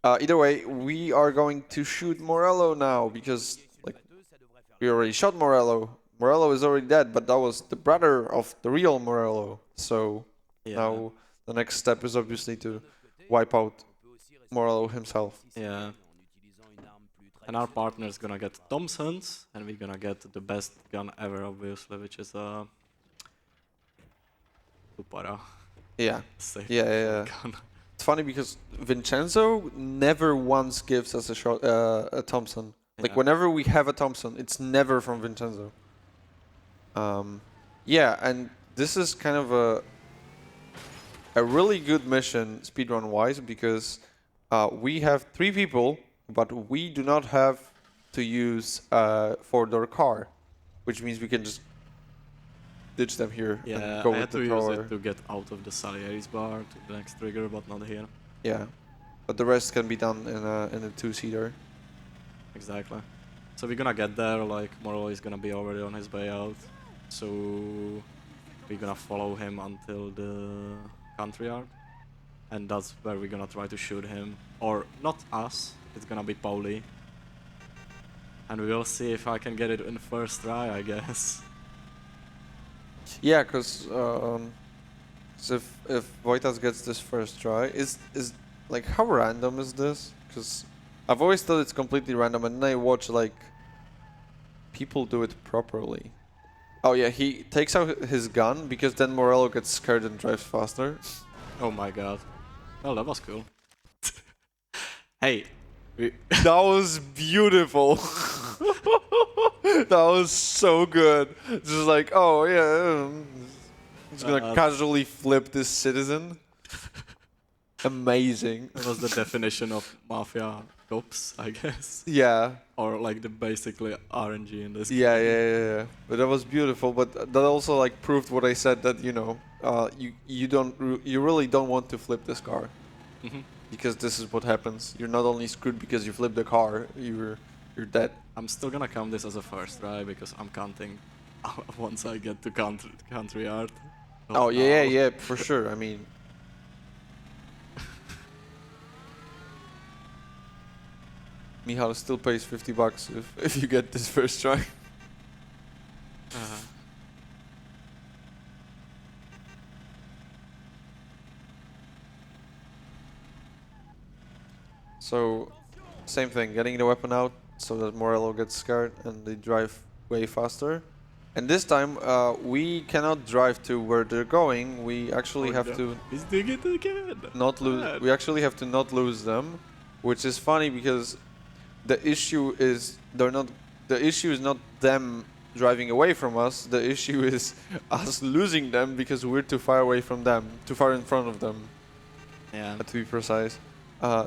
Either way, we are going to shoot Morello now because, like, we already shot Morello. Morello is already dead, but that was the brother of the real Morello. So Yeah. now the next step is obviously to wipe out Morello himself. Yeah. And our partner is gonna get Thompson's, and we're gonna get the best gun ever, obviously, which is a Tupara. Yeah. Safe Yeah. gun. It's funny because Vincenzo never once gives us a shot, a Thompson. Like Yeah. whenever we have a Thompson, it's never from Vincenzo. Yeah, and this is kind of a really good mission speedrun wise because we have 3 people, but we do not have to use a 4-door car, which means we can just ditch them here Yeah, and go I with had to the use thrower. it to get out of the Salieri's bar to the next trigger, but not here. Yeah, but the rest can be done in a 2-seater. Exactly. So we're gonna get there, like, Morello is gonna be already on his way out. So we're gonna follow him until the country yard. And that's where we're gonna try to shoot him. Or not us, it's gonna be Pauli. And we'll see if I can get it in first try, I guess. Yeah, because if Vojtas gets this first try, is like how random is this? Because I've always thought it's completely random, and then I watch like people do it properly. Oh yeah, he takes out his gun because then Morello gets scared and drives faster. Oh my god. Well, that was cool. Hey, That was beautiful. That was so good. Just like, oh yeah, I'm just gonna casually flip this citizen. Amazing. that was the definition of Mafia cops, I guess. Yeah. Or like the basically RNG in this Yeah. But that was beautiful. But that also like proved what I said, that you really don't want to flip this car, Mhm. because this is what happens. You're not only screwed because you flipped the car, you're dead. I'm still gonna count this as a first try because I'm counting once I get to country yard. Not Oh now. yeah, for sure. I mean, Michal still pays $50 if you get this first try. Uh, So, same thing, getting the weapon out so that Morello gets scared and they drive way faster. And this time, we cannot drive to where they're going. We actually oh have no. to He's doing it again. not lose. Bad. We actually have to not lose them, which is funny because the issue is they're not. The issue is not them driving away from us. The issue is us losing them because we're too far away from them, too far in front of them, Yeah. to be precise.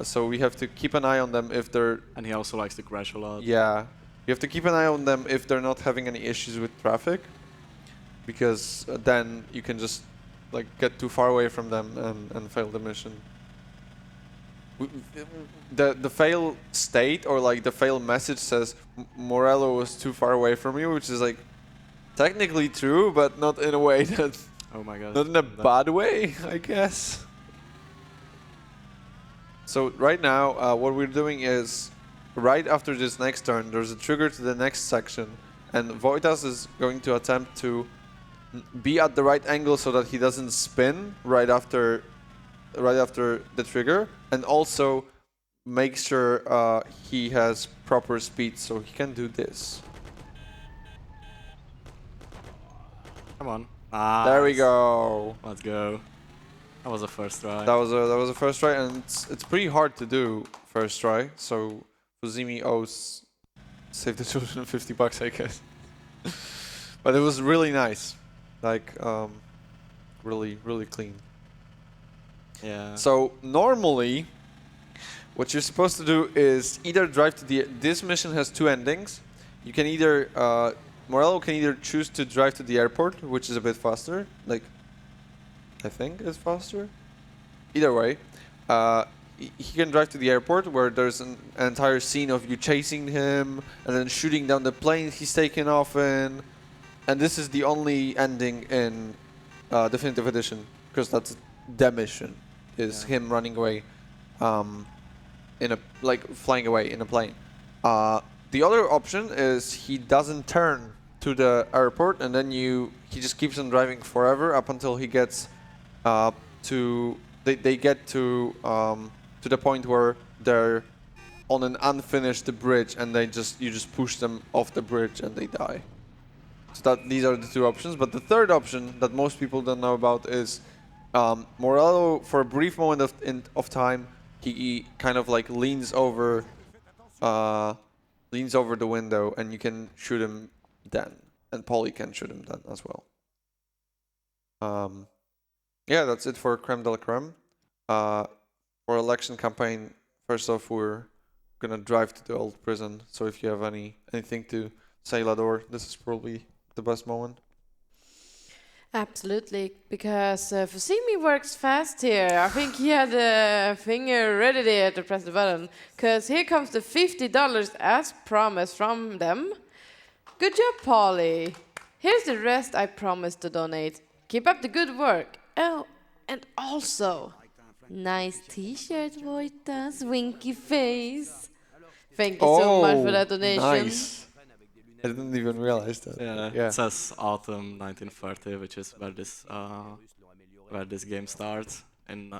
So we have to keep an eye on them if they're. And he also likes to crash a lot. Yeah, you have to keep an eye on them if they're not having any issues with traffic, because then you can just like get too far away from them and fail the mission. The fail state or like the fail message says Morello was too far away from you, which is like technically true, but not in a way that Oh my god. not in a That- bad way, I guess. So right now, what we're doing is, right after this next turn, there's a trigger to the next section, and Vojtas is going to attempt to be at the right angle so that he doesn't spin right after the trigger, and also make sure he has proper speed so he can do this. Come on. There we Nice. go. Let's go. That was a first try. That was a first try, and it's pretty hard to do first try. So Fuzimi owes Save the Children $50, I guess. But it was really nice, like really clean. Yeah. So normally, what you're supposed to do is either drive to the. This mission has two endings. You can either Morello can either choose to drive to the airport, which is a bit faster, like I think it's faster. Either way, he can drive to the airport where there's an entire scene of you chasing him and then shooting down the plane he's taken off in. And this is the only ending in Definitive Edition, because that's the mission, is him running away, flying away in a plane. The other option is he doesn't turn to the airport, and then he just keeps on driving forever up until he gets they get to the point where they're on an unfinished bridge, and you just push them off the bridge and they die. So these are the two options. But the third option that most people don't know about is Morello, for a brief moment of time, he kind of like leans over the window, and you can shoot him then, and Polly can shoot him then as well. Yeah, that's it for creme de la creme. For election campaign, first off, we're gonna drive to the old prison. So if you have anything to say, Lador, this is probably the best moment. Absolutely, because Fusimi works fast here. I think he had a finger ready there to press the button, because here comes the $50 as promised from them. Good job, Polly. Here's the rest I promised to donate. Keep up the good work. Oh, and also, nice t-shirt, Vojtas, winky face. Thank you so much for that donation. Nice. I didn't even realize that. Yeah. It says autumn 1930, which is where this game starts in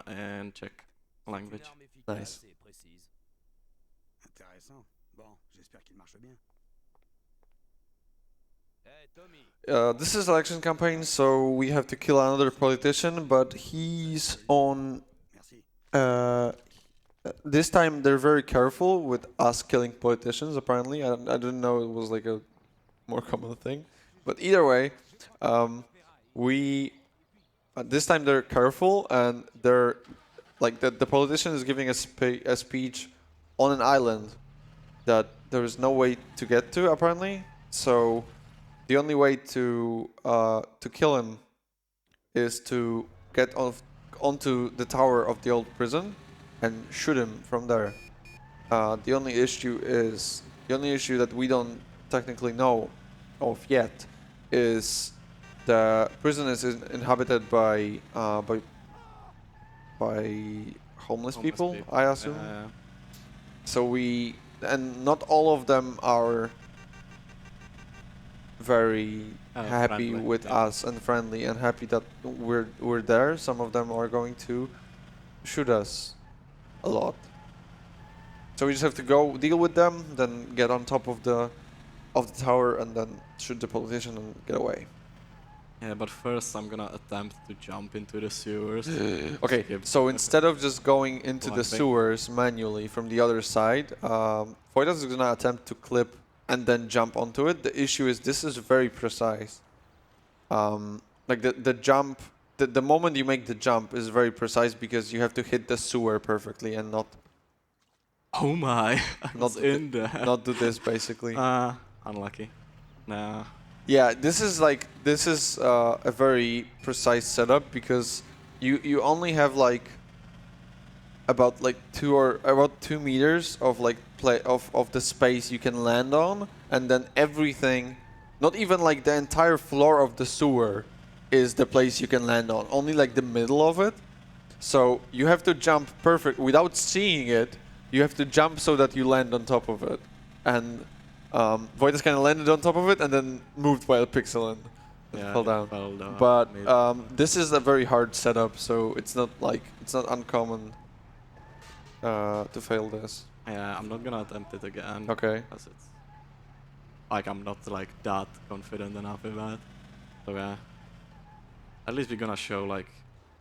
Czech language. Nice. Intéressant. Bon, j'espère qu'il marche bien. This is election campaign, so we have to kill another politician, but he's on. This time they're very careful with us killing politicians. Apparently, I didn't know it was like a more common thing, but either way, this time they're careful, and they're like the politician is giving a speech on an island that there is no way to get to apparently. So the only way to kill him is to get onto the tower of the old prison and shoot him from there. The only issue that we don't technically know of yet is the prison is inhabited by homeless people, I assume. So and not all of them are very happy friendly, with us and friendly and happy that we're there. Some of them are going to shoot us a lot. So we just have to go deal with them, then get on top of the tower, and then shoot the politician and get away. Yeah, but first I'm gonna attempt to jump into the sewers. Okay, so instead of just going into the sewers manually from the other side, Vojtas is gonna attempt to clip and then jump onto it. The issue is this is very precise. Like the jump, the moment you make the jump is very precise because you have to hit the sewer perfectly and not. Oh my! I was in there. Not do this basically. Unlucky. Nah. Yeah, this is a very precise setup because you only have like about 2 meters of like of the space you can land on, and then everything, not even like the entire floor of the sewer is the place you can land on, only like the middle of it. So you have to jump perfect without seeing it. You have to jump so that you land on top of it, and Vojtas kind of landed on top of it and then moved by a pixel and Yeah, fell it down. fell down But mid. this is a very hard setup, so it's not uncommon to fail this. Yeah, I'm not gonna attempt it again. Okay. Because it's like I'm not like that confident enough in that. So yeah. At least we're gonna show like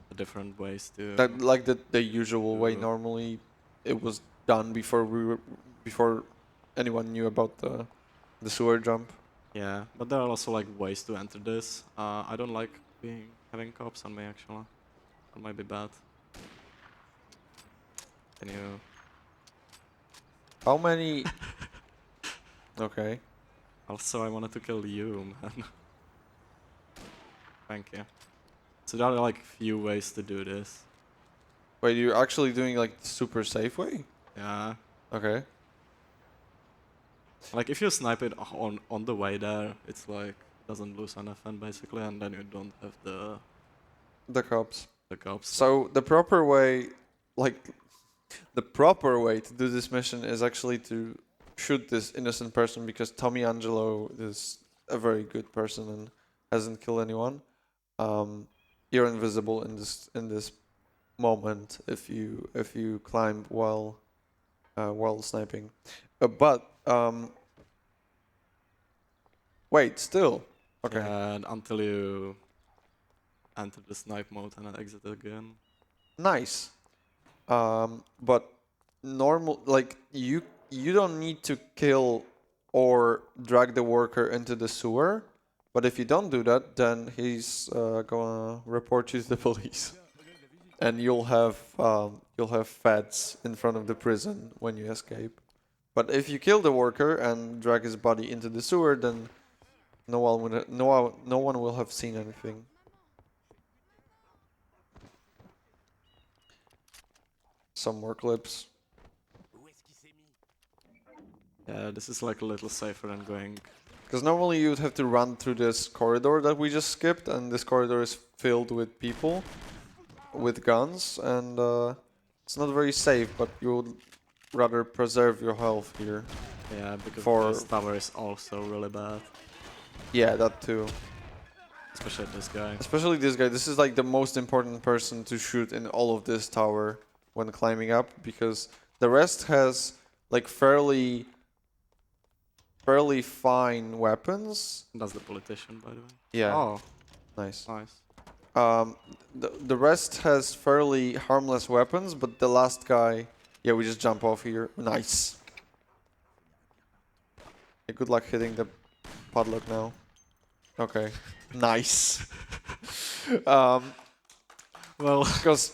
the different ways to. That like the usual way. to- Normally, it was done before anyone knew about the sewer jump. Yeah, but there are also like ways to enter this. I don't like having cops on me actually. That might be bad. Can you? How many? Okay. Also, I wanted to kill you, man. Thank you. So there are like few ways to do this. Wait, you're actually doing like the super safe way? Yeah. Okay. Like if you snipe it on the way there, it's like doesn't lose anything basically, and then you don't have The cops. the cops. So the proper way, like, the proper way to do this mission is actually to shoot this innocent person, because Tommy Angelo is a very good person and hasn't killed anyone. You're invisible in this moment if you climb while sniping. Wait, still. Okay. And until you enter the snipe mode and then exit again. Nice. But normal, like you don't need to kill or drag the worker into the sewer. But if you don't do that, then he's gonna report you to the police, and you'll have feds in front of the prison when you escape. But if you kill the worker and drag his body into the sewer, then no one will have seen anything. Some more clips. Yeah, this is like a little safer than going. Because normally you'd have to run through this corridor that we just skipped, and this corridor is filled with people with guns, and it's not very safe, but you would rather preserve your health here. Yeah, because For- this tower is also really bad. Yeah, that too. Especially this guy. Especially this guy. This is like the most important person to shoot in all of this tower when climbing up, because the rest has like fairly fine weapons. That's the politician, by the way. Yeah, Oh, nice. nice. The rest has fairly harmless weapons, but the last guy, yeah, we just jump off here. Nice. Yeah, good luck hitting the padlock now. Okay, nice. Well, Because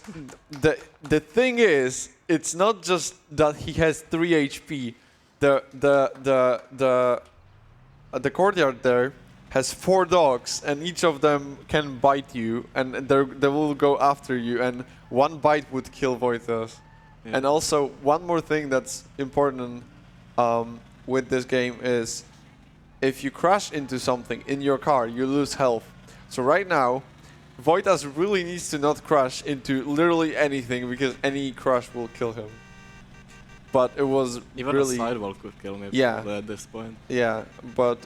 the thing is, it's not just that he has 3 HP. The courtyard there has 4 dogs, and each of them can bite you, and they will go after you, and one bite would kill Vojtas. yeah. And also, one more thing that's important with this game is, if you crash into something in your car, you lose health. So right now, Vojtas really needs to not crash into literally anything, because any crash will kill him. But it was even really... a sidewall could kill me Yeah. probably at this point. Yeah, but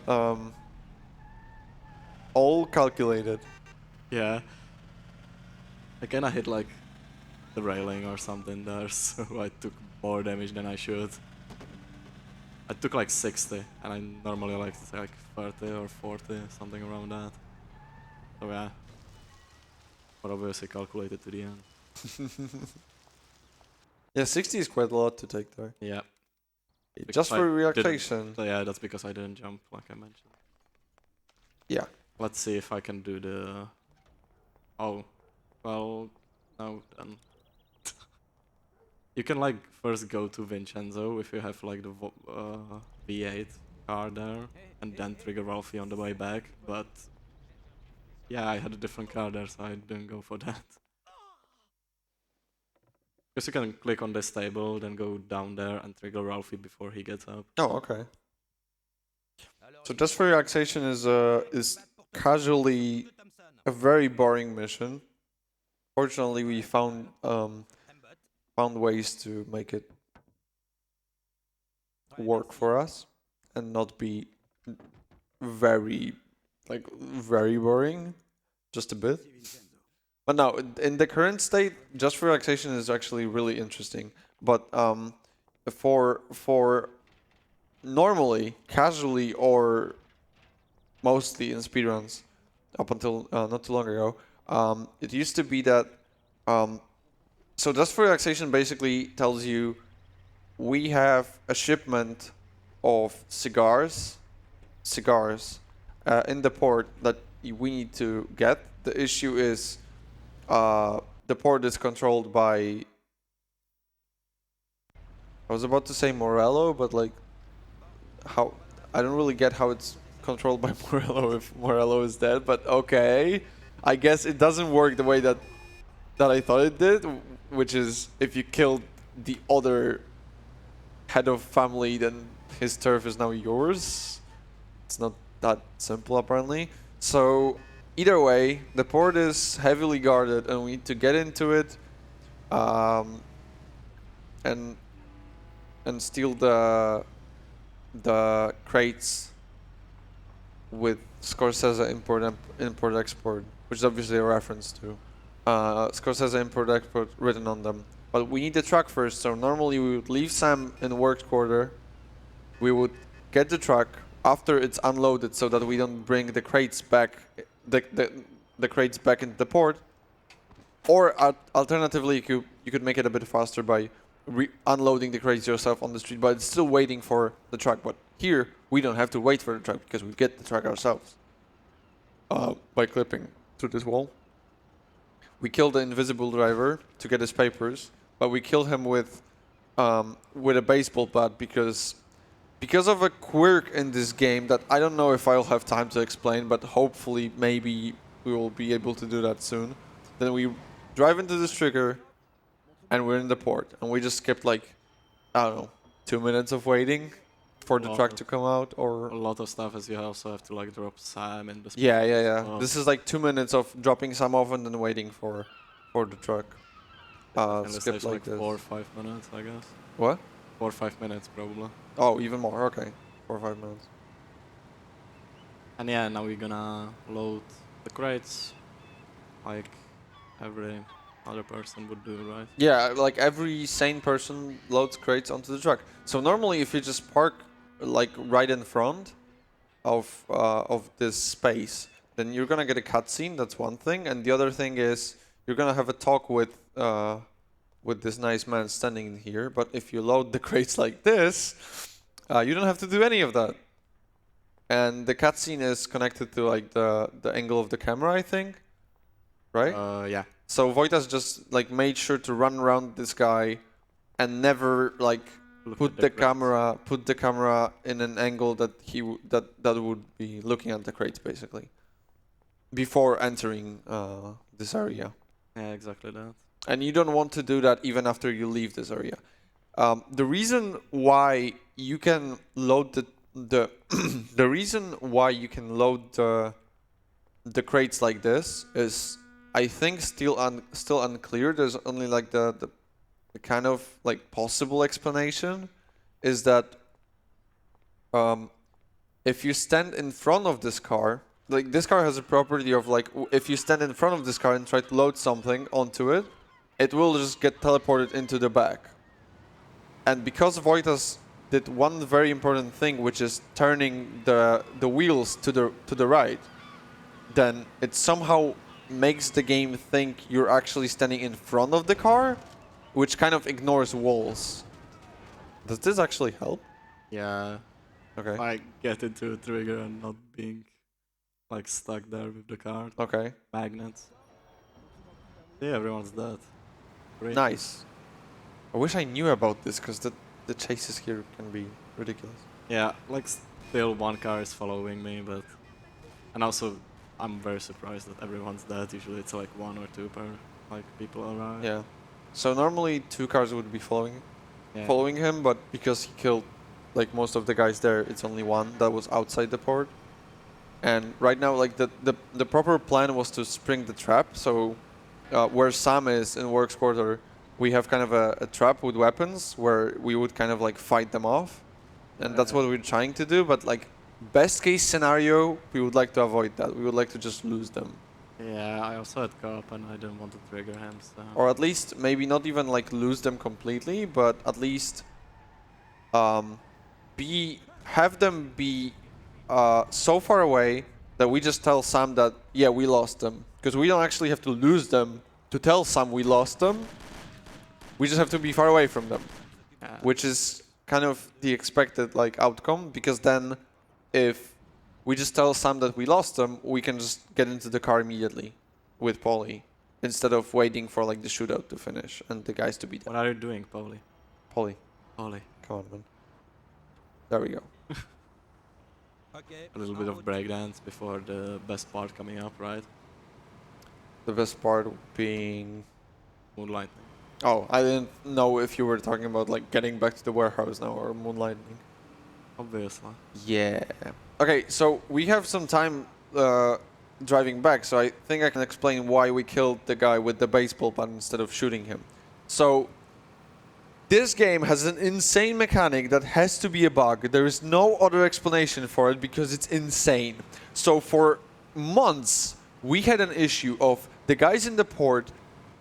all calculated. Yeah. I kinda hit like the railing or something there, so I took more damage than I should. I took like 60, and I normally like 30 or 40, something around that. So yeah. But obviously calculated to the end. Yeah, 60 is quite a lot to take there. Yeah. Just I for didn't- relaxation. So yeah, that's because I didn't jump, like I mentioned. Yeah. Let's see if I can do the... Oh. Well, no, then. You can like first go to Vincenzo if you have like the V8 car there, and then trigger Ralphie on the way back, but... Yeah, I had a different car there, so I didn't go for that. Because you can click on this table, then go down there and trigger Ralphie before he gets up. Oh, okay. So just for relaxation is casually a very boring mission. Fortunately, we found ways to make it work for us and not be very very boring, just a bit. But no, in the current state, just for relaxation is actually really interesting. But for normally, casually, or mostly in speedruns, up until not too long ago, it used to be that. So just for relaxation basically tells you we have a shipment of cigars in the port that we need to get. The issue is the port is controlled by. I was about to say Morello, but like, how I don't really get how it's controlled by Morello if Morello is dead. But okay, I guess it doesn't work the way that I thought it did, which is if you killed the other head of family, then his turf is now yours. It's not that simple, apparently. So either way, the port is heavily guarded, and we need to get into it, and steal the crates with Scorsese import export, which is obviously a reference to Scorsese import export written on them. But we need the truck first, so normally we would leave Sam in work quarter. We would get the truck after it's unloaded, so that we don't bring the crates back, the crates back into the port. Or alternatively, you could make it a bit faster by unloading the crates yourself on the street, but it's still waiting for the truck. But here we don't have to wait for the truck because we get the truck ourselves by clipping through this wall. We kill the invisible driver to get his papers, but we kill him with a baseball bat because of a quirk in this game that I don't know if I'll have time to explain, but hopefully maybe we will be able to do that soon. Then we drive into this trigger and we're in the port, and we just skipped like, I don't know, 2 minutes of waiting for the truck to come out, or A lot of stuff is you also have to like drop Sam in the yeah. Oh. This is like 2 minutes of dropping Sam off and then waiting for the truck. and this Skip takes like like this. 4 or 5 minutes, I guess. What? 4 or 5 minutes probably. Oh, even more. Okay, 4 or 5 minutes. And yeah, now we're gonna load the crates like every other person would do, right? Yeah, like every sane person loads crates onto the truck. So normally, if you just park like right in front of this space, then you're gonna get a cutscene. That's one thing, and the other thing is you're gonna have a talk with this nice man standing in here. But if you load the crates like this, you don't have to do any of that. And the cutscene is connected to like the angle of the camera, I think, right? Yeah. So Vojtas just like made sure to run around this guy and never like Look put at the crates. camera in an angle that that would be looking at the crates basically before entering this area. Yeah, exactly that. And you don't want to do that even after you leave this area. The reason why you can load the reason why you can load the crates like this is, I think, still unclear. There's only like the kind of like possible explanation is that if you stand in front of this car, like this car has a property of like if you stand in front of this car and try to load something onto it, it will just get teleported into the back. And because Vojtas did one very important thing, which is turning the wheels to the right, then it somehow makes the game think you're actually standing in front of the car, which kind of ignores walls. Does this actually help? Yeah. Okay. I get into a trigger and not being like stuck there with the card. Okay. Magnets. Yeah, everyone's dead. Great. Nice. I wish I knew about this because the chases here can be ridiculous. Yeah, like still one car is following me, but and also I'm very surprised that everyone's dead. Usually it's like 1 or 2 per like people around. Yeah. So normally 2 cars would be following Yeah. him, but because he killed like most of the guys there, it's only one that was outside the port. And right now, like the proper plan was to spring the trap. So where Sam is in Works Quarter, we have kind of a trap with weapons where we would kind of like fight them off. And that's what we're trying to do, but like best case scenario, we would like to avoid that. We would like to just lose them. Yeah, I also had co-op and I didn't want to trigger him, so... Or at least maybe not even like lose them completely, but at least have them be so far away that we just tell Sam that, yeah, we lost them. Because we don't actually have to lose them to tell Sam we lost them. We just have to be far away from them. Yeah. Which is kind of the expected like outcome, because then if we just tell Sam that we lost them, we can just get into the car immediately with Polly instead of waiting for like the shootout to finish and the guys to be What dead. are you doing, Polly? Polly, Polly. come on, man. There we go. A little bit of breakdance before the best part coming up, right? The best part being... Moonlighting. Oh, I didn't know if you were talking about like getting back to the warehouse now or Moonlighting. Obviously. Yeah. Okay, so we have some time driving back, so I think I can explain why we killed the guy with the baseball bat instead of shooting him. So, this game has an insane mechanic that has to be a bug. There is no other explanation for it because it's insane. So for months, we had an issue of the guys in the port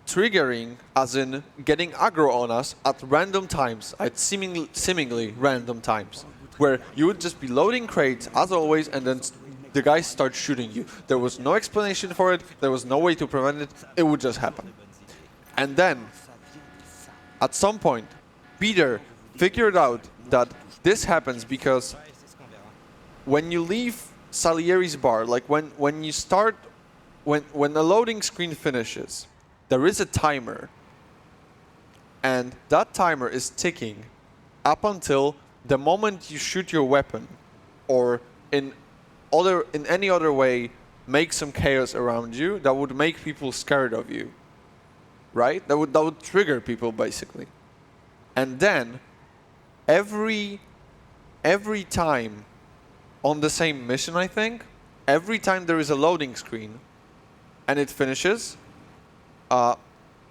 triggering, as in getting aggro on us at random times, at seemingly random times, where you would just be loading crates, as always, and then the guys start shooting you. There was no explanation for it, there was no way to prevent it, it would just happen. And then, at some point, Peter figured out that this happens because when you leave Salieri's bar, like when you start, when the loading screen finishes, there is a timer, and that timer is ticking up until the moment you shoot your weapon, or in any other way make some chaos around you that would make people scared of you, right? That would trigger people basically. And then every time on the same mission, I think, every time there is a loading screen and it finishes,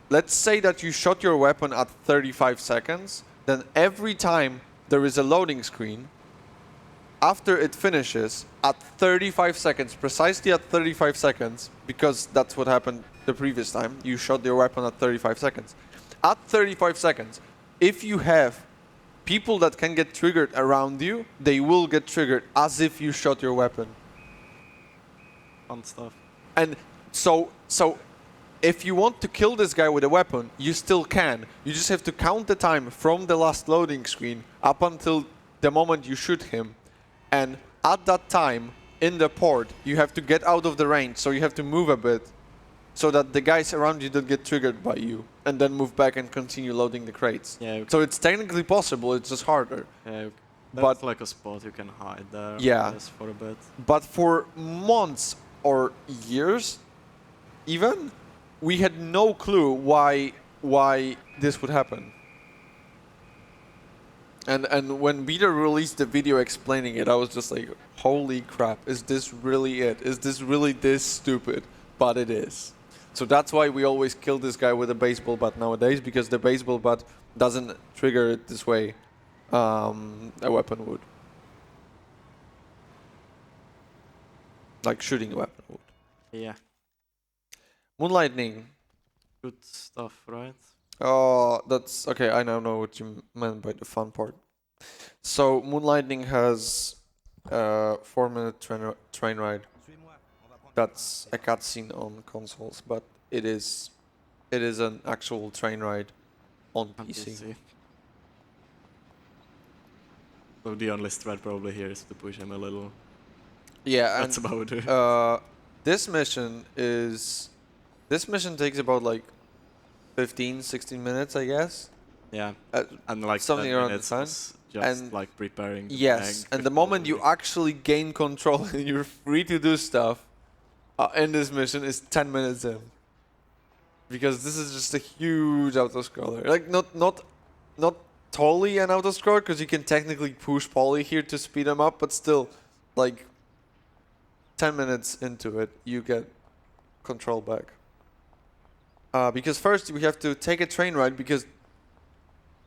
let's say that you shot your weapon at 35 seconds, then every time there is a loading screen, after it finishes, at 35 seconds, precisely at 35 seconds, because that's what happened the previous time, you shot your weapon at 35 seconds. At 35 seconds, if you have people that can get triggered around you, they will get triggered as if you shot your weapon. Fun stuff. And so if you want to kill this guy with a weapon, you still can. You just have to count the time from the last loading screen up until the moment you shoot him. And at that time, in the port, you have to get out of the range, so you have to move a bit so that the guys around you don't get triggered by you, and then move back and continue loading the crates. Yeah. So it's technically possible, it's just harder. Yeah. But- That's like a spot you can hide there. Yeah. I guess, for a bit. But for months or years, even, we had no clue why this would happen. And when Peter released the video explaining it, I was just like, holy crap, is this really it? Is this really this stupid? But it is. So that's why we always kill this guy with a baseball bat nowadays, because the baseball bat doesn't trigger it this way a weapon would. Like shooting a weapon would. Yeah. Moonlighting. Good stuff, right? Oh, that's okay. I now know what you meant by the fun part. So Moonlighting has a 4-minute train ride. That's a cutscene on consoles, but it is an actual train ride on On PC. PC. So the only threat probably here is to push him a little. Yeah, That's and about it. this mission takes about like 15-16 minutes, I guess. Yeah. Uh, And like something 10 around the minutes time. is just And like preparing the yes, tank and the before moment you we- actually gain control and you're free to do stuff in this mission is 10 minutes in. Because this is just a huge auto-scroller. Like, not totally an auto-scroller, because you can technically push Polly here to speed him up, but still, like, 10 minutes into it, you get control back. Because first we have to take a train ride because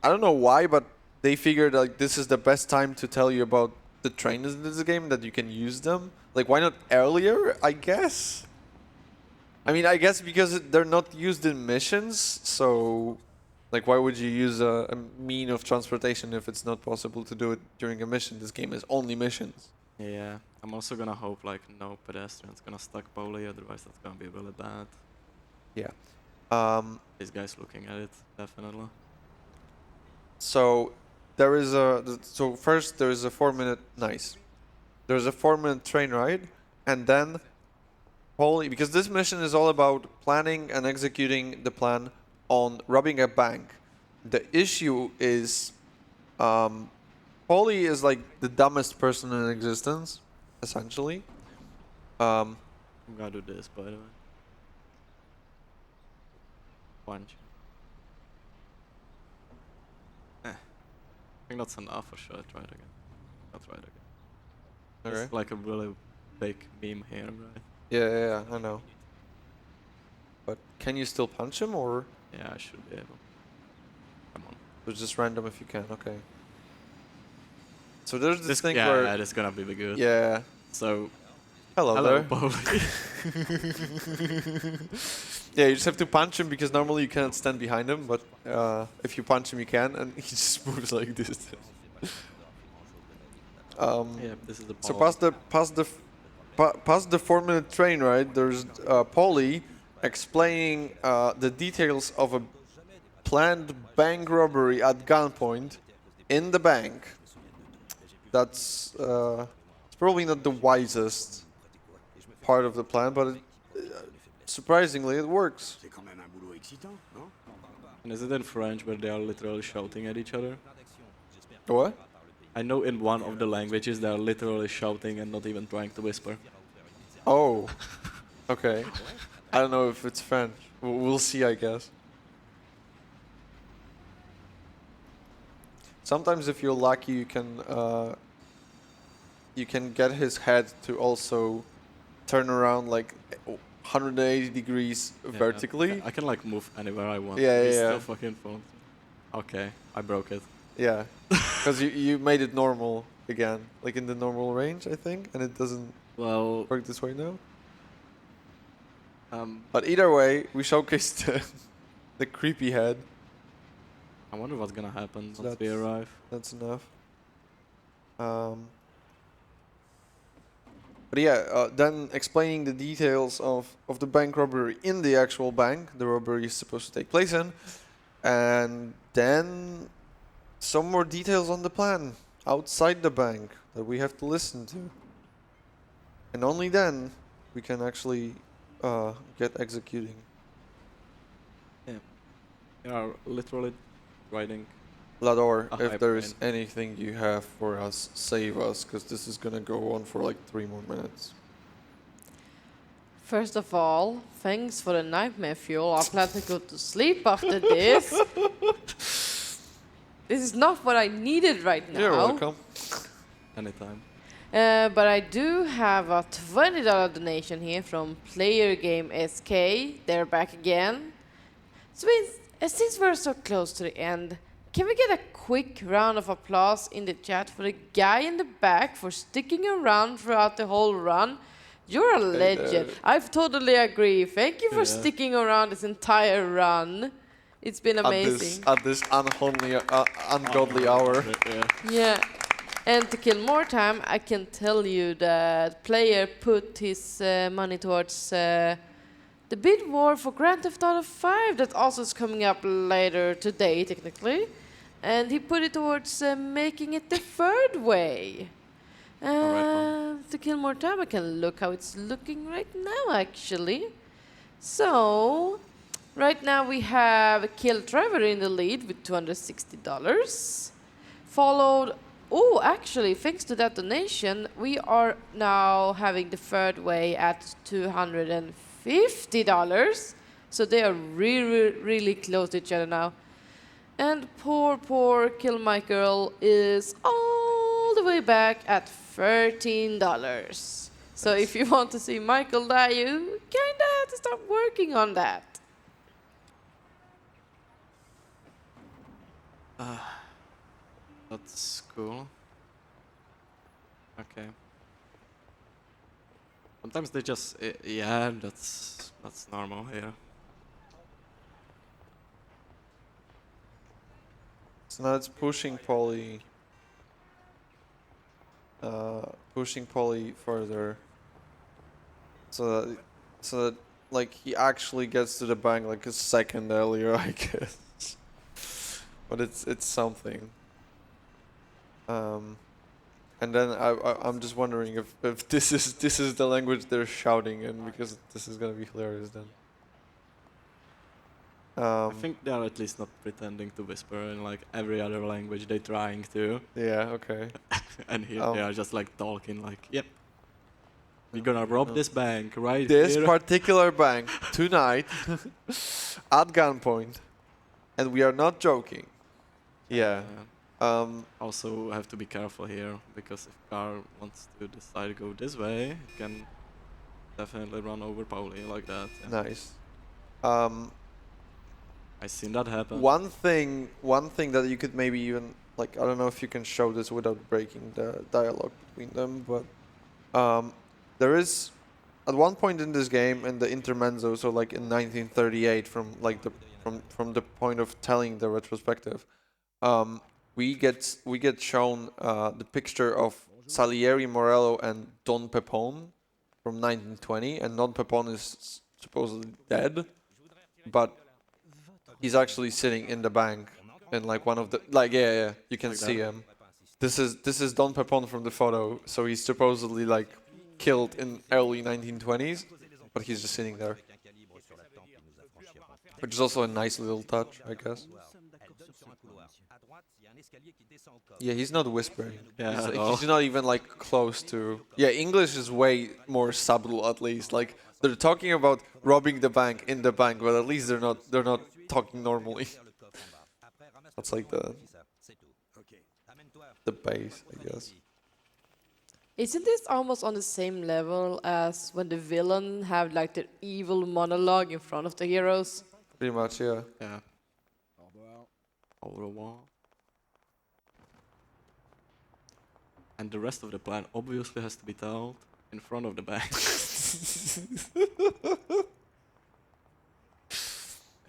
I don't know why, but they figured like this is the best time to tell you about the trains in this game that you can use them. Like why not earlier? I guess. I mean, I guess because they're not used in missions, so like why would you use a mean of transportation if it's not possible to do it during a mission? This game is only missions. Yeah, I'm also gonna hope like no pedestrians gonna stuck Poli, otherwise that's gonna be really bad. Yeah. This guy's looking at it, definitely. So there is so first there is a 4-minute nice. There's a 4-minute train ride, and then Poli, because this mission is all about planning and executing the plan on robbing a bank. The issue is Poli is like the dumbest person in existence, essentially. I'm gonna do this, by the way. Punch. I think that's enough, or should I try it again? I'll try it again. Okay. It's like a really big beam here, right? Yeah, I know. But can you still punch him, or Yeah, I should be able. Come on. it's just random if you can? Okay. So there's this thing yeah, where yeah, it's gonna be good. yeah. So, Hello hello, there. Poli. Yeah, you just have to punch him because normally you cannot stand behind him, but if you punch him, you can, and he just moves like this. Yeah, this is the So Poli. past the 4-minute train ride, there's Poli explaining the details of a planned bank robbery at gunpoint in the bank. That's it's probably not the wisest part of the plan, but surprisingly it works. C'est quand même un boulot excitant, non? And is it in French where they are literally shouting at each other? What? I know in one of the languages they are literally shouting and not even trying to whisper. Oh, okay. I don't know if it's French. We'll see, I guess. Sometimes, if you're lucky, you can get his head to also turn around like 180 degrees Yeah, vertically. I can like move anywhere I want. Yeah, He's yeah, still yeah. fucking phone. Okay, I broke it. Yeah, because you made it normal again, like in the normal range, I think, and it doesn't Well, work this way now. um, But either way, we showcased the creepy head. I wonder what's gonna happen So once we that's- arrive. That's enough. But yeah, then explaining the details of the bank robbery in the actual bank the robbery is supposed to take place in, and then some more details on the plan outside the bank that we have to listen to. And only then we can actually get executing. You are literally riding. Lador, A if there is hyperplane. anything you have for us, save us, because this is gonna go on for like 3 more minutes. First of all, thanks for the nightmare fuel. I plan to go to sleep after this. This is not what I needed right now. You're welcome. Anytime. But I do have a $20 donation here from Player Game SK. They're back again. So since we're so close to the end, can we get a quick round of applause in the chat for the guy in the back for sticking around throughout the whole run? You're a legend. I totally agree. Thank you for Yeah. sticking around this entire run. It's been amazing. At this ungodly hour. Yeah. Yeah. And to kill more time, I can tell you that player put his money towards the bid war for Grand Theft Auto 5 that also is coming up later today, technically. And he put it towards making it the third way. To kill more time, I can look how it's looking right now, actually. So, right now we have Kill Trevor in the lead with $260. Followed, oh, actually, thanks to that donation, we are now having the third way at $250. So they are really, really close to each other now. And poor Kill My Girl is all the way back at $13. So if you want to see Michael die, you kinda have to start working on that. That's cool. Okay. Sometimes they just yeah, that's normal here. So now it's pushing Polly. Pushing Polly further. So that like he actually gets to the bank like a second earlier, I guess. But it's something. And then I'm just wondering if this is the language they're shouting in, because this is gonna be hilarious then. I think they are at least not pretending to whisper in like every other language they're trying to. Yeah, okay. And here they are just like talking like, yep. We're gonna rob this bank right This here. particular bank tonight at gunpoint, and we are not joking. Yeah. Also have to be careful here, because if car wants to decide to go this way, it can definitely run over Pauli like that. Yeah. Nice. I seen that happen. One thing that you could maybe even like, I don't know if you can show this without breaking the dialogue between them, but there is at one point in this game in the intermezzo, so like in 1938, from like from the point of telling the retrospective, we get shown the picture of Salieri, Morello, and Don Pepone from 1920, and Don Pepone is supposedly dead, but he's actually sitting in the bank in like one of the yeah, you can Like see that? him. This is Don Pepone from the photo, so he's supposedly like killed in early 1920s, but he's just sitting there, which is also a nice little touch, I guess. Yeah, he's not whispering. Yeah, He's not even like close to. Yeah, English is way more subtle, at least. Like they're talking about robbing the bank in the bank, but at least they're not talking normally. That's like the base, I guess. Isn't this almost on the same level as when the villain have like the evil monologue in front of the heroes? Pretty much, yeah. Yeah. Au revoir. And the rest of the plan obviously has to be told in front of the bank.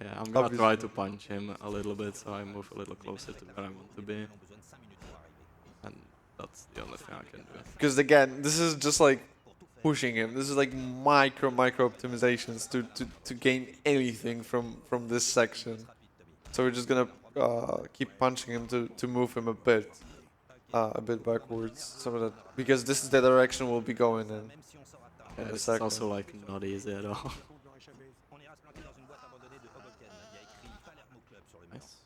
Yeah, I'm gonna Obviously. try to punch him a little bit, so I move a little closer to where I want to be. And that's the only thing I can do. Because again, this is just like pushing him. This is like micro optimizations to gain anything from this section. So we're just gonna keep punching him to move him a bit backwards, so that because this is the direction we'll be going in. Yeah, a it's second. also like not easy at all. Nice.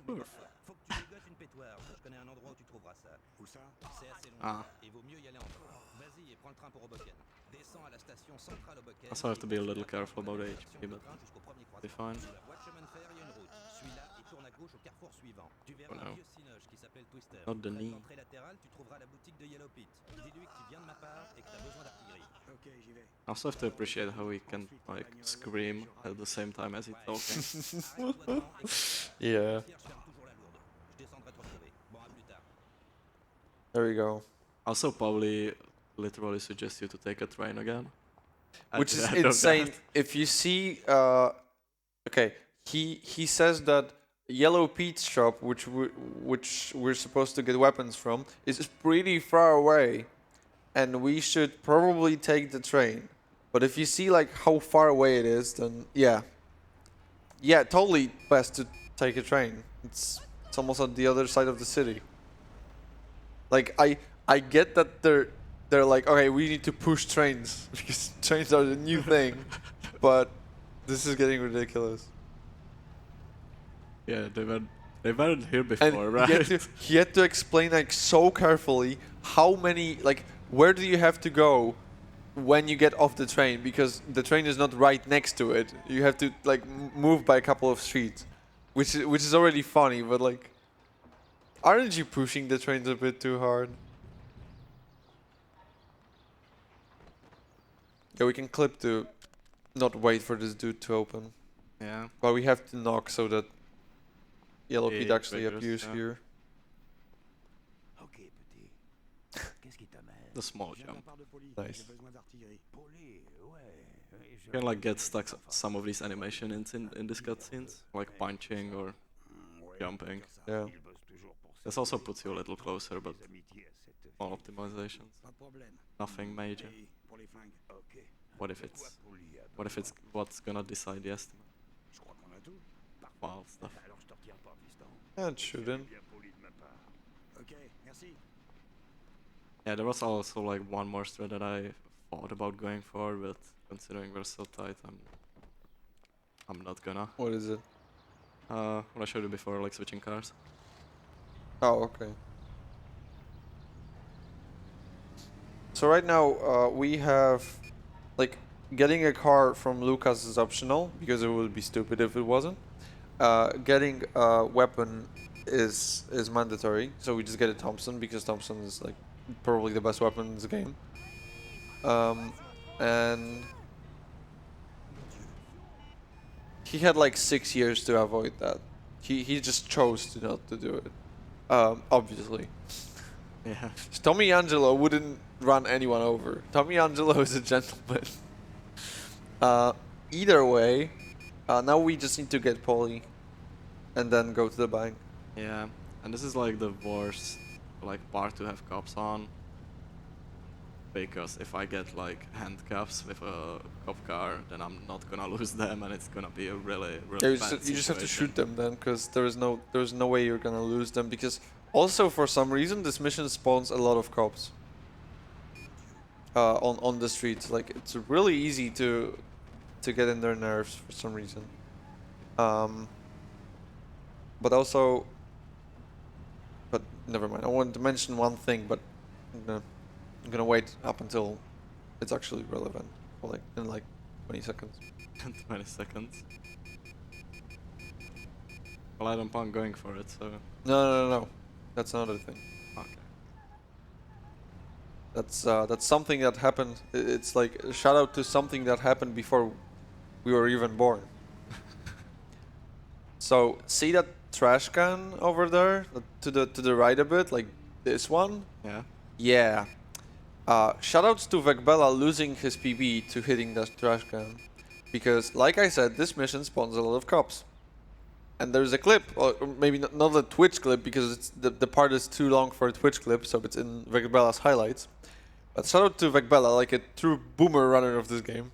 Perfect. Ah. Also have to be a little careful about HP, but be fine. Oh no. Not the knee. I also have to appreciate how he can like scream at the same time as he's talking. Yeah. There we go. Also probably literally suggest you to take a train again. Which At is the end of insane. that. If you see, okay, he says that Yellow Pete's shop, which we're supposed to get weapons from, is pretty far away, and we should probably take the train. But if you see like how far away it is, then yeah, totally best to take a train. It's almost on the other side of the city. Like I get that they're like, okay, we need to push trains because trains are the new thing, but this is getting ridiculous. Yeah, they weren't here before, And right? he had to explain like so carefully how many, like, where do you have to go when you get off the train, because the train is not right next to it. You have to like move by a couple of streets, which is already funny, but like, aren't you pushing the trains a bit too hard? Yeah, we can clip to not wait for this dude to open. Yeah. But we have to knock so that yellow It pit actually triggers, appears yeah. here. Ok, petit. Qu'est-ce qui t'amène? The small Je viens d'un jump. part de poli. Nice. J'ai besoin d'artillerie. Poli, ouais. You can like get stuck some of these animations in these cutscenes, like punching or jumping. Yeah. This also puts you a little closer, but small optimizations. Pas de problème. Nothing major. Et pour les flingues. Ok. What if it's what's gonna decide the estimate? Je crois qu'on a tout. Wild stuff. Alors je te retire pas, fiston. Yeah, it shouldn't. Bien poli de ma part. Ok, merci. Yeah, there was also like one more thread that I thought about going for, but considering we're so tight, I'm not gonna. What is it? What I showed you before, like switching cars. Oh, okay. So right now we have, like, getting a car from Lucas is optional because it would be stupid if it wasn't. Getting a weapon is mandatory, so we just get a Thompson because Thompson is like probably the best weapon in this game. And he had like 6 years to avoid that. He just chose to not to do it. Obviously. Yeah. Tommy Angelo wouldn't run anyone over. Tommy Angelo is a gentleman. Either way, now we just need to get Polly and then go to the bank. Yeah, and this is like the worst like part to have cops on, because if I get like handcuffs with a cop car, then I'm not gonna lose them, and it's gonna be a really Yeah, bad you just have to situation. shoot them then, because there's no way you're gonna lose them. Because also for some reason this mission spawns a lot of cops on the streets. Like it's really easy to get in their nerves for some reason. But also, but never mind. I wanted to mention one thing, but I'm gonna wait up until it's actually relevant, for like in like 20 seconds. 20 seconds. Well, I don't plan going for it, so No. That's another thing. okay. That's something that happened. It's like a shout out to something that happened before we were even born. So see that trash can over there, to the right a bit, like this one. Yeah. Yeah. Shoutouts to Vecbella losing his PB to hitting that trash can, because like I said, this mission spawns a lot of cops. And there's a clip, or maybe not a Twitch clip, because it's the part is too long for a Twitch clip, so it's in Vecbella's highlights. But shout out to Vecbella, like a true boomer runner of this game.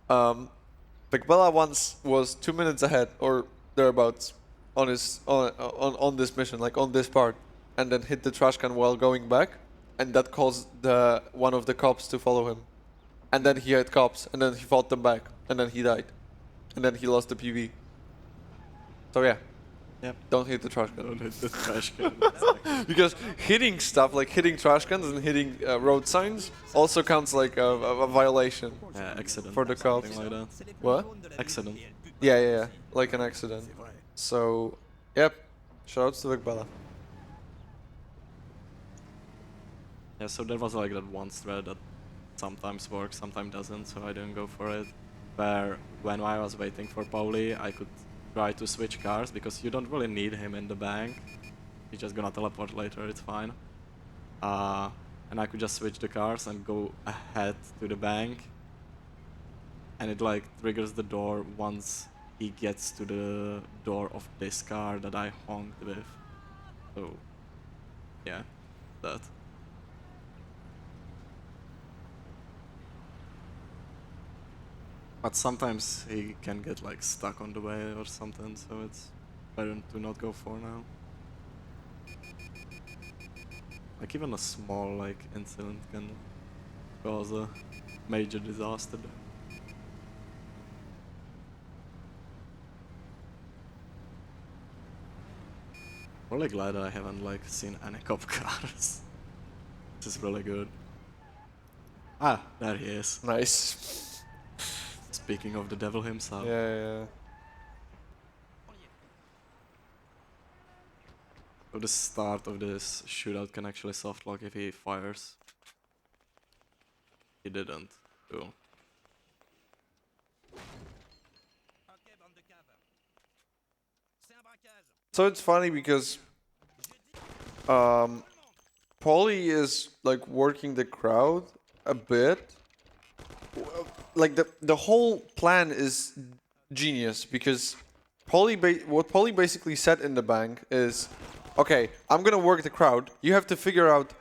Vecbella once was 2 minutes ahead or thereabouts on his on this mission, like on this part, and then hit the trash can while going back, and that caused one of the cops to follow him. And then he had cops, and then he fought them back, and then he died, and then he lost the PV. So yeah, Yep. don't hit the trash can. Don't hit the trash can. Because hitting stuff like hitting trash cans and hitting road signs also counts like a violation. Yeah, accident. For the cops. Something like that. What? Accident. Yeah, like an accident. C'est vrai. So, yep, shoutouts to Vecbella. Yeah, so there was like that one thread that sometimes works, sometimes doesn't, so I didn't go for it. Where when I was waiting for Pauli, I could try to switch cars because you don't really need him in the bank. He's just gonna teleport later, it's fine. And I could just switch the cars and go ahead to the bank. And it like triggers the door once he gets to the door of this car that I honked with. So, yeah, that. But sometimes he can get like stuck on the way or something, so it's better to not go for now. Like even a small like incident can cause a major disaster there. Really glad that I haven't like seen any cop cars. This is really good. Ah, there he is. Nice. Speaking of the devil himself. Yeah. So the start of this shootout can actually softlock if he fires. He didn't. Cool. Ok, bande de caves. So it's funny because Polly is like working the crowd a bit. Like the whole plan is genius because what Polly basically said in the bank is, okay, I'm gonna work the crowd. You have to figure out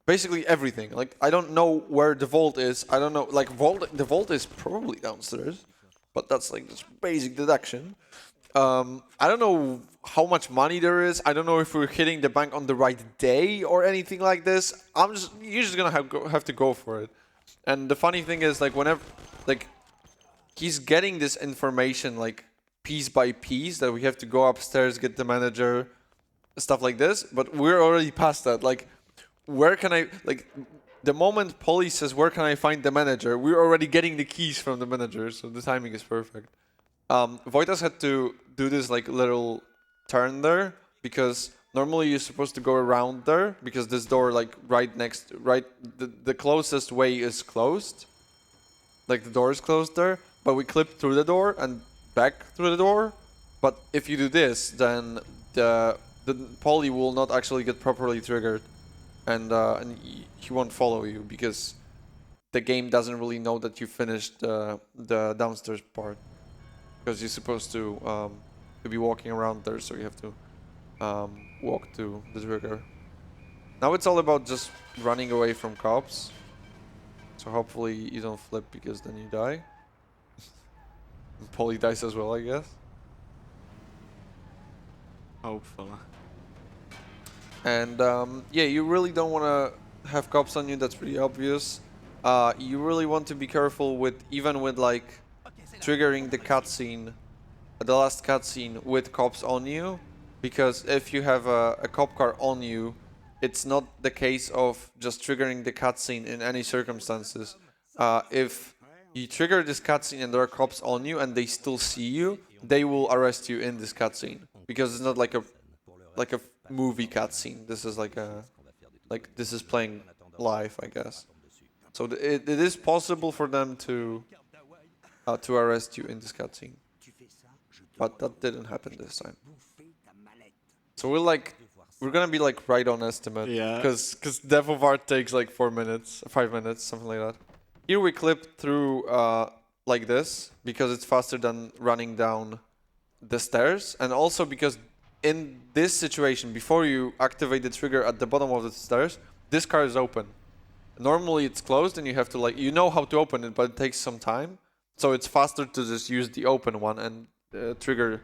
basically everything. Like I don't know where the vault is. I don't know. Like the vault is probably downstairs, but that's like just basic deduction. I don't know how much money there is. I don't know if we're hitting the bank on the right day or anything like this. You're just gonna have to go for it. And the funny thing is, like whenever, like he's getting this information like piece by piece that we have to go upstairs, get the manager, stuff like this. But we're already past that. Like, where can I like? The moment Polly says, "Where can I find the manager?" We're already getting the keys from the manager, so the timing is perfect. Vojtas had to do this like little turn there because normally you're supposed to go around there because this door like the closest way is closed. Like the door is closed there, but we clip through the door and back through the door. But if you do this, then the poly will not actually get properly triggered, and he won't follow you because the game doesn't really know that you finished the downstairs part. Because you're supposed to be walking around there, so you have to walk to the trigger. Now it's all about just running away from cops. So hopefully you don't flip because then you die. Polly dies as well, I guess. Hopefully. And yeah, you really don't want to have cops on you. That's pretty obvious. You really want to be careful with even with like triggering the cutscene, the last cutscene with cops on you, because if you have a cop car on you, it's not the case of just triggering the cutscene in any circumstances. If you trigger this cutscene and there are cops on you and they still see you, they will arrest you in this cutscene because it's not like a movie cutscene. This is this is playing live, I guess. So it is possible for them to arrest you in this cutscene, but that didn't happen this time. So we're gonna be like right on estimate, Yeah. because Death of Art takes like 4 minutes, 5 minutes, something like that. Here we clip through like this because it's faster than running down the stairs, and also because in this situation, before you activate the trigger at the bottom of the stairs, this car is open. Normally it's closed and you have to you know how to open it, but it takes some time. So it's faster to just use the open one and trigger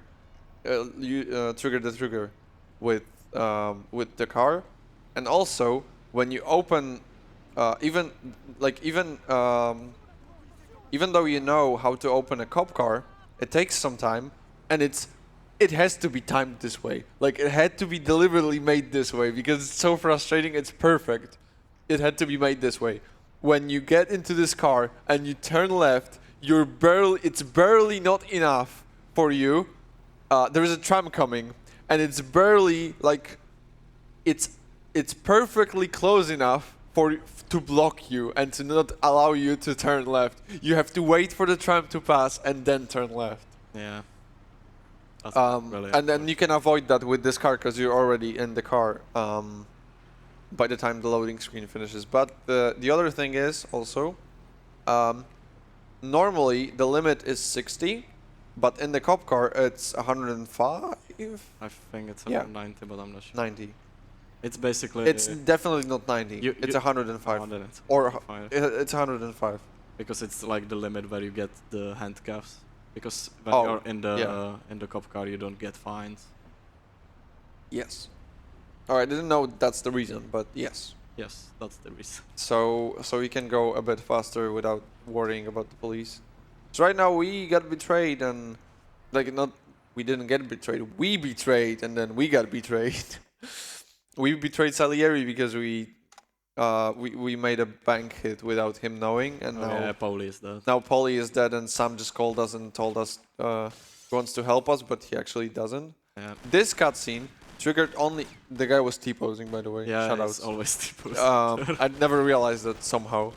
the trigger with the car. And also when you open, even though you know how to open a cop car, it takes some time, and it has to be timed this way. Like it had to be deliberately made this way because it's so frustrating. It's perfect. It had to be made this way. When you get into this car and you turn left, it's barely not enough for you. There is a tram coming, and it's barely like it's perfectly close enough to block you and to not allow you to turn left. You have to wait for the tram to pass and then turn left. Yeah. That's really And then you can avoid that with this car because you're already in the car by the time the loading screen finishes. But the other thing is also, normally the limit is 60, but in the cop car it's 105? I think it's Yeah. 190, but I'm not sure. 90. It's basically... It's definitely not 90. It's 105. 105. Or it's 105. Because it's like the limit where you get the handcuffs. Because when Oh, you're in the yeah. in the cop car, you don't get fines. Yes. Alright, I didn't know that's the reason, but yes. Yes, that's the reason. So we can go a bit faster without worrying about the police. So right now we got betrayed, and we didn't get betrayed. We betrayed, and then we got betrayed. We betrayed Salieri because we made a bank hit without him knowing, and Yeah, Pauli is dead. now Polly is dead, and Sam just called us and told us he wants to help us, but he actually doesn't. Yeah, This cutscene triggered only... The guy was T-posing, by the way. yeah, Shoutouts. it's always T-post. I never realized that somehow.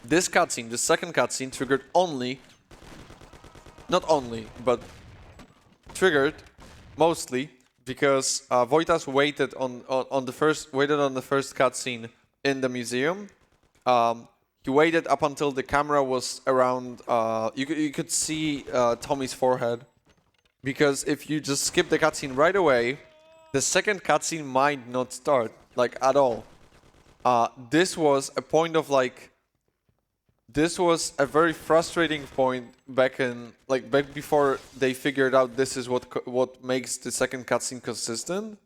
This cutscene, the second cutscene, triggered only... Not only, but triggered, mostly because Vojtas waited on the first cutscene in the museum. He waited up until the camera was around. You could see Tommy's forehead, because if you just skip the cutscene right away, the second cutscene might not start like at all. This was a point of like. This was a very frustrating point back before they figured out this is what makes the second cutscene consistent.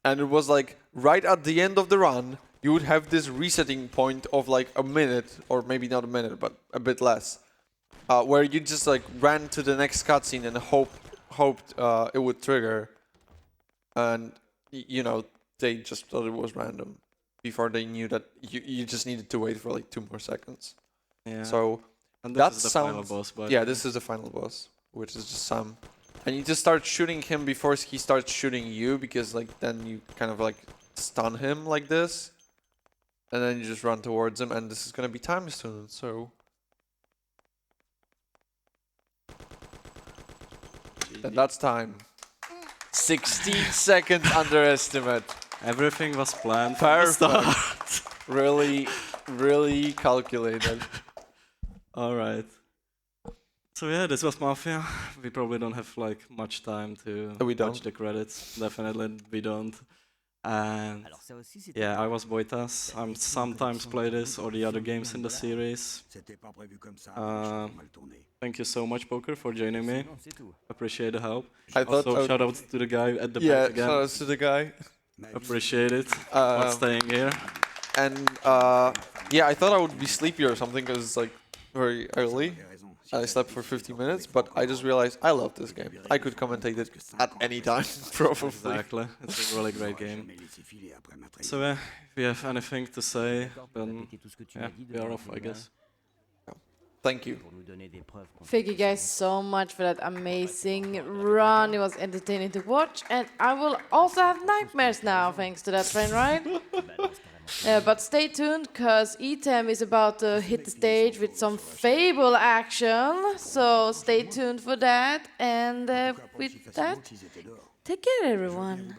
And it was like right at the end of the run, you would have this resetting point of like a minute, or maybe not a minute, but a bit less, where you just like ran to the next cutscene and hoped it would trigger. And you know, they just thought it was random before they knew that you just needed to wait for like 2 more seconds. Yeah. So and that this is the sounds, final boss, but yeah, this is the final boss, which is just Sam. And you just start shooting him before he starts shooting you, because like then you kind of like stun him like this, and then you just run towards him, and this is gonna be time soon. So and that's time. 16 seconds underestimate. everything was planned from the Perfect. start. Really calculated. All right. So yeah, this was Mafia. We probably don't have like much time to We don't. watch the credits. Definitely we don't. And yeah, I was Vojtas. I'm sometimes play this or the other games in the series. Thank you so much, Poker, for joining me. Appreciate the help. I thought Also, shout out to the guy at the yeah, back again. shout out to the guy. Appreciate it for staying here. And yeah, I thought I would be sleepy or something because it's like very early. I slept for 50 minutes, but I just realized I love this game. I could commentate it at any time, probably. Exactly. It's a really great game. So yeah, if you have anything to say, then yeah, we are off, I guess. Thank you. Thank you guys so much for that amazing run. It was entertaining to watch, and I will also have nightmares now thanks to that train ride. But stay tuned, because Etam is about to hit the stage with some Fable action. So stay tuned for that. And with that, take care, everyone.